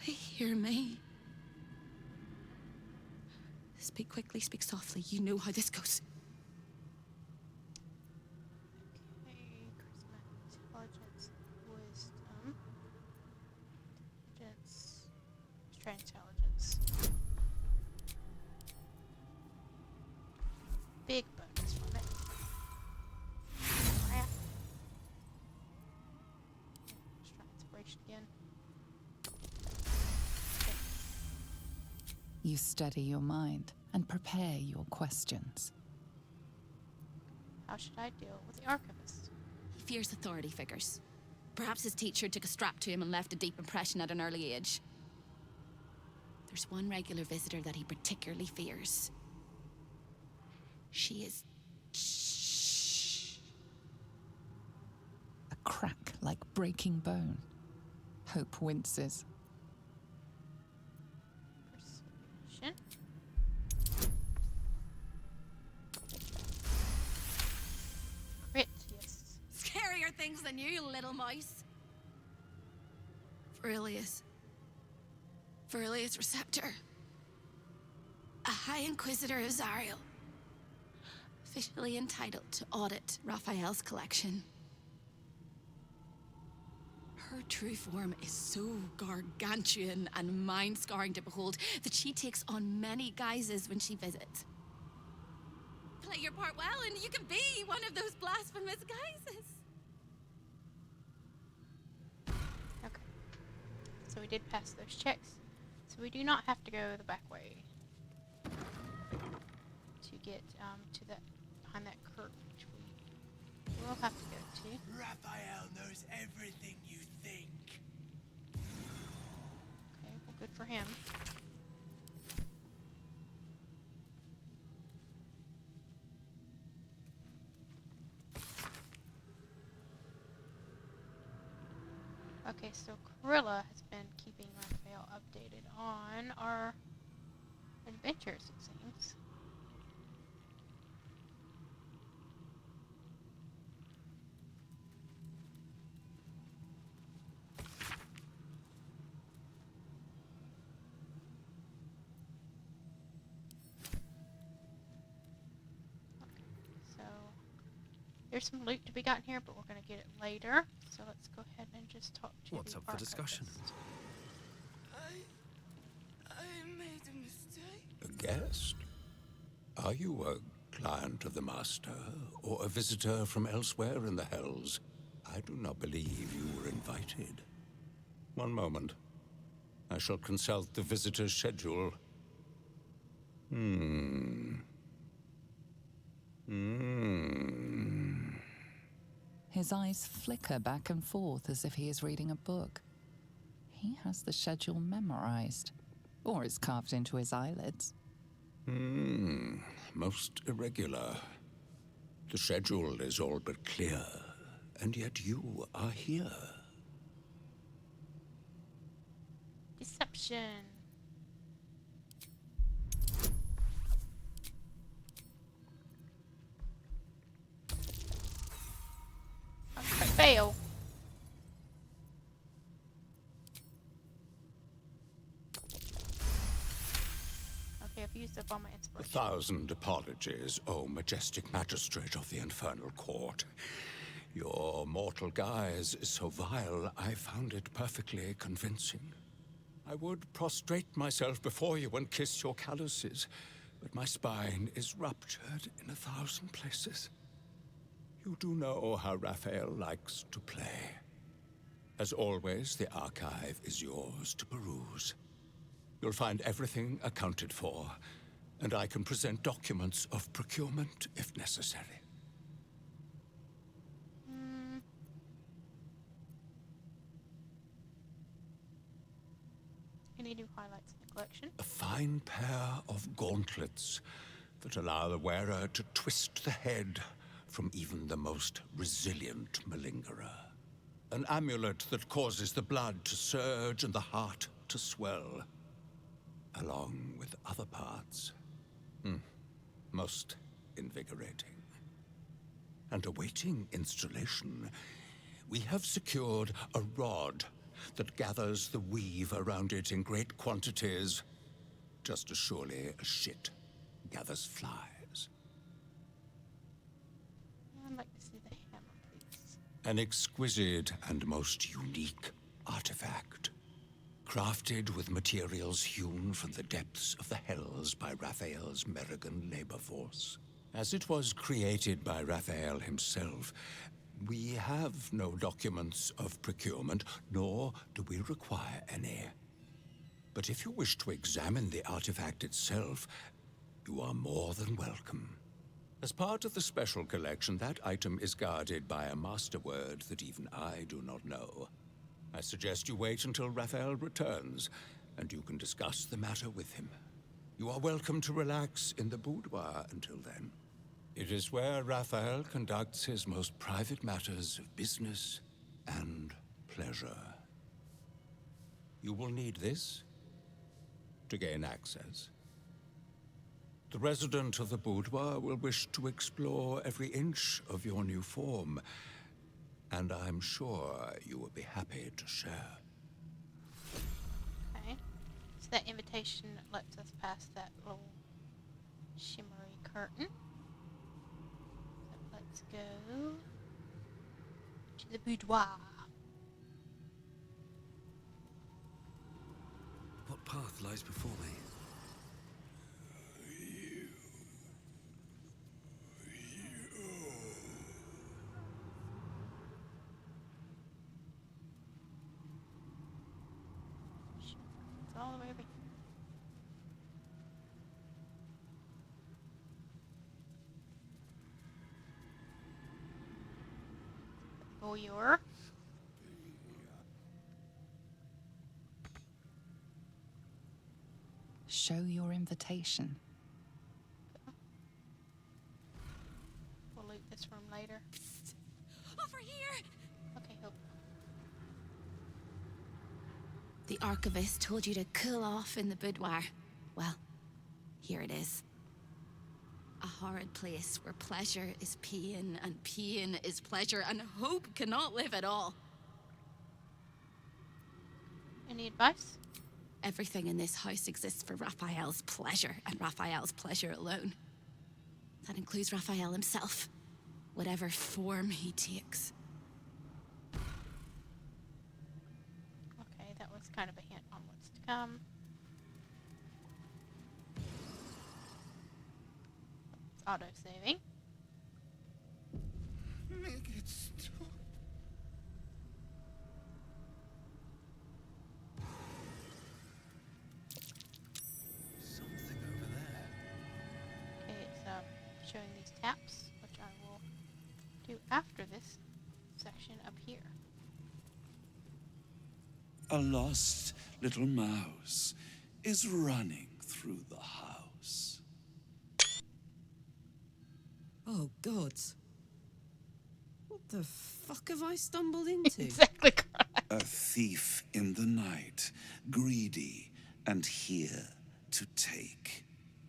They hear me. Speak quickly, speak softly. You know how this goes. Okay, charisma, intelligence, wisdom, intelligence, let's try intelligence. Big bonus from it. Crap. Let's try inspiration again. Okay. You steady your mind and prepare your questions. How should I deal with the archivist? He fears authority figures. Perhaps his teacher took a strap to him and left a deep impression at an early age. There's one regular visitor that he particularly fears. She is... Shh. A crack like breaking bone. Hope winces. Persuasion. Crit, yes. Scarier things than you, little mouse. Verilius. Verilius Receptor. A High Inquisitor of Zariel. Officially entitled to audit Raphael's collection. Her true form is so gargantuan and mind-scarring to behold that she takes on many guises when she visits. Play your part well, and you can be one of those blasphemous guises. Okay. So we did pass those checks. So we do not have to go the back way to get to that behind that curtain, which we will have to go to. Raphael knows everything you think. Okay, well, good for him. Okay, so Corilla has been keeping Raphael updated on our adventures, it seems. So there's some loot to be gotten here, but we're going to get it later. So let's go ahead and just talk to What's the up for discussion? archivist. I made a mistake. A guest? Are you a client of the Master, or a visitor from elsewhere in the Hells? I do not believe you were invited. One moment. I shall consult the visitor's schedule. His eyes flicker back and forth as if he is reading a book. He has the schedule memorized, or it's carved into his eyelids. Most irregular. The schedule is all but clear, and yet you are here. Deception. Okay, fail. Okay, I've used up all my inspiration. 1,000 apologies, O majestic magistrate of the infernal court. Your mortal guise is so vile, I found it perfectly convincing. I would prostrate myself before you and kiss your calluses, but my spine is ruptured in 1,000 places. You do know how Raphael likes to play. As always, the archive is yours to peruse. You'll find everything accounted for, and I can present documents of procurement if necessary. Any new highlights in the collection? A fine pair of gauntlets that allow the wearer to twist the head from even the most resilient malingerer. An amulet that causes the blood to surge and the heart to swell, along with other parts. Most invigorating. And awaiting installation, we have secured a rod that gathers the weave around it in great quantities, just as surely as shit gathers flies. I'd like to see the hammer, please. An exquisite and most unique artifact, crafted with materials hewn from the depths of the Hells by Raphael's Merrigan labor force. As it was created by Raphael himself, we have no documents of procurement, nor do we require any. But if you wish to examine the artifact itself, you are more than welcome. As part of the special collection, that item is guarded by a master word that even I do not know. I suggest you wait until Raphael returns, and you can discuss the matter with him. You are welcome to relax in the boudoir until then. It is where Raphael conducts his most private matters of business and pleasure. You will need this to gain access. The resident of the boudoir will wish to explore every inch of your new form, and I'm sure you will be happy to share. Okay. So that invitation lets us pass that little shimmery curtain. So let's go to the boudoir. path lies before me? It's all the way over here. Oh, you're. Show your invitation. We'll loot this room later. Over here! Okay, hope. The archivist told you to cool off in the boudoir. Well, here it is. A horrid place where pleasure is pain, and pain is pleasure, and hope cannot live at all. Any advice? Everything in this house exists for Raphael's pleasure, and Raphael's pleasure alone. That includes Raphael himself, whatever form he takes. Okay, that was kind of a hint on what's to come. It's auto-saving. Make it stop. Something over there. Okay, it's showing these taps, which I will do after this section up here. A lost little mouse is running through the house. Oh, gods. What the fuck have I stumbled into? Exactly correct. A thief in the night, greedy and here to take.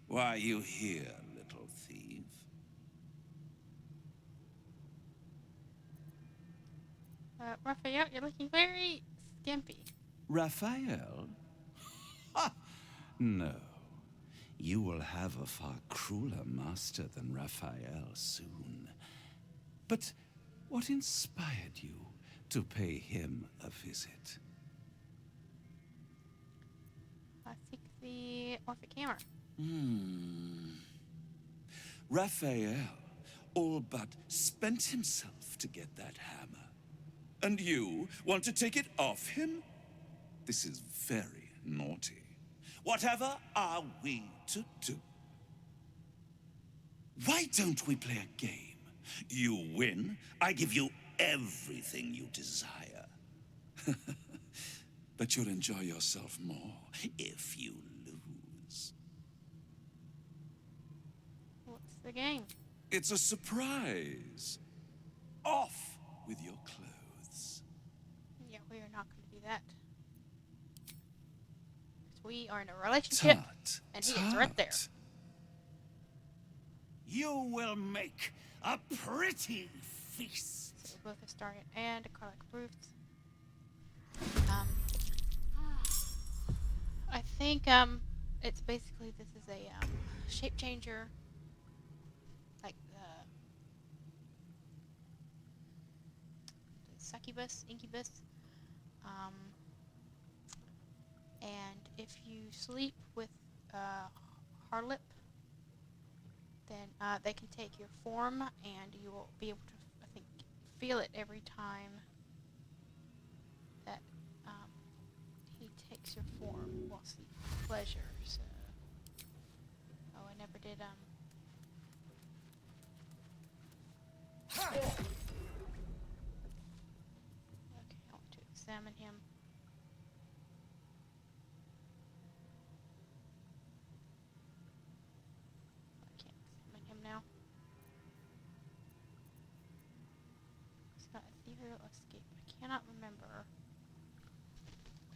Why are you here, little thief? Raphael, you're looking very skimpy. Raphael? Ha! No. You will have a far crueler master than Raphael soon. But what inspired you to pay him a visit? I seek the Orphic Hammer. Raphael all but spent himself to get that hammer. And you want to take it off him? This is very naughty. Whatever are we to do? Why don't we play a game? You win, I give you everything you desire. But you'll enjoy yourself more if you lose. What's the game? It's a surprise. Off with your clothes. Yeah, we are not going to do that. Because we are in a relationship, and he is right there. You will make a pretty feast. So both a Stargate and a Carlic Proofs. I think it's basically this is a shape changer, like succubus, incubus, and if you sleep with harlot, then they can take your form, and you will be able to, I think, feel it every time that he takes your form while sleeping. Pleasure. So, oh, I never did. Okay, I want to examine him. I can't examine him now. It's not ethereal escape. I cannot remember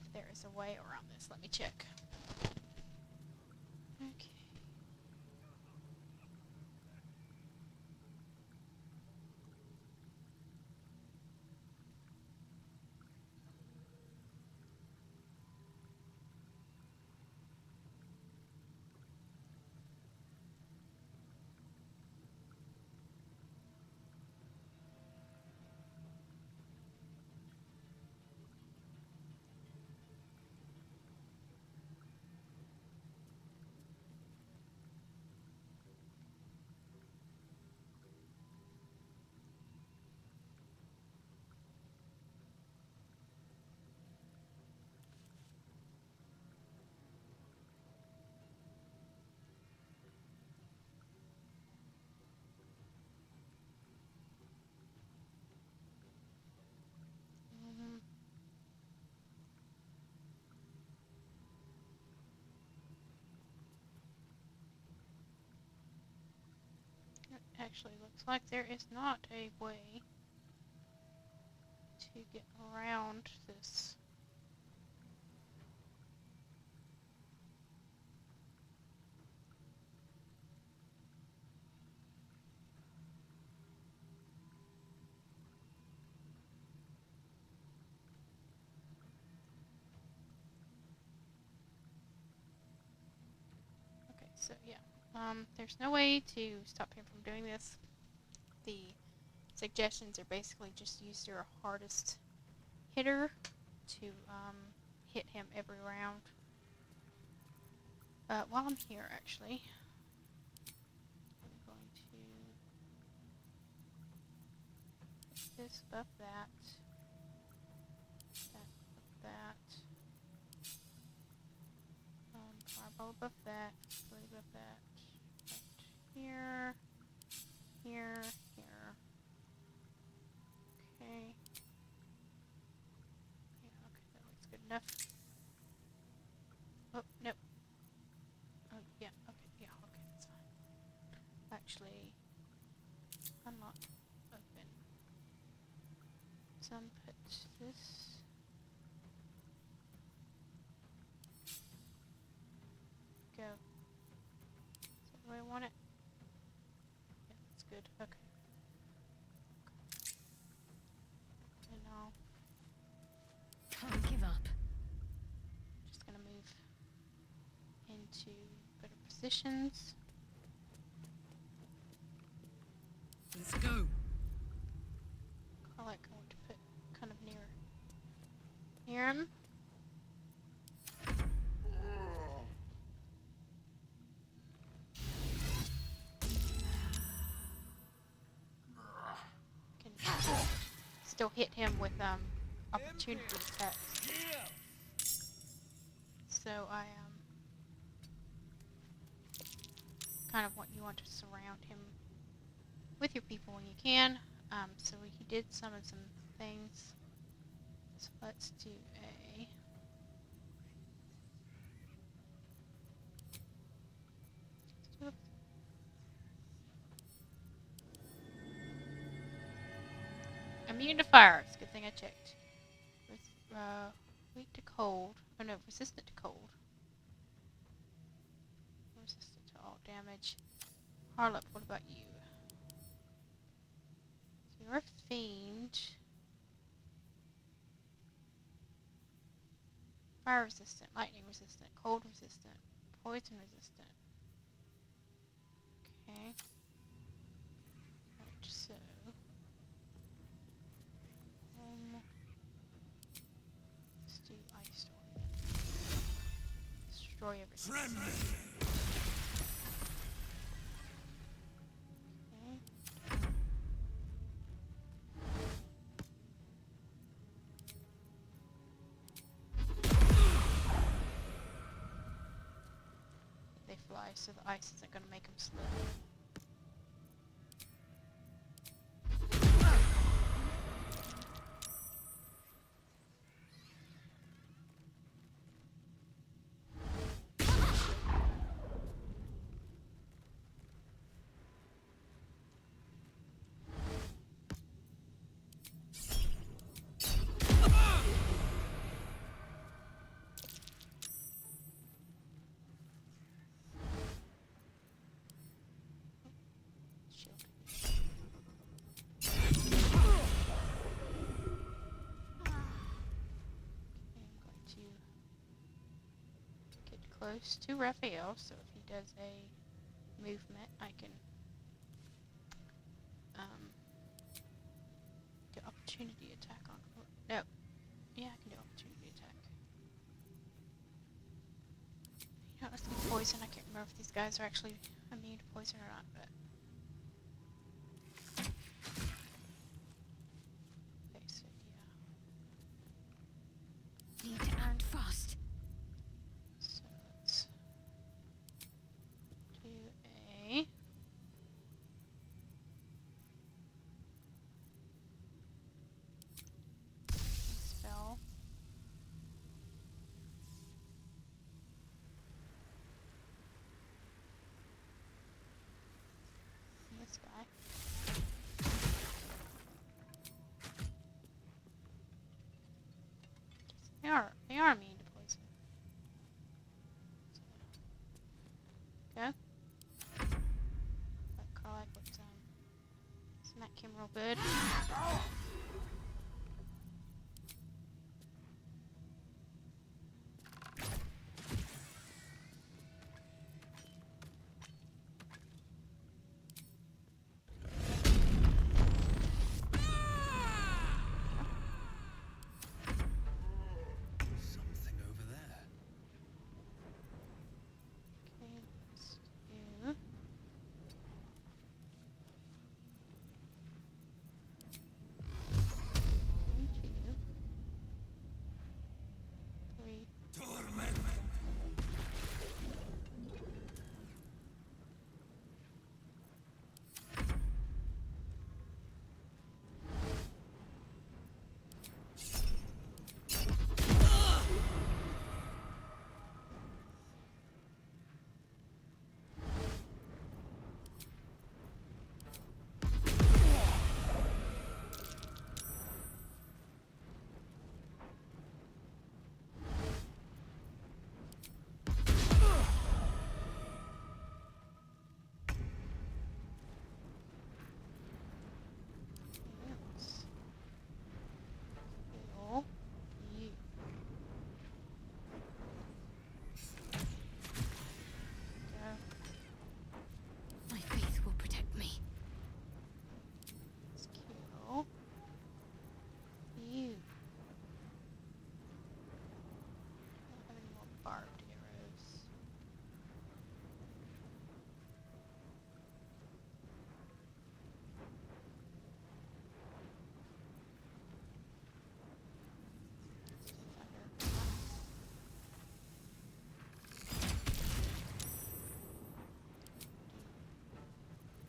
if there is a way around this. Let me check. Okay. actually looks like there is not a way to get around this. Okay, so yeah, there's no way to stop him from doing this. The suggestions are basically just use your hardest hitter to hit him every round. While I'm here, actually, I'm going to put this above that, that above that, fireball above that, blade above that, right here, here, here. Okay. Yeah, okay, that looks good enough. Oh, no. Oh, yeah, okay, yeah, okay, that's fine. Actually, unlock, open. Some put this. Go. Is that the way I want it? Yeah, that's good, okay. And I'll Can't give up. just gonna move into better positions. Let's go. I want to put kind of near him. Can still hit him with opportunity attacks. So I kind of want to surround him with your people when you can. So he did summon some things. So let's do a immune to fire. It's a good thing I checked. Weak to cold. Oh no, resistant to cold. Resistant to all damage. Harlop, what about you? So you're a fiend. Fire resistant, lightning resistant, cold resistant, poison resistant. Okay. Right, so let's do ice storm. Destroy everything. Okay. They fly, so the ice isn't going to make them slip. Close to Raphael, so if he does a movement, I can do opportunity attack on. No, yeah, I can do opportunity attack. You know, let's do poison. I can't remember if these guys are actually immune to poison or not, but. Okay, so yeah. Need to act fast. So let's do a spell. they are immune to poison. Okay. That Carlac would smack him real good. Something over there. Okay, let's do... 1, 2, 3. My faith will protect me. Let's kill you. Don't have any more barbed arrows.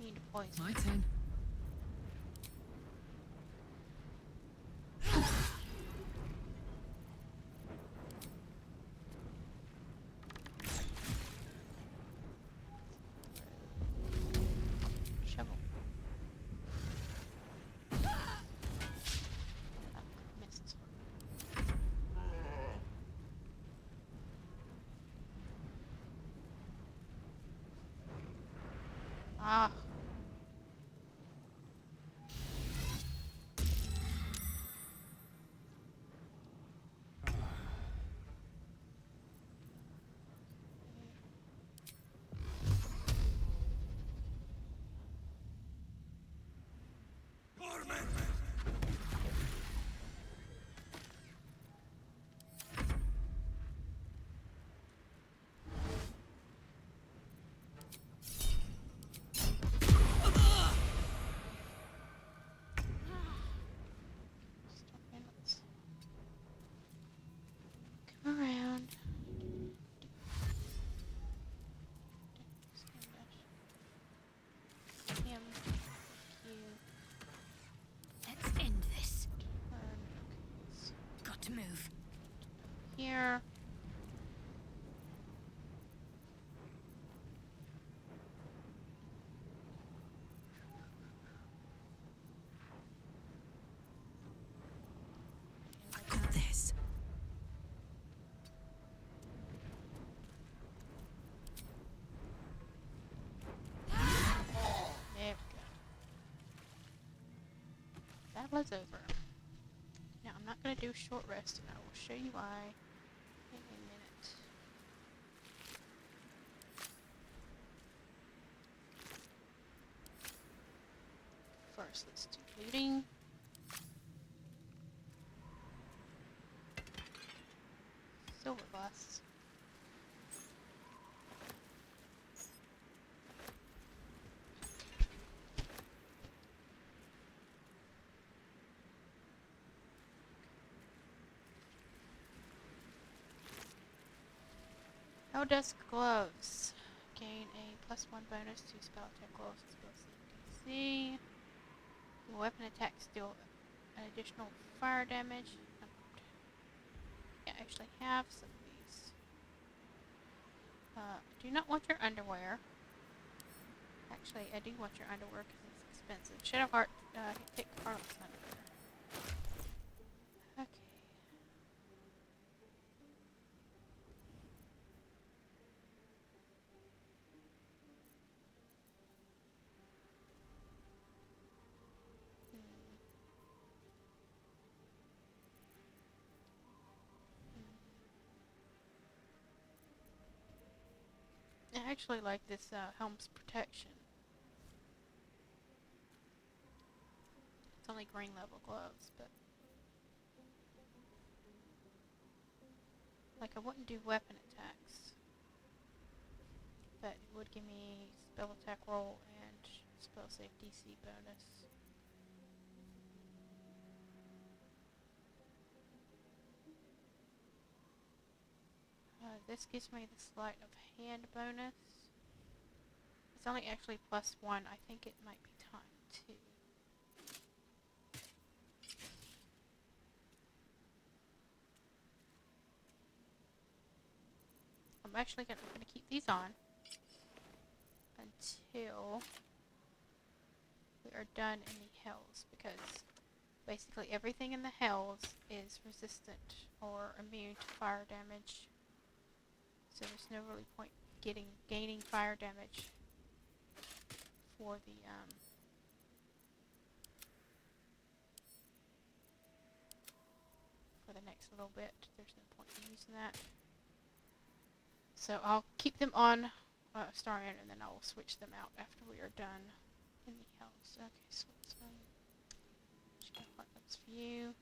Need to poison. My turn. Shovel. Missed. Ah. Come around. Him. You. Let's end this. Turn. Got to move. Here. I've got this. There we go. Battle is over. Now I'm not going to do short rest, and I will show you why in a minute. First, let's do looting. Silver busts. No dusk gloves. Gain a +1 bonus to spell attack rolls and spell CDC. Your weapon attacks deal an additional fire damage. I actually have some of these. Do not want your underwear. Actually, I do want your underwear because it's expensive. Shadowheart, take Carla's underwear. Okay. I actually like this helm's protection. It's only green level gloves, but like I wouldn't do weapon attacks, but it would give me spell attack roll and spell save DC bonus. This gives me the sleight of hand bonus. It's only actually +1. I think it might be time 2. I'm actually going to keep these on until we are done in the hells, because basically everything in the hells is resistant or immune to fire damage. So there's no really point gaining fire damage for the next little bit. There's no point in using that. So I'll keep them on Star Iron, and then I will switch them out after we are done in the hells. Okay, so let's just gonna mark that's for you.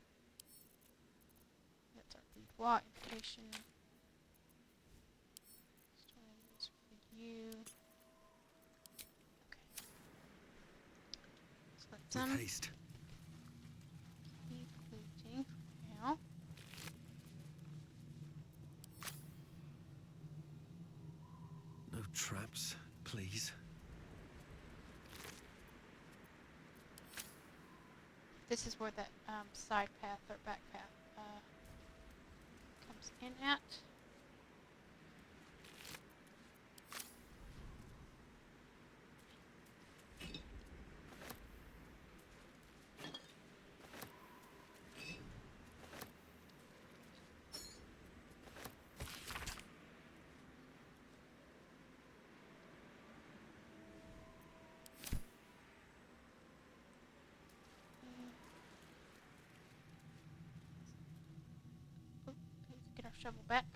That's our boudoir invitation. This for you. Okay. So let's haste. keep looting for now. No traps, please. This is where that side path or back path comes in at. Get our shovel back.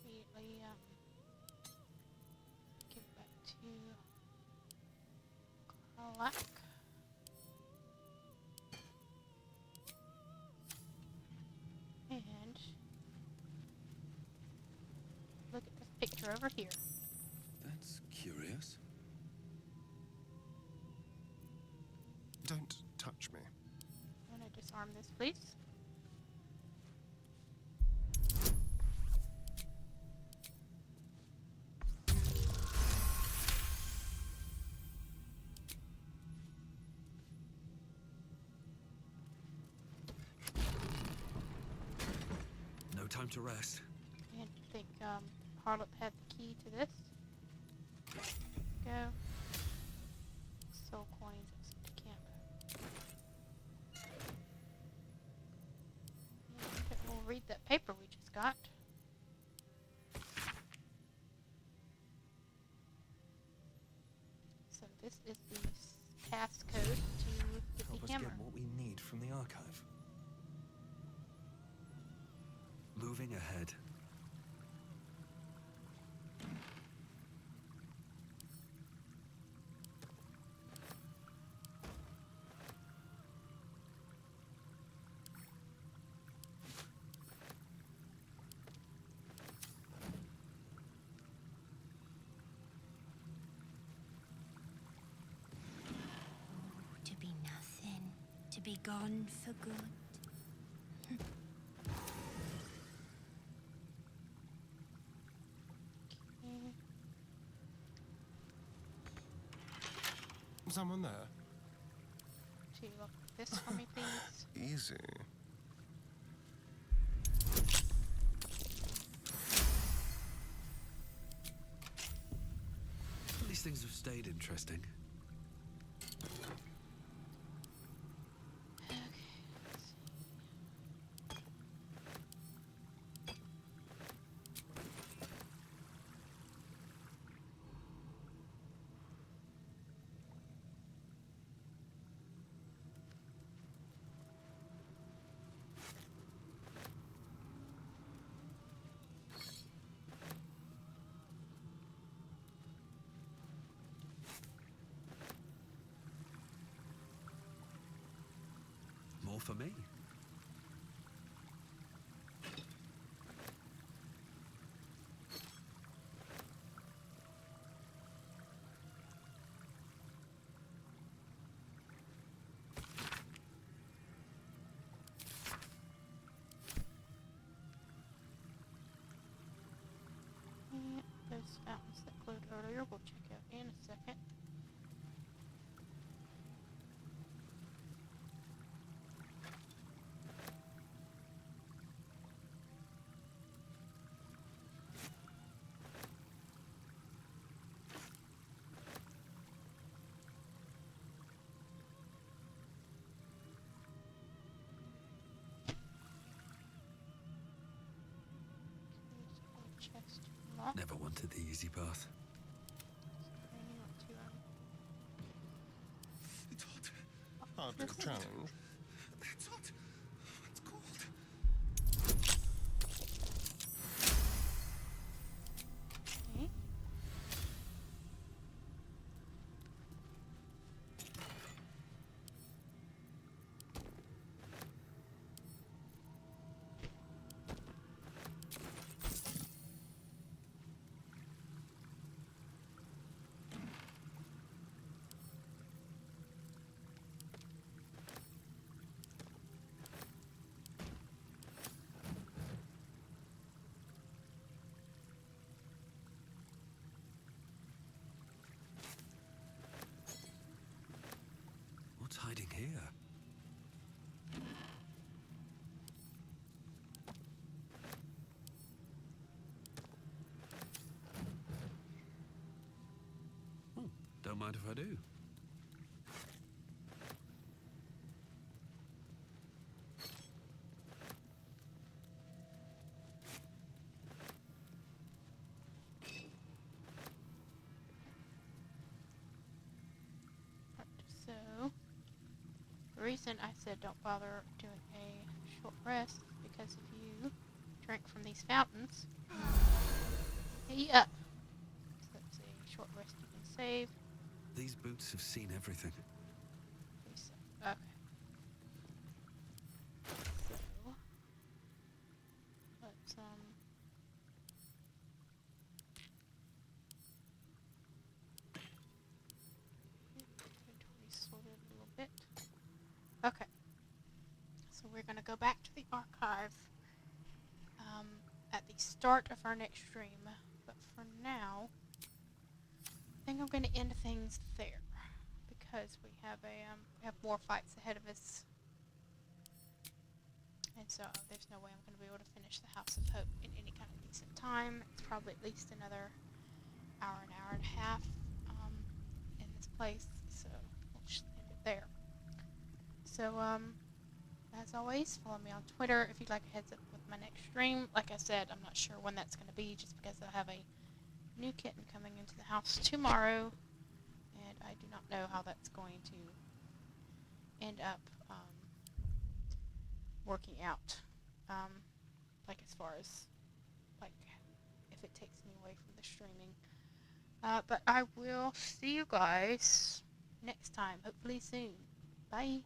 Immediately give it back to Karlak. And look at this picture over here. That's curious. Don't touch me. I'm going to disarm this, please. No time to rest. And I think Harlot had the key to this. Go. Soul coins to camp. And we'll read that paper we just got. So this is the passcode to get Help the us hammer. get what we need from the archive. Moving ahead. To be nothing, to be gone for good. Someone there? To look at this for me, please. Easy. These things have stayed interesting. for me. And those fountains that glowed earlier, we'll check out in a second. Chest locked. Never wanted the easy path. It's hot. Hard to challenge. It's hot. It's cold. Okay. What's hiding here? Don't mind if I do. So, the reason I said don't bother doing a short rest is because if you drink from these fountains, yeah. So let's see, short rest you can save. These boots have seen everything. Okay. So, let's inventory sorted a little bit. Okay. So we're gonna go back to the archive at the start of our next stream. But for now, I think I'm gonna end things there because we have more fights ahead of us. And so there's no way I'm going to be able to finish the House of Hope in any kind of decent time. It's probably at least another hour and a half in this place. So we'll just end it there. So as always, follow me on Twitter if you'd like a heads up with my next stream. Like I said, I'm not sure when that's going to be just because I have a new kitten coming into the house tomorrow. And I do not know how that's going to end up working out, like as far as like if it takes me away from the streaming, but I will see you guys next time, hopefully soon. Bye.